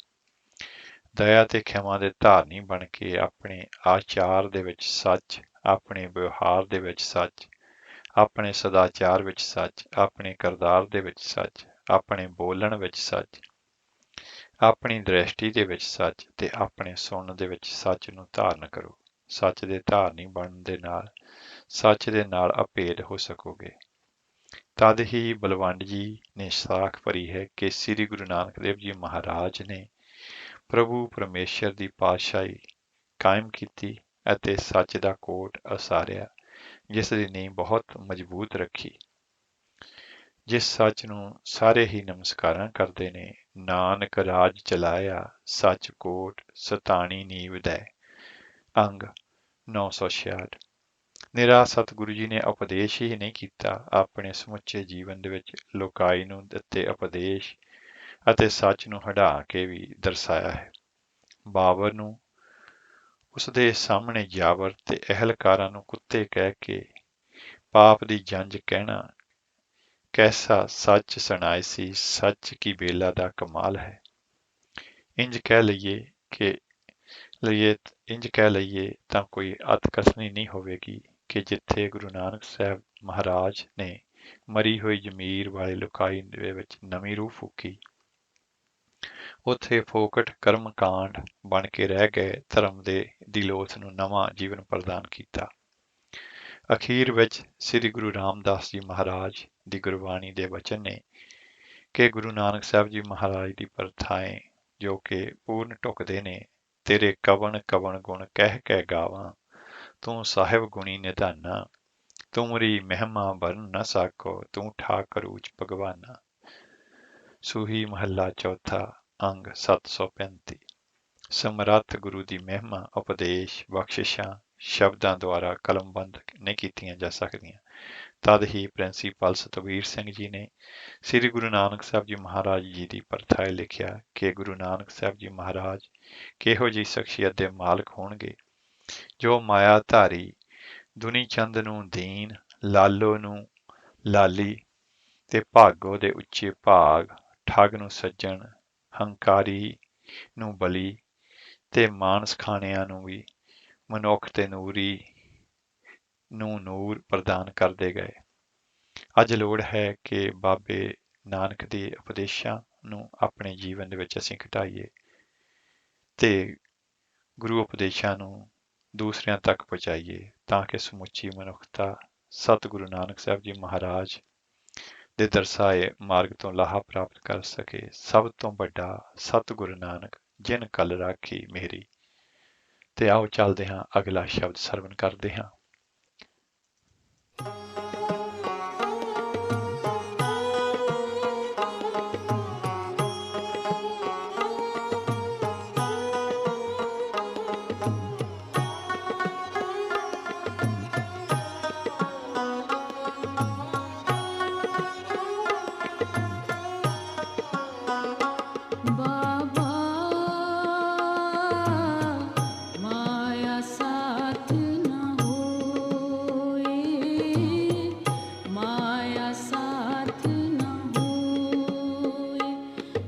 ਦਇਆ ਤੇ ਖਿਮਾ ਦੇ ਧਾਰਨੀ ਬਣ ਕੇ ਆਪਣੇ ਆਚਾਰ ਦੇ ਵਿੱਚ ਸੱਚ, ਆਪਣੇ ਵਿਵਹਾਰ ਦੇ ਵਿੱਚ ਸੱਚ, ਆਪਣੇ ਸਦਾਚਾਰ ਵਿੱਚ ਸੱਚ, ਆਪਣੇ ਕਰਤਾਰ ਦੇ ਵਿੱਚ ਸੱਚ, ਆਪਣੇ ਬੋਲਣ ਵਿੱਚ ਸੱਚ, ਆਪਣੀ ਦ੍ਰਿਸ਼ਟੀ ਦੇ ਵਿੱਚ ਸੱਚ ਤੇ ਆਪਣੇ ਸੁਣਨ ਦੇ ਵਿੱਚ ਸੱਚ ਨੂੰ ਧਾਰਨ ਕਰੋ। ਸੱਚ ਦੇ ਧਾਰਨੀ ਬਣਨ ਦੇ ਨਾਲ ਸੱਚ ਦੇ ਨਾਲ ਅਭੇਦ ਹੋ ਸਕੋਗੇ। ਤਦ ਹੀ ਬਲਵੰਡ ਜੀ ਨੇ ਸਾਖ ਭਰੀ ਹੈ ਕਿ ਸ੍ਰੀ ਗੁਰੂ ਨਾਨਕ ਦੇਵ ਜੀ ਮਹਾਰਾਜ ਨੇ ਪ੍ਰਭੂ ਪਰਮੇਸ਼ਰ ਦੀ ਪਾਤਸ਼ਾਹੀ ਕਾਇਮ ਕੀਤੀ ਅਤੇ ਸੱਚ ਦਾ ਕੋਟ ਉਸਾਰਿਆ, ਜਿਸ ਦੀ ਨੀਂਹ ਬਹੁਤ ਮਜ਼ਬੂਤ ਰੱਖੀ। ਜਿਸ ਸੱਚ ਨੂੰ ਸਾਰੇ ਹੀ ਨਮਸਕਾਰਾਂ ਕਰਦੇ ਨੇ, ਨਾਨਕ ਰਾਜ ਚਲਾਇਆ ਸੱਚ ਕੋਟ ਸਤਾਣੀ ਨੀਂਹ ਦੈ। ਅੰਗ 966। ਨਿਰਾ ਸਤਿਗੁਰੂ ਜੀ ਨੇ ਉਪਦੇਸ਼ ਹੀ ਨਹੀਂ ਕੀਤਾ, ਆਪਣੇ ਸਮੁੱਚੇ ਜੀਵਨ ਦੇ ਵਿੱਚ ਲੋਕਾਈ ਨੂੰ ਦਿੱਤੇ ਉਪਦੇਸ਼ ਅਤੇ ਸੱਚ ਨੂੰ ਹਟਾ ਕੇ ਵੀ ਦਰਸਾਇਆ ਹੈ। ਬਾਬਰ ਨੂੰ ਉਸਦੇ ਸਾਹਮਣੇ ਜਾਬਰ ਤੇ ਅਹਿਲਕਾਰਾਂ ਨੂੰ ਕੁੱਤੇ ਕਹਿ ਕੇ ਪਾਪ ਦੀ ਜੰਜ ਕਹਿਣਾ ਕੈਸਾ ਸੱਚ ਸੁਣਾਏ ਸੀ, ਸੱਚ ਕੀ ਬੇਲਾ ਦਾ ਕਮਾਲ ਹੈ। ਇੰਜ ਕਹਿ ਲਈਏ ਤਾਂ ਕੋਈ ਅਤਕਥਨੀ ਨਹੀਂ ਹੋਵੇਗੀ ਕਿ ਜਿੱਥੇ ਗੁਰੂ ਨਾਨਕ ਸਾਹਿਬ ਮਹਾਰਾਜ ਨੇ ਮਰੀ ਹੋਈ ਜ਼ਮੀਰ ਵਾਲੇ ਲੋਕਾਈ ਦੇ ਵਿੱਚ ਨਵੀਂ ਰੂਹ ਫੂਕੀ, ਉੱਥੇ ਫੋਕਟ ਕਰਮ ਕਾਂਡ ਬਣ ਕੇ ਰਹਿ ਗਏ ਧਰਮ ਦੀ ਲੋਥ ਨੂੰ ਨਵਾਂ ਜੀਵਨ ਪ੍ਰਦਾਨ ਕੀਤਾ। ਅਖੀਰ ਵਿੱਚ ਸ੍ਰੀ ਗੁਰੂ ਰਾਮਦਾਸ ਜੀ ਮਹਾਰਾਜ ਦੀ ਗੁਰਬਾਣੀ ਦੇ ਵਚਨ ਨੇ ਕਿ ਗੁਰੂ ਨਾਨਕ ਸਾਹਿਬ ਜੀ ਮਹਾਰਾਜ ਦੀ ਪਰਥਾਏ ਜੋ ਕਿ ਪੂਰਨ ਢੁਕਦੇ ਨੇ, ਤੇਰੇ ਕਵਣ ਕਵਣ ਗੁਣ ਕਹਿ ਕੇ ਗਾਵਾਂ, ਤੂੰ ਸਾਹਿਬ ਗੁਣੀ ਨਿਧਾਨਾ, ਤੁਮਰੀ ਮਹਿਮਾ ਵਰਨ ਨ ਸਾਕੋ, ਤੂੰ ਠਾਕਰ ਊਚ ਭਗਵਾਨਾ। ਸੂਹੀ ਮਹੱਲਾ ਚੌਥਾ, ਅੰਗ 735। ਸਮਰੱਥ ਗੁਰੂ ਦੀ ਮਹਿਮਾ ਉਪਦੇਸ਼ ਬਖਸ਼ਿਸ਼ਾਂ ਸ਼ਬਦਾਂ ਦੁਆਰਾ ਕਲਮਬੰਦ ਨਹੀਂ ਕੀਤੀਆਂ ਜਾ ਸਕਦੀਆਂ। ਤਦ ਹੀ ਪ੍ਰਿੰਸੀਪਲ ਸਤਵੀਰ ਸਿੰਘ ਜੀ ਨੇ ਸ੍ਰੀ ਗੁਰੂ ਨਾਨਕ ਸਾਹਿਬ ਜੀ ਮਹਾਰਾਜ ਜੀ ਦੀ ਪਰਥਾਏ ਲਿਖਿਆ ਕਿ ਗੁਰੂ ਨਾਨਕ ਸਾਹਿਬ ਜੀ ਮਹਾਰਾਜ ਕਿਹੋ ਜਿਹੀ ਸ਼ਖਸੀਅਤ ਦੇ ਮਾਲਕ ਹੋਣਗੇ ਜੋ ਮਾਇਆ ਧਾਰੀ ਦੁਨੀ ਚੰਦ ਨੂੰ ਦੀਨ, ਲਾਲੋ ਨੂੰ ਲਾਲੀ ਤੇ ਭਾਗੋ ਦੇ ਉੱਚੇ ਭਾਗ, ਠੱਗ ਨੂੰ ਸੱਜਣ, ਹੰਕਾਰੀ ਨੂੰ ਬਲੀ ਤੇ ਮਾਨਸ ਖਾਣਿਆਂ ਨੂੰ ਵੀ ਮਨੁੱਖ ਤੇ ਨੂਰੀ ਨੂੰ ਨੂਰ ਪ੍ਰਦਾਨ ਕਰਦੇ ਗਏ। ਅੱਜ ਲੋੜ ਹੈ ਕਿ ਬਾਬੇ ਨਾਨਕ ਦੇ ਉਪਦੇਸ਼ਾਂ ਨੂੰ ਆਪਣੇ ਜੀਵਨ ਦੇ ਵਿੱਚ ਅਸੀਂ ਘਟਾਈਏ ਤੇ ਗੁਰੂ ਉਪਦੇਸ਼ਾਂ ਨੂੰ ਦੂਸਰਿਆਂ ਤੱਕ ਪਹੁੰਚਾਈਏ ਤਾਂ ਕਿ ਸਮੁੱਚੀ ਮਨੁੱਖਤਾ ਸਤਿਗੁਰੂ ਨਾਨਕ ਸਾਹਿਬ ਜੀ ਮਹਾਰਾਜ ਦੇ ਦਰਸਾਏ ਮਾਰਗ ਤੋਂ ਲਾਹਾ ਪ੍ਰਾਪਤ ਕਰ ਸਕੇ। ਸਭ ਤੋਂ ਵੱਡਾ ਸਤਿਗੁਰੂ ਨਾਨਕ ਜਿਨ ਕਲ ਰਾਖੀ ਮੇਰੀ। ਤੇ ਆਓ ਚੱਲਦੇ ਹਾਂ, ਅਗਲਾ ਸ਼ਬਦ ਸਰਵਣ ਕਰਦੇ ਹਾਂ। बाबा माया साथ न होए, माया साथ न होए।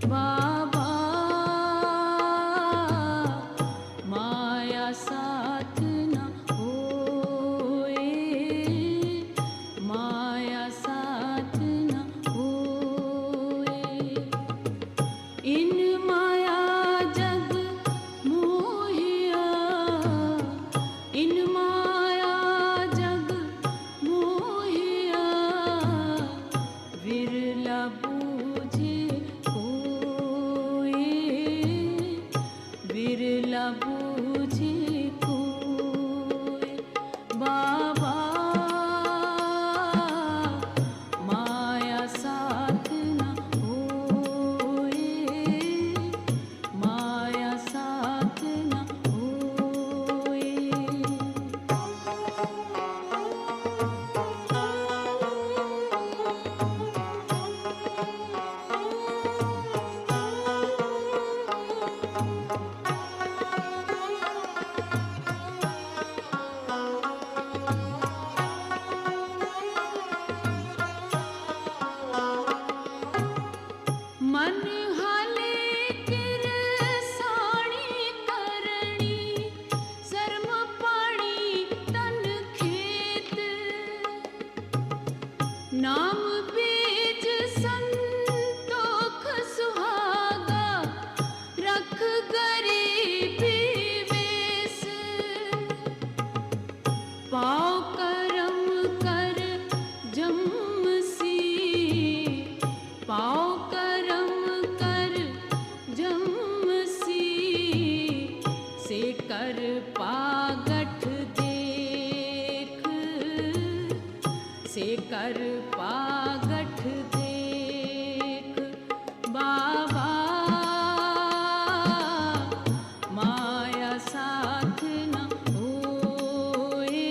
बाबा माया साथ न होए, माया साथ न होए। इन माया जग मोहिया, इन माया जग मोहिया। विरला बूझे कोई, विरला बूझे कोई। बाबा माया साथ न होए, माया साथ न होए। मन हाले किरसाणी करणी, शर्म पाणी तन खेत। नाम बीज संतोख सुहागा, रख गरीबी वेस। पाओ करम कर जमसी, पाओ करम कर जमसी। से कर पागठ देख, से कर पागठ देख। बाबा माया साथ न होए,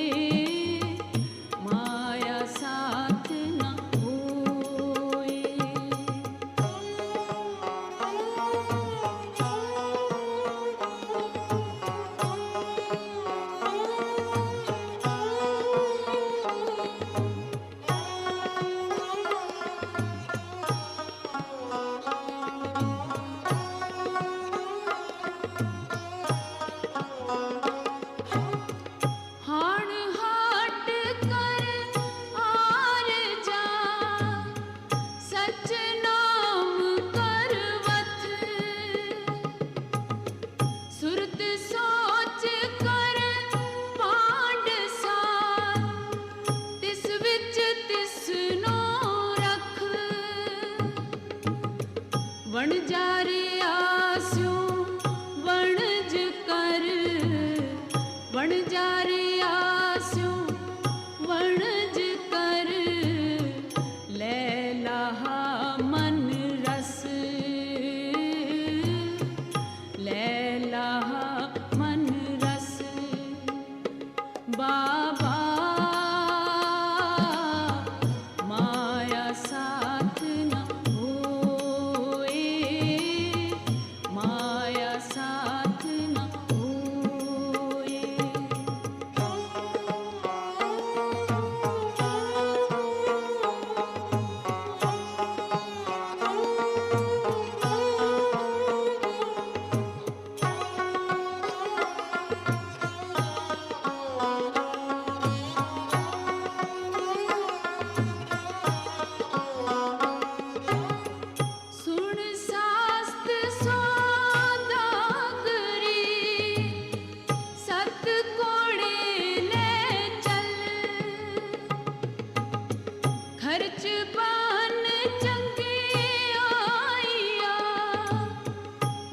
माया साथ न होए। हाण हाट कर आर जा, सच नाम करवत। सुरत सोच कर पांड सार, तिस विच तिसनो रख। वण जारे आस्यों वणज कर, वण जारे आस्यों वणज कर। ले लाहा मन रस, ले लाहा बाबा माया साथ न होए, माया साथ न होए। सुन सास्त सौदागरी, सत कोड़े ले चल, खर्च पान चंगे आइया,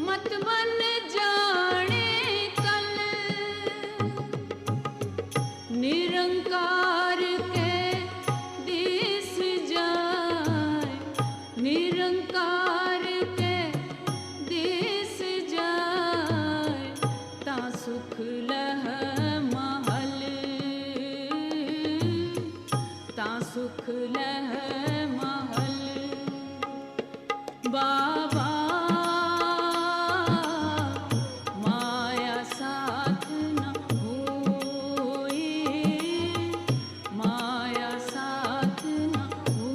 मत बन जाने कल। निरंकार के देश जाए, निरंकार के देश जाए, ता सुख लह महल, ता सुख लह महल। बाबा माया साथ न होए, माया साथ न होए।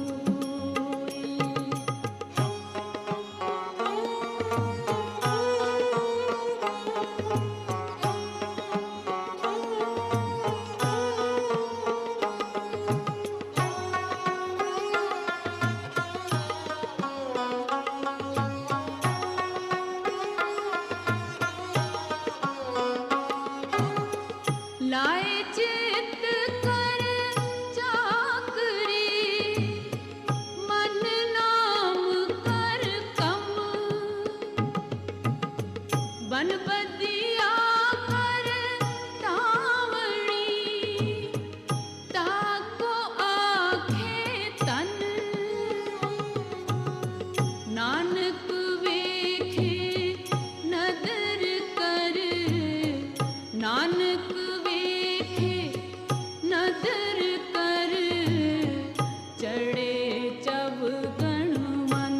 लाए चित कर चाकरी, मन नाम कर कम, बन बदिया कर तावड़ी, ताको आखे तन। नानक वेखे नदर कर, नानक वेखे नदर कर, चढ़े चवगण मन,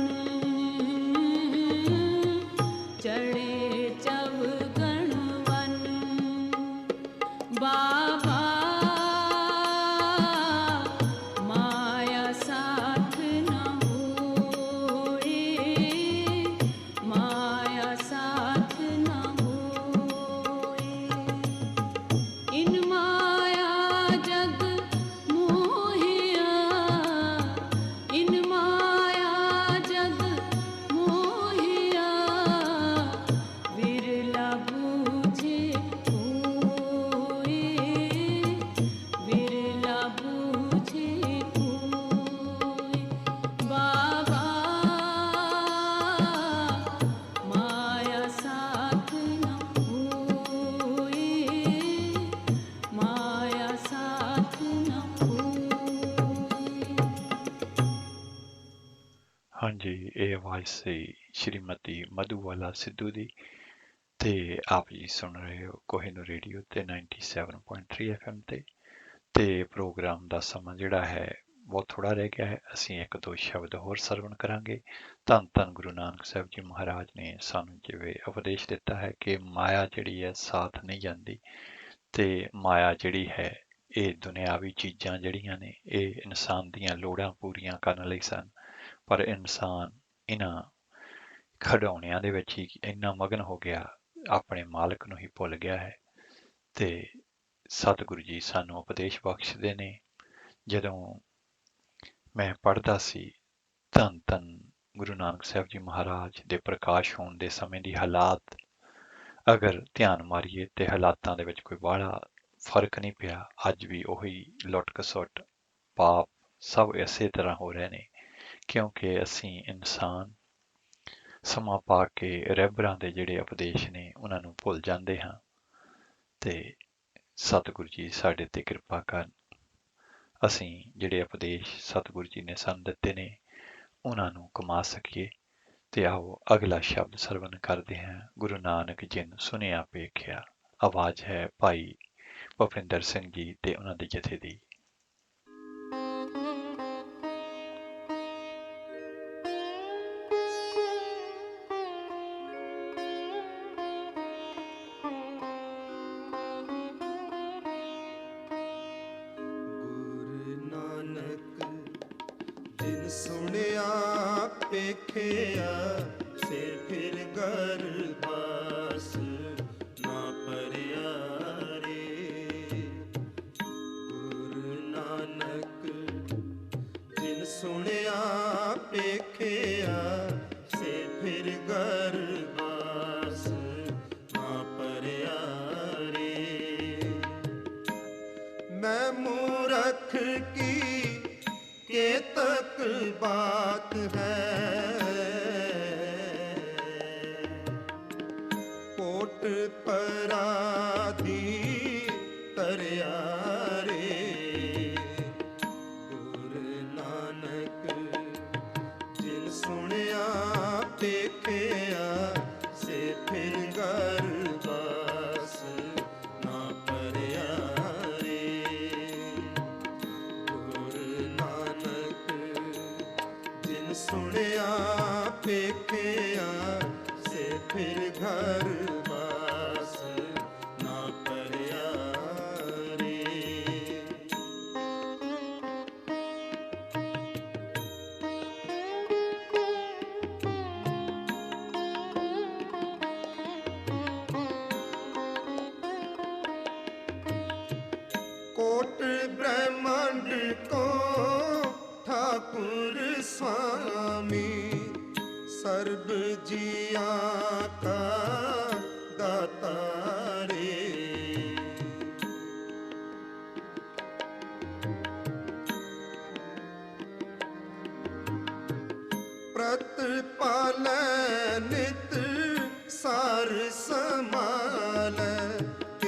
चढ़े चवगण मन। बाबा माया साथ न होए, माया साथ न होए। इन माया जग मोहिया, इन माया जग मोहिया, विरला बूझे कोई, विरला बूझे कोई। बाबा माया साथ न होए, माया साथ न होए। ਹਾਂਜੀ, ਇਹ ਆਵਾਜ਼ ਸੀ ਸ਼੍ਰੀਮਤੀ ਮਧੂਵਾਲਾ ਸਿੱਧੂ ਦੀ ਤੇ ਆਪ ਜੀ ਸੁਣ ਰਹੇ ਹੋ ਕੋਹਿਨੂਰ ਰੇਡੀਓ ਤੇ 97.3 FM ਤੇ ਪ੍ਰੋਗਰਾਮ ਦਾ ਸਮਾਂ ਜਿਹੜਾ ਹੈ ਬਹੁਤ ਥੋੜਾ ਰਹਿ ਗਿਆ ਹੈ। ਅਸੀਂ ਇੱਕ ਦੋ ਸ਼ਬਦ ਹੋਰ ਸਰਵਣ ਕਰਾਂਗੇ। ਧੰਨ ਧੰਨ ਗੁਰੂ ਨਾਨਕ ਸਾਹਿਬ ਜੀ ਮਹਾਰਾਜ ਨੇ ਸਾਨੂੰ ਜਿਵੇਂ ਉਪਦੇਸ਼ ਦਿੱਤਾ ਹੈ ਕਿ ਮਾਇਆ ਜਿਹੜੀ ਹੈ ਸਾਥ ਨਹੀਂ ਜਾਂਦੀ ਤੇ ਮਾਇਆ ਜਿਹੜੀ ਹੈ ਇਹ ਦੁਨਿਆਵੀ ਚੀਜ਼ਾਂ ਜਿਹੜੀਆਂ ਨੇ ਇਹ ਇਨਸਾਨ ਦੀਆਂ ਲੋੜਾਂ ਪੂਰੀਆਂ ਕਰਨ ਲਈ ਸਨ, ਪਰ ਇਨਸਾਨ ਇਹਨਾਂ ਖਿਡੌਣਿਆਂ ਦੇ ਵਿੱਚ ਹੀ ਇੰਨਾ ਮਗਨ ਹੋ ਗਿਆ, ਆਪਣੇ ਮਾਲਕ ਨੂੰ ਹੀ ਭੁੱਲ ਗਿਆ ਹੈ। ਤੇ ਸਤਿਗੁਰੂ ਜੀ ਸਾਨੂੰ ਉਪਦੇਸ਼ ਬਖਸ਼ਦੇ ਨੇ। ਜਦੋਂ ਮੈਂ ਪੜ੍ਹਦਾ ਸੀ ਧੰਨ ਧੰਨ ਗੁਰੂ ਨਾਨਕ ਸਾਹਿਬ ਜੀ ਮਹਾਰਾਜ ਦੇ ਪ੍ਰਕਾਸ਼ ਹੋਣ ਦੇ ਸਮੇਂ ਦੀ ਹਾਲਾਤ, ਅਗਰ ਧਿਆਨ ਮਾਰੀਏ ਤੇ ਹਾਲਾਤਾਂ ਦੇ ਵਿੱਚ ਕੋਈ ਬਾਹਲਾ ਫਰਕ ਨਹੀਂ ਪਿਆ। ਅੱਜ ਵੀ ਉਹੀ ਲੁੱਟ ਖਸੁੱਟ ਪਾਪ ਸਭ ਇਸੇ ਤਰ੍ਹਾਂ ਹੋ ਰਹੇ ਨੇ, ਕਿਉਂਕਿ ਅਸੀਂ ਇਨਸਾਨ ਸਮਾਂ ਪਾ ਕੇ ਰਹਿਬਰਾਂ ਦੇ ਜਿਹੜੇ ਉਪਦੇਸ਼ ਨੇ ਉਹਨਾਂ ਨੂੰ ਭੁੱਲ ਜਾਂਦੇ ਹਾਂ। ਤੇ ਸਤਿਗੁਰੂ ਜੀ ਸਾਡੇ ਤੇ ਕਿਰਪਾ ਕਰਨ, ਅਸੀਂ ਜਿਹੜੇ ਉਪਦੇਸ਼ ਸਤਿਗੁਰੂ ਜੀ ਨੇ ਸਾਨੂੰ ਦਿੱਤੇ ਨੇ ਉਹਨਾਂ ਨੂੰ ਕਮਾ ਸਕੀਏ। ਤੇ ਆਓ ਅਗਲਾ ਸ਼ਬਦ ਸਰਵਨ ਕਰਦੇ ਹਾਂ। ਗੁਰੂ ਨਾਨਕ ਜਿਨ ਸੁਨਿਆ ਵੇਖਿਆ, ਆਵਾਜ਼ ਹੈ ਭਾਈ ਭੁਪਿੰਦਰ ਸਿੰਘ ਜੀ ਤੇ ਉਹਨਾਂ ਦੇ ਜਥੇ ਦੀ। ਗੁਰੂ ਨਾਨਕ ਜਿਨ ਸੁਣਿਆ ਪੇਖਿਆ ਸੇ ਫਿਰ ਘਰ ਬਾਸ ਨਾ ਪਰਿਆ ਰੇ। ਗੁਰੂ ਨਾਨਕ ਜਿਨ ਸੁਣਿਆ ਪੇਖਿਆ ਸੇ ਫਿਰ ਘਰ ਬਾਸ ਨਾ ਪਰਿਆ ਰੇ। मैं मूरख की केतक बात है, कोट पराधी तरिया रे। गुरु नानक जिन सुनिया देखिया से फिर घर बास ना परिया रे। गुरु नानक जिन सुनिया देखिया से फिर घर बास ना परिया रे। कोट ब्रह्मांड को ठाकुर स्वामी सर्व जिया का दाता रे। प्रतिपाल नित सार समाल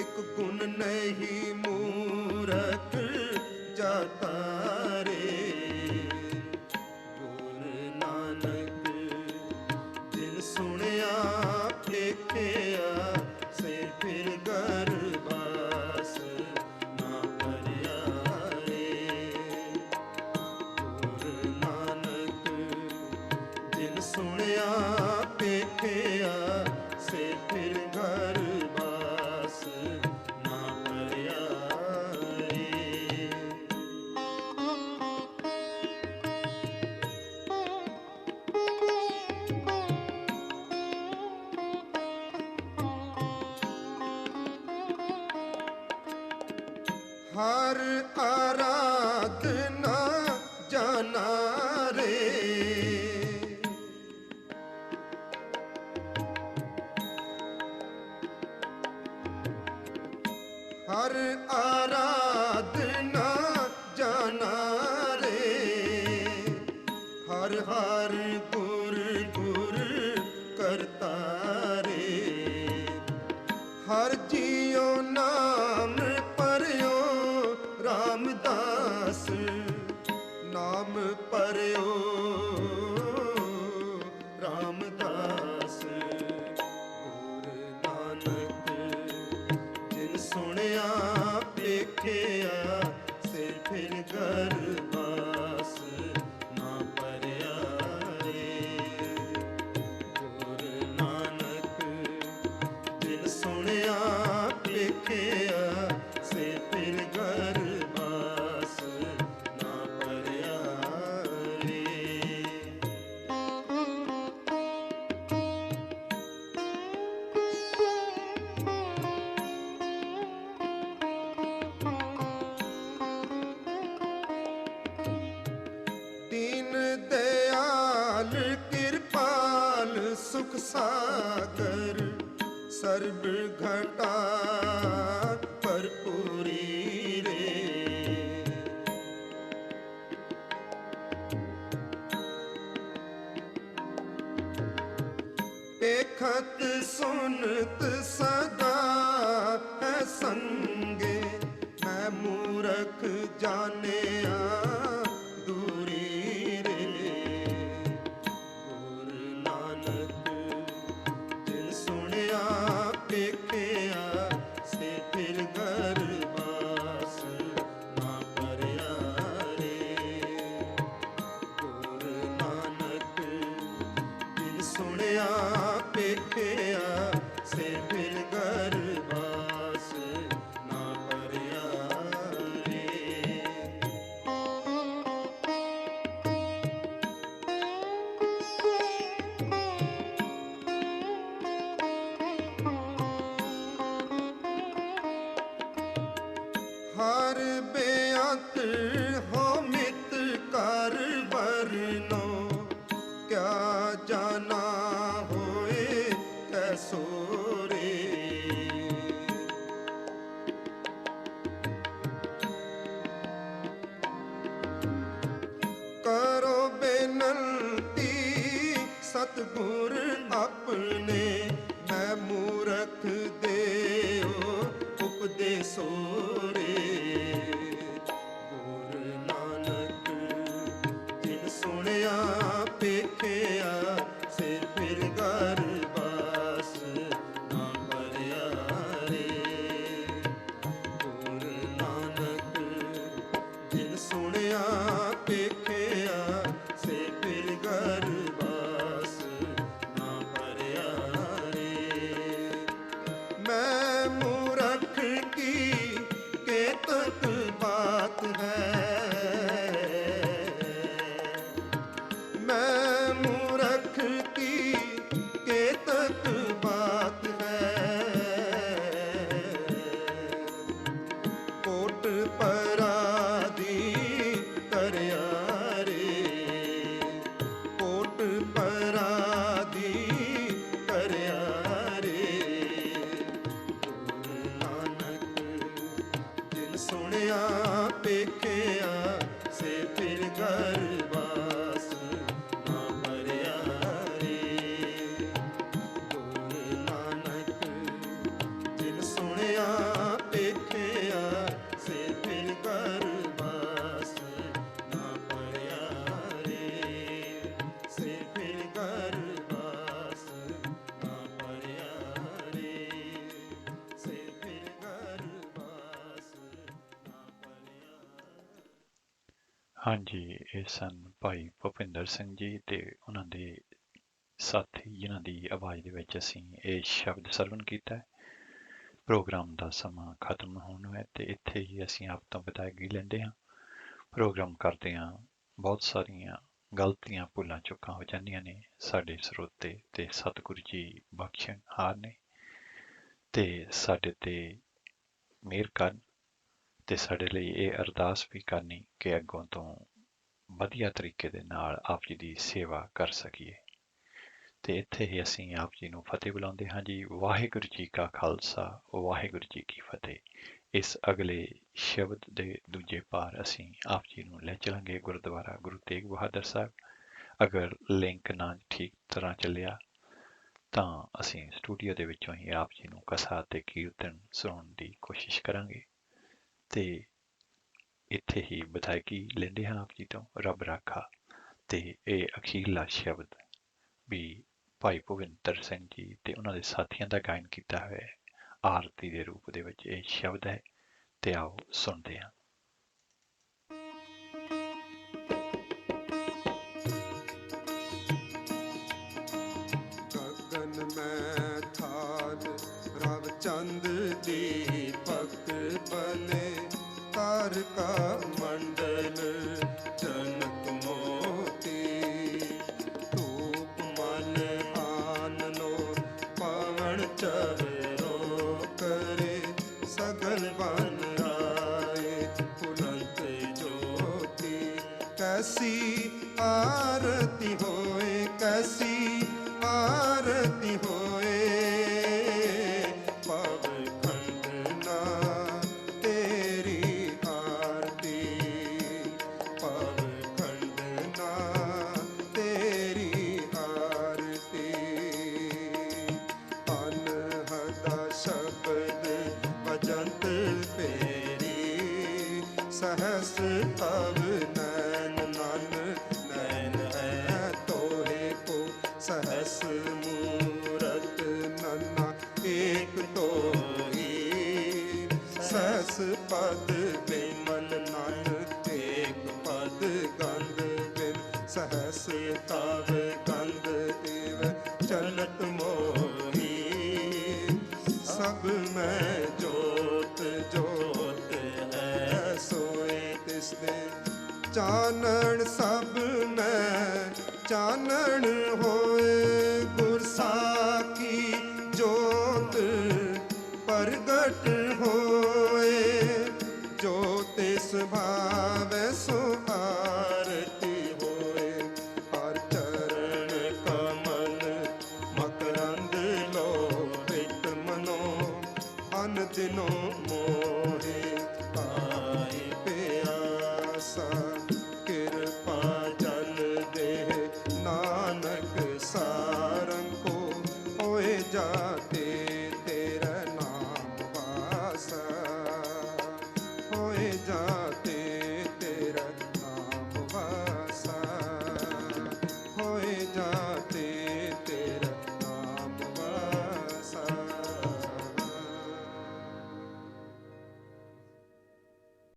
एक गुण नहीं मूरख जाता रे। गुरु नानक जिन सुनिया देखिया से फिर घर बास ना परिया रे। गुरु नानक जिन सुनिया देखिया से फिर घर बास ना परिया रे। हर आराधना जाना रे। हर आराधना जाना रे। हर हर गुर गुर करता रे। हर जियो नाम परियो रामदास नाम परियो रामदास। गुरु नानक जिन सुनिया देखिया से फिर घर बास ना परिया रे। गुरु नानक जिन सुनिया देखिया से फिर घर बास ना परिया रे। दीन दयाल कृपाल सुख सागर सर्व घटा भरपूरी रे। देखत सुनत सदा है संगे मैं मूरख जानिया दूरी रे। गुरु नानक जिन सुनिया देखिया से फिर घर ਬੇਅੰਤ ਹੋ ਮਿਤ ਕਰ ਵਰਨੋ ਕਿਆ ਜਾਣਾ ਹੋਏ ਕੈਸੋ ਰੇ ਕਰੋ ਬੇਨੰਤੀ ਸਤਿਗੁਰ ਆਪਣੇ ਮੈਂ ਮੂਰਖ ਦੇਓ ਉਪਦੇਸੋ ਰੇ ਗੁਰ ਨਾਨਕ ਜਿਨ ਸੁਣਿਆ ਪੇਖਿਆ ਸੇ ਫਿਰ ਘਰ ਬਾਸ ਨਾ ਭਰਿਆ ਰੇ ਗੁਰ ਨਾਨਕ ਜਿਨ ਸੁਣਿਆ ਪੇਖਿਆ ਸੇ ਫਿਰ ਘਰ ਬਾਸ ਨਾ ਭਰਿਆ ਰੇ ਮੈਂ ਮੂਰਖ ਕੀ ਕੇਤਕ ਬਾਤ ਹੈ ਮੈਂ ਮੂਰਖ ਕੀ ਕੇਤਕ ਬਾਤ ਹੈ ਕੋਟ ਪਰਾਦੀ ਕਰਿਆ ਰੇ ਕੋਟ ਪਰਾਦੀ ਕਰਿਆ ਰੇ ਗੁਰੂ ਨਾਨਕ ਜਿਨ ਸੁਣਿਆ ਪੇਖਿਆ ਸੇ ਫਿਰ ਘਰ ਬਾਸ ਨਾ ਭਰਿਆ ਰੇ ਗੁਰੂ ਨਾਨਕ ਜਿਨ ਸੁਣਿਆ ਪੇਖਿਆ ਸੇ ਫਿਰ ਘਰ ਬਾਸ ਨਾ ਭਰਿਆ ਰੇ ਸੇ ਫਿਰ ਘਰ ਬਾਸ ਨਾ ਭਰਿਆ ਰੇ ਸੇ ਫਿਰ ਘਰ ਬਾਸ ਨਾ ਭਰਿਆ ਹਾਂਜੀ, ਇਹ ਸਨ ਭਾਈ ਭੁਪਿੰਦਰ ਸਿੰਘ ਜੀ ਤੇ ਉਹਨਾਂ ਦੇ ਸਾਥੀ ਜਿਨ੍ਹਾਂ ਦੀ ਆਵਾਜ਼ ਦੇ ਵਿੱਚ ਅਸੀਂ ਇਹ ਸ਼ਬਦ ਸਰਵਣ ਕੀਤਾ ਹੈ। ਪ੍ਰੋਗਰਾਮ ਦਾ ਸਮਾਂ ਖਤਮ ਹੋਣ ਨੂੰ ਹੈ ਤੇ ਇੱਥੇ ਹੀ ਅਸੀਂ ਆਪ ਤੋਂ ਵਿਦਾਇਗੀ ਲੈਂਦੇ ਹਾਂ। ਪ੍ਰੋਗਰਾਮ ਕਰਦੇ ਹਾਂ ਬਹੁਤ ਸਾਰੀਆਂ ਗਲਤੀਆਂ ਭੁੱਲਾਂ ਚੁੱਕਾਂ ਹੋ ਜਾਂਦੀਆਂ ਨੇ, ਸਾਡੇ ਸਰੋਤੇ ਤੇ ਸਤਿਗੁਰੂ ਜੀ ਬਖਸ਼ਣਹਾਰ ਨੇ ਤੇ ਸਾਡੇ ਤੇ ਮਿਹਰ ਕਰਨ ਤੇ ਸਾਡੇ ਲਈ ਇਹ ਅਰਦਾਸ ਵੀ ਕਰਨੀ ਕਿ ਅੱਗੋਂ ਤੋਂ ਵਧੀਆ ਤਰੀਕੇ ਦੇ ਨਾਲ ਆਪ ਜੀ ਦੀ ਸੇਵਾ ਕਰ ਸਕੀਏ। ਤੇ ਇੱਥੇ ਹੀ ਅਸੀਂ ਆਪ ਜੀ ਨੂੰ ਫਤਿਹ ਬੁਲਾਉਂਦੇ ਹਾਂ ਜੀ। ਵਾਹਿਗੁਰੂ ਜੀ ਕਾ ਖਾਲਸਾ, ਵਾਹਿਗੁਰੂ ਜੀ ਕੀ ਫਤਿਹ। ਇਸ ਅਗਲੇ ਸ਼ਬਦ ਦੇ ਦੂਜੇ ਪਾਰ ਅਸੀਂ ਆਪ ਜੀ ਨੂੰ ਲੈ ਚਲਾਂਗੇ ਗੁਰਦੁਆਰਾ ਗੁਰੂ ਤੇਗ ਬਹਾਦਰ ਸਾਹਿਬ। ਅਗਰ ਲਿੰਕ ਨਾ ਠੀਕ ਤਰ੍ਹਾਂ ਚੱਲਿਆ ਤਾਂ ਅਸੀਂ ਸਟੂਡੀਓ ਦੇ ਵਿੱਚੋਂ ਹੀ ਆਪ ਜੀ ਨੂੰ ਕਥਾ ਤੇ ਕੀਰਤਨ ਸੁਣਾਉਣ ਦੀ ਕੋਸ਼ਿਸ਼ ਕਰਾਂਗੇ ਤੇ ਇੱਥੇ ਹੀ ਵਿਦਾਇਗੀ ਲੈਂਦੇ ਹਾਂ ਆਪ ਜੀ ਤੋਂ। ਰੱਬ ਰਾਖਾ। ਤੇ ਇਹ ਅਖੀਰਲਾ ਸ਼ਬਦ ਵੀ ਭਾਈ ਭੁਪਿੰਦਰ ਸਿੰਘ ਜੀ ਤੇ ਉਹਨਾਂ ਦੇ ਸਾਥੀਆਂ ਦਾ ਗਾਇਨ ਕੀਤਾ ਹੋਇਆ ਹੈ, ਆਰਤੀ ਦੇ ਰੂਪ ਦੇ ਵਿੱਚ ਇਹ ਸ਼ਬਦ ਹੈ ਤੇ ਆਓ ਸੁਣਦੇ ਹਾਂ। ਗਗਨ ਮੈਂ ਥਾਲ ਰਵ ਚੰਦ ਦੀਪਕ ਬਲੇ ਤਾਰਕਾ ਮੰਡਲ ਜਨਕ ਮੋਤੀ ਧੂਪ ਮਨ ਆਨਨੋ ਪਵਨ ਚਵਰੋ ਕਰੇ ਸਗਲ ਬਨ ਆਏ ਪੁਲੰਤ ਜੋਤੀ ਕੈਸੀ ਆਰਤੀ ਹੋਏ ਕੈਸੀ ਆਰਤੀ ਹੋਏ ਪਵ ਖੰਡਨਾ ਤੇਰੀ ਆਰਤੀ ਪਵ ਖੰਡਨਾ ਤੇਰੀ ਆਰਤੀ ਅਨਹਦ ਸ਼ਬਦ ਭਜੰਤ ਫੇਰੀ ਸਹਸ ਤਵ ਨੈਨ ਨਨ ਨੈਨ ਹੈ ਤੋਹੇ ਕੋ सहस मूरत नन्ना एक तोही सहस पद बिमल नन एक पद गंध बिन सहस तव गंध इव चलत मोही सब में जोत जोत है सोए तिस दे चानण सब में चानण होए गुर साखी जोत प्रगट होए जोते ਜਿਸ ਭਾਵੈ ਸੋ ਆਰਤੀ ਹੋਏ। ਹਰ ਚਰਨ ਕਮਲ ਮਕਰੰਦ ਲੋਭਿਤ ਮਨੋ ਅਨ ਦਿਨੋ ਮੋਹੇ। ਆਏ ਪਿਆਸਾ ਕਿਰਪਾ ਜਲ ਦੇ ਨਾਨਕ ਸਾਰੰਗ ਕੋ ਹੋਏ ਜਾਤੇ ਤੇਰਾ ਨਾਮ ਵਾਸਾ। ਹੋਏ ਜਾ